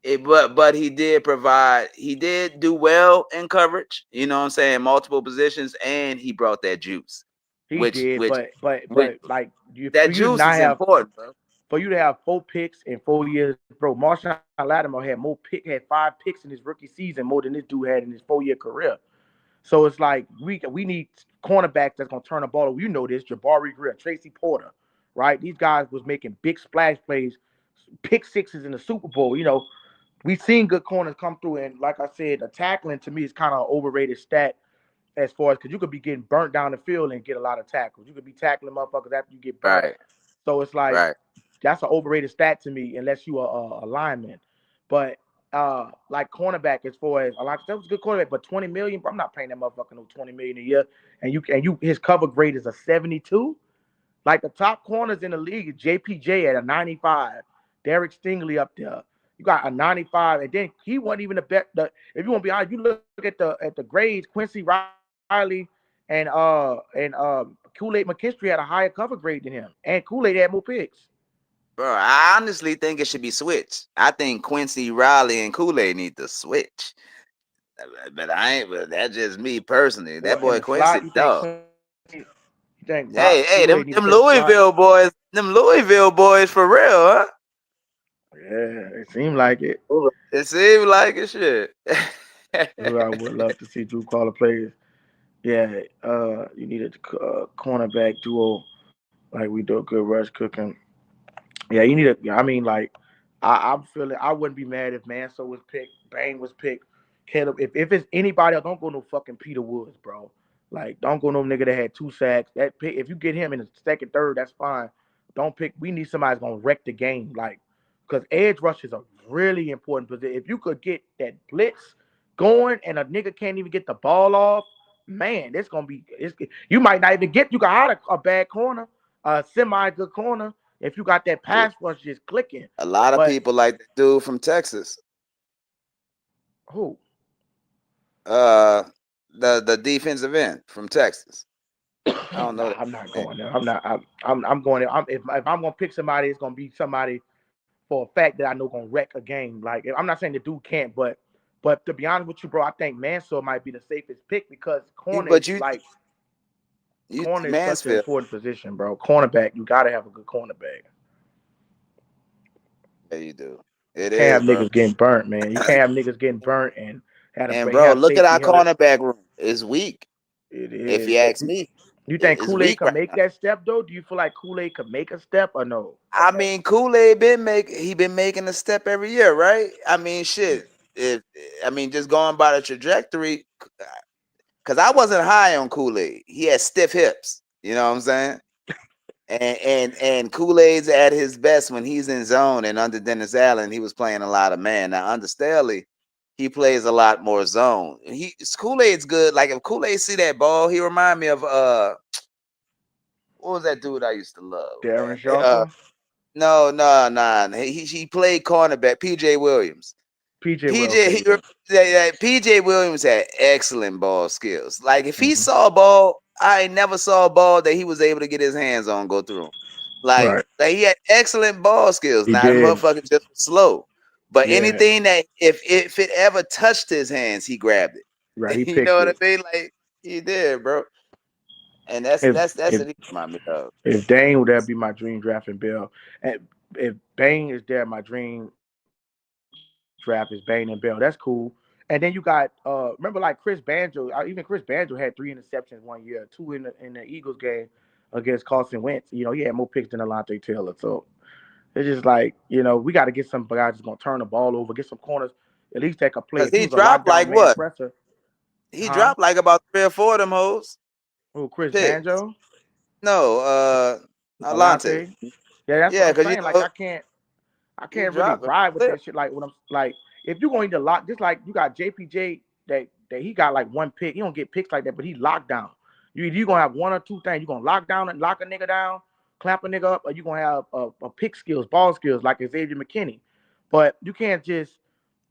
it, but he did provide. He did do well in coverage. You know what I'm saying? Multiple positions, and he brought that juice, He which did, which but which like for that you to juice not is have important, bro. for you to have 4 picks in 4 years, bro. Marshawn Lattimore had 5 picks in his rookie season more than this dude had in his 4-year career. So it's like we need cornerbacks that's gonna turn the ball over. You know this, Jabari Greer, Tracy Porter, right? These guys was making big splash plays, pick sixes in the Super Bowl. We've seen good corners come through, and like I said, the tackling to me is kind of an overrated stat as far as because you could be getting burnt down the field and get a lot of tackles. You could be tackling motherfuckers after you get burnt. Right, So it's like right. that's an overrated stat to me unless you are a lineman. But like cornerback as far as like that was a good cornerback, but 20 million, bro, I'm not paying that motherfucker no 20 million a year. And you his cover grade is a 72. Like the top corners in the league, JPJ at a 95, Derek Stingley up there. You got a 95, and then he wasn't even the best. If you want to be honest, you look at the grades. Quincy Riley and Kool-Aid McKinstry had a higher cover grade than him, and Kool-Aid had more picks. Bro, I honestly think it should be switched. I think Quincy Riley and Kool-Aid need to switch. But I ain't. But that's just me personally. That What in boy the slot? Quincy, You think dog. Quincy? You think Hey, Kool-Aid them need to them play the slot? Louisville boys for real, huh? Yeah, it seemed like it. It seems like it should. I would love to see Drew Carter play. Yeah, you need a cornerback duo like we do a good rush cooking. Yeah, you need a. I mean, like, I'm feeling. I wouldn't be mad if Manso was picked, Bang was picked, Caleb. If it's anybody else, don't go no fucking Peter Woods, bro. Like, don't go no nigga that had 2 sacks. That pick, if you get him in the second, third, that's fine. Don't pick. We need somebody that's gonna wreck the game, like, because edge rush is a really important position. If you could get that blitz going and a nigga can't even get the ball off, man, it's gonna be. You might not even get. You got out a bad corner, a semi good corner if you got that pass rush just clicking. A lot of But people like the dude from Texas. who? Uh, the defensive end from Texas. I don't know Nah, that I'm not name. going there. I'm not. I'm going there. If I'm gonna pick somebody, it's gonna be somebody for a fact that I know gonna wreck a game. Like I'm not saying the dude can't, but to be honest with you, bro, I think Mansour might be the safest pick because corner is But you like You Corner is such an Mansfield. important position, bro. Cornerback, you gotta have a good cornerback. Yeah, you do. You It can't is, have bro. niggas getting burnt, man. You can't have niggas getting burnt and And bro, have look at safety our help. cornerback room. It's weak. It If is. you But ask me, you think it's Kool Aid weak could right make now. that step though? Do you feel like Kool Aid could make a step or no? I mean, Kool-Aid been making a step every year, right? I mean, shit. If I mean, just going by the trajectory, because I wasn't high on Kool-Aid. He had stiff hips. You know what I'm saying? And Kool-Aid's at his best when he's in zone. And under Dennis Allen, he was playing a lot of man. Now under Staley, he plays a lot more zone. Kool-Aid's good. Like if Kool-Aid see that ball, he remind me of what was that dude I used to love, Darren man? Sharper, No. He played cornerback. PJ Williams. PJ Will. PJ Okay, he, yeah. PJ Williams had excellent ball skills. Like if he Hmm. saw a ball, I never saw a ball that he was able to get his hands on go through. Right. Like he had excellent ball skills. He Now the did. motherfucker just was slow. But Yeah. anything that if it ever touched his hands, he grabbed Right. it. He You know picked what I it. mean? Like he did, bro. And that's If that's that's if what he remind me of. if Dane would that be my dream drafting bill. And if Bane is there, my dream draft is Bane and Bell. That's cool. And then you got remember like Chris Banjo, even Chris Banjo had 3 interceptions 1 year, 2 in the Eagles game against Carson Wentz. You know, he had more picks than Alante Taylor. So it's just like, we got to get some guys that's gonna turn the ball over, get some corners, at least that could play. Cause If he was a lockdown man presser, he huh? dropped like about 3 or 4 of them hoes. Oh, Chris Picks. Banjo, No, Alante. Alante. Yeah, that's what Yeah, I'm cause you saying. Like know I he can't really dropped it. ride with that shit. Like when I'm like, if you're going to lock, just like you got JPJ that he got like 1 pick. He don't get picks like that, but he locked down. You gonna have one or two things. You gonna lock down and lock a nigga down, clamp a nigga up, or you gonna have a pick skills, ball skills like Xavier McKinney. But you can't just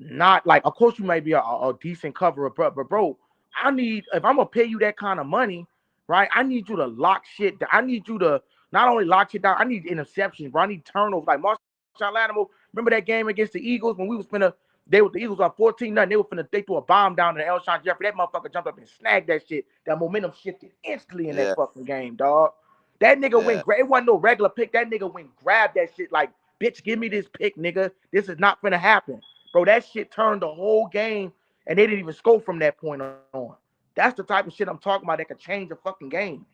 not like. Of course, you may be a decent cover, but bro, I need if I'm gonna pay you that kind of money, right? I need you to lock shit. I need you to not only lock shit down. I need interceptions, bro. I need turnovers. Like Marshawn Lattimore. Remember that game against the Eagles when we was finna the Eagles were 14-0. They threw a bomb down to Elshon Jeffrey. That motherfucker jumped up and snagged that shit. That momentum shifted instantly in that Yeah, fucking game, dog. That nigga yeah. went it wasn't no regular pick. That nigga went grab that shit like, bitch, give me this pick, nigga. This is not gonna happen. Bro, that shit turned the whole game and they didn't even score from that point on. That's the type of shit I'm talking about that could change a fucking game.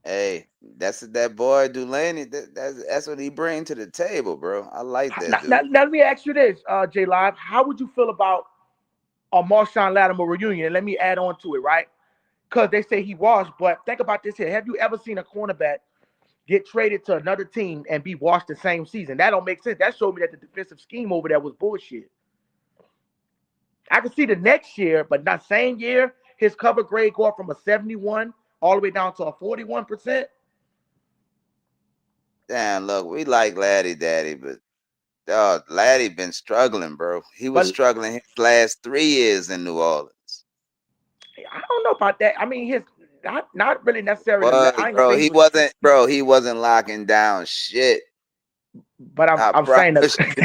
Hey, that's that boy Dulaney. That's what he bring to the table, bro. I like that Now, dude. let me ask you this, J Live. How would you feel about a Marshawn Lattimore reunion? And let me add on to it, right? Because they say he washed, but think about this here. Have you ever seen a cornerback get traded to another team and be washed the same season? That don't make sense. That showed me that the defensive scheme over there was bullshit. I can see the next year, but not same year, his cover grade go up from a 71 all the way down to a 41%. Damn, look, we like Laddie Daddy, but dog, Laddie been struggling, bro. He was But struggling his last 3 years in New Orleans. I don't know about that. I mean, his not really necessarily. Was I ain't gonna bro, say he he was, wasn't, bro. He wasn't locking down shit. but I I'm saying that promise you.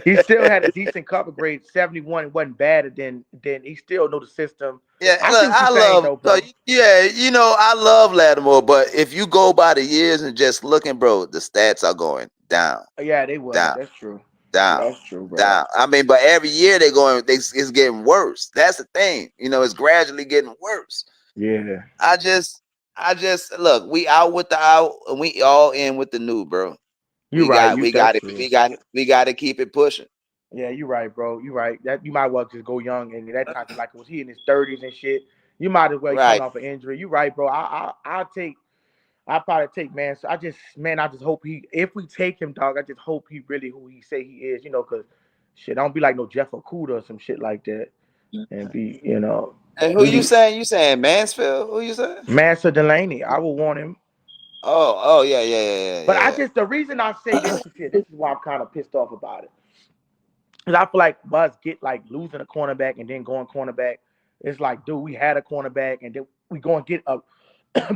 he still had a decent cover grade, 71. It wasn't bad. And then he still know the system. Yeah, I see look, what you're I saying love. though, So bro. yeah, you know, I love Lattimore, but if you go by the years and just looking, bro, the stats are going down, Yeah, they was. down, That's true. down, That's true, bro. down. I mean, but every year it's getting worse. That's the thing. You know, it's gradually getting worse. Yeah, I just, look. We out with the out, and we all in with the new, bro. you're right. You We that's got it. true. We got to keep it pushing. Yeah, you're right, bro. You're right. That you might well just go young and that time like was he in his 30s and shit. You might as well he coming Right. off an injury. You're right, bro. I'll probably take man. So I just hope he if we take him, dog, I just hope he really who he say he is, cause shit, don't be like no Jeff Okuda or some shit like that. And be, And who we you need saying? You saying Mansfield? Who you saying? Master Delaney. I will want him. Oh, yeah, But yeah, the reason I say this shit, this is why I'm kind of pissed off about it. Cause I feel like Buzz get like losing a cornerback and then going cornerback. It's like, dude, we had a cornerback and then we go and get a.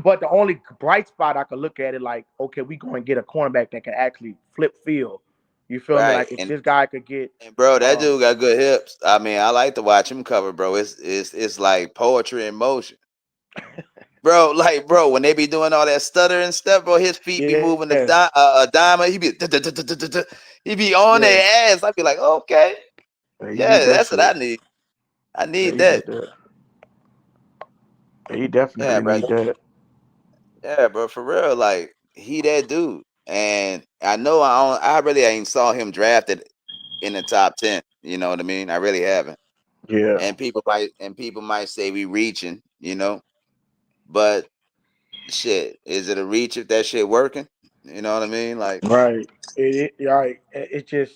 But the only bright spot I could look at it like, okay, we go and get a cornerback that can actually flip field. You feel me? right. Like if this guy could get, And bro, that uh, dude got good hips. I mean, I like to watch him cover, bro. It's like poetry in motion. Bro, like, bro, when they be doing all that stuttering stuff, bro, his feet be moving Yeah, a diamond. He be he be on yeah. their ass. I be like, okay, Yeah, he need yeah, that that's what I shit. need. I Yeah, need he need that. that. Yeah, he Yeah, definitely bro. need that. Yeah, bro, for real. Like, he that dude. And I know I really ain't saw him drafted in the top 10. You know what I mean? I really haven't. Yeah, And people might say we reaching, but shit, is it a reach if that shit working? You know what I mean? Like, right. Right. It just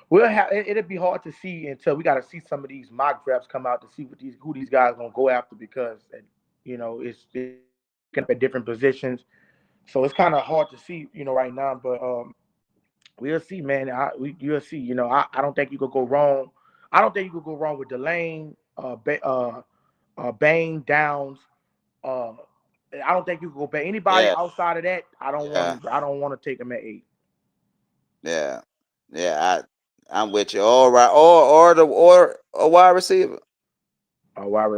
we'll have. It'll be hard to see until we got to see some of these mock drafts come out to see what these who these guys gonna go after because it's picking up at different positions. So it's kind of hard to see right now. But we'll see, man. You'll see. I don't think you could go wrong. I don't think you could go wrong with Delane, Bane, Downs. Uh, I don't think you could go back. Anybody yeah, outside of that, I don't want yeah, to. I don't want to take them at 8. yeah, yeah. I'm with you. All right, or a wide receiver,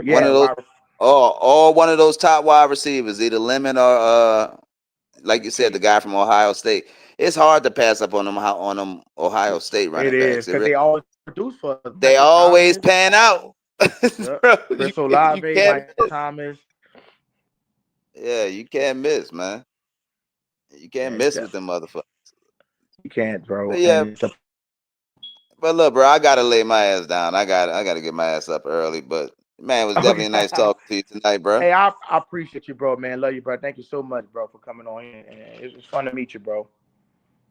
one Yeah, of those, or one of those top wide receivers, either Lemon or like you said, the Tate. guy from Ohio State. It's hard to pass up on them Ohio State It running is backs. because they always produce for us. They Michael always Thomas, pan out, yep. bro. Chris You Olave, can't Michael miss. Thomas. Yeah, you can't miss, man. You Yeah, can't it's miss with definitely them motherfuckers. you can't, bro. But And yeah, it's a but look, bro, I gotta lay my ass down. I gotta get my ass up early. But man, it was okay. definitely nice talking to you tonight, bro. Hey, I appreciate you, bro, man. Love you, bro. Thank you so much, bro, for coming on here. And it's fun to meet you, bro.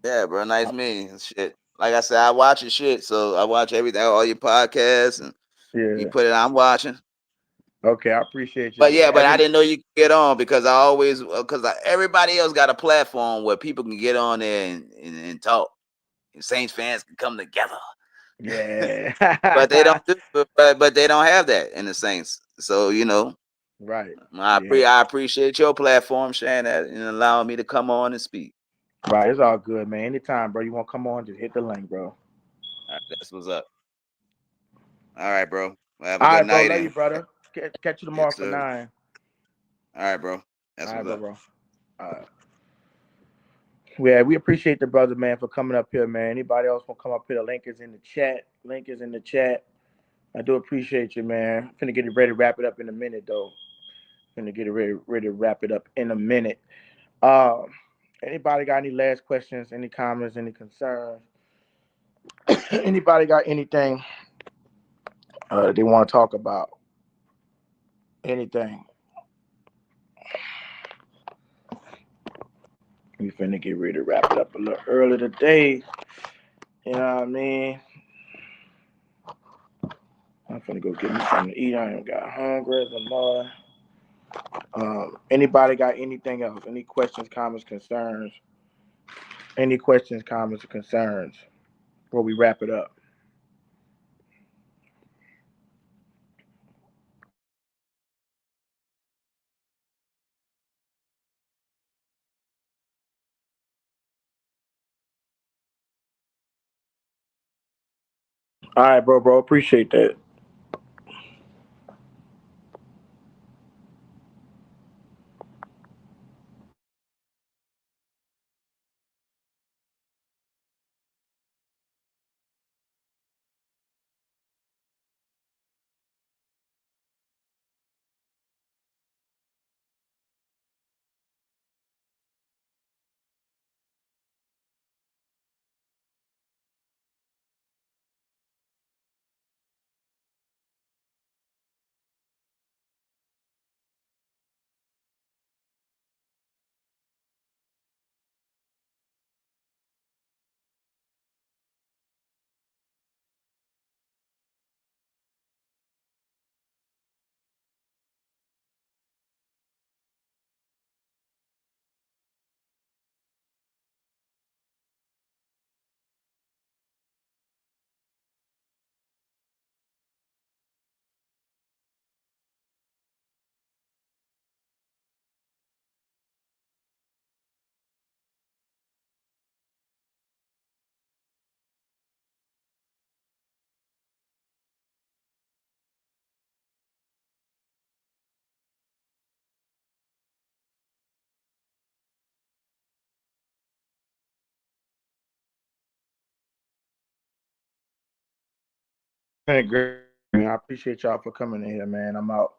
Yeah, bro, nice meeting you and shit. Like I said, I watch your shit, so I watch everything, all your podcasts, and you Yeah. put it. I'm watching. Okay, I appreciate you. But yeah, but I Every didn't know you could get on because I always because everybody else got a platform where people can get on there and talk. And Saints fans can come together, yeah. but they don't do. But they don't have that in the Saints. So Right. I Yeah. I appreciate your platform sharing that and allowing me to come on and speak. Right. It's all good, man. Anytime, bro. You want to come on? Just hit the link, bro. All right, that's what's up. All right, bro. Well, have a All good right, bro. night Love you, and brother. Catch you tomorrow yes, for sir. 9. All right, bro. That's All right, what's bro, up. bro. Yeah, we appreciate the brother, man, for coming up here, man. Anybody else want to come up here? The link is in the chat. Link is in the chat. I do appreciate you, man. Finna get it ready to wrap it up in a minute, though. Finna get it ready to wrap it up in a minute. Um, Anybody got any last questions, any comments, any concerns? Anybody got anything they want to talk about? Anything? We finna get ready to wrap it up a little early today. You know what I mean? I'm finna go get me something to eat. I ain't got hungry as a mother. Anybody got anything else? Any questions, comments, concerns? Any questions, comments, or concerns before we wrap it up? All right, bro. Appreciate that. Great. Man, I appreciate y'all for coming in here, man. I'm out.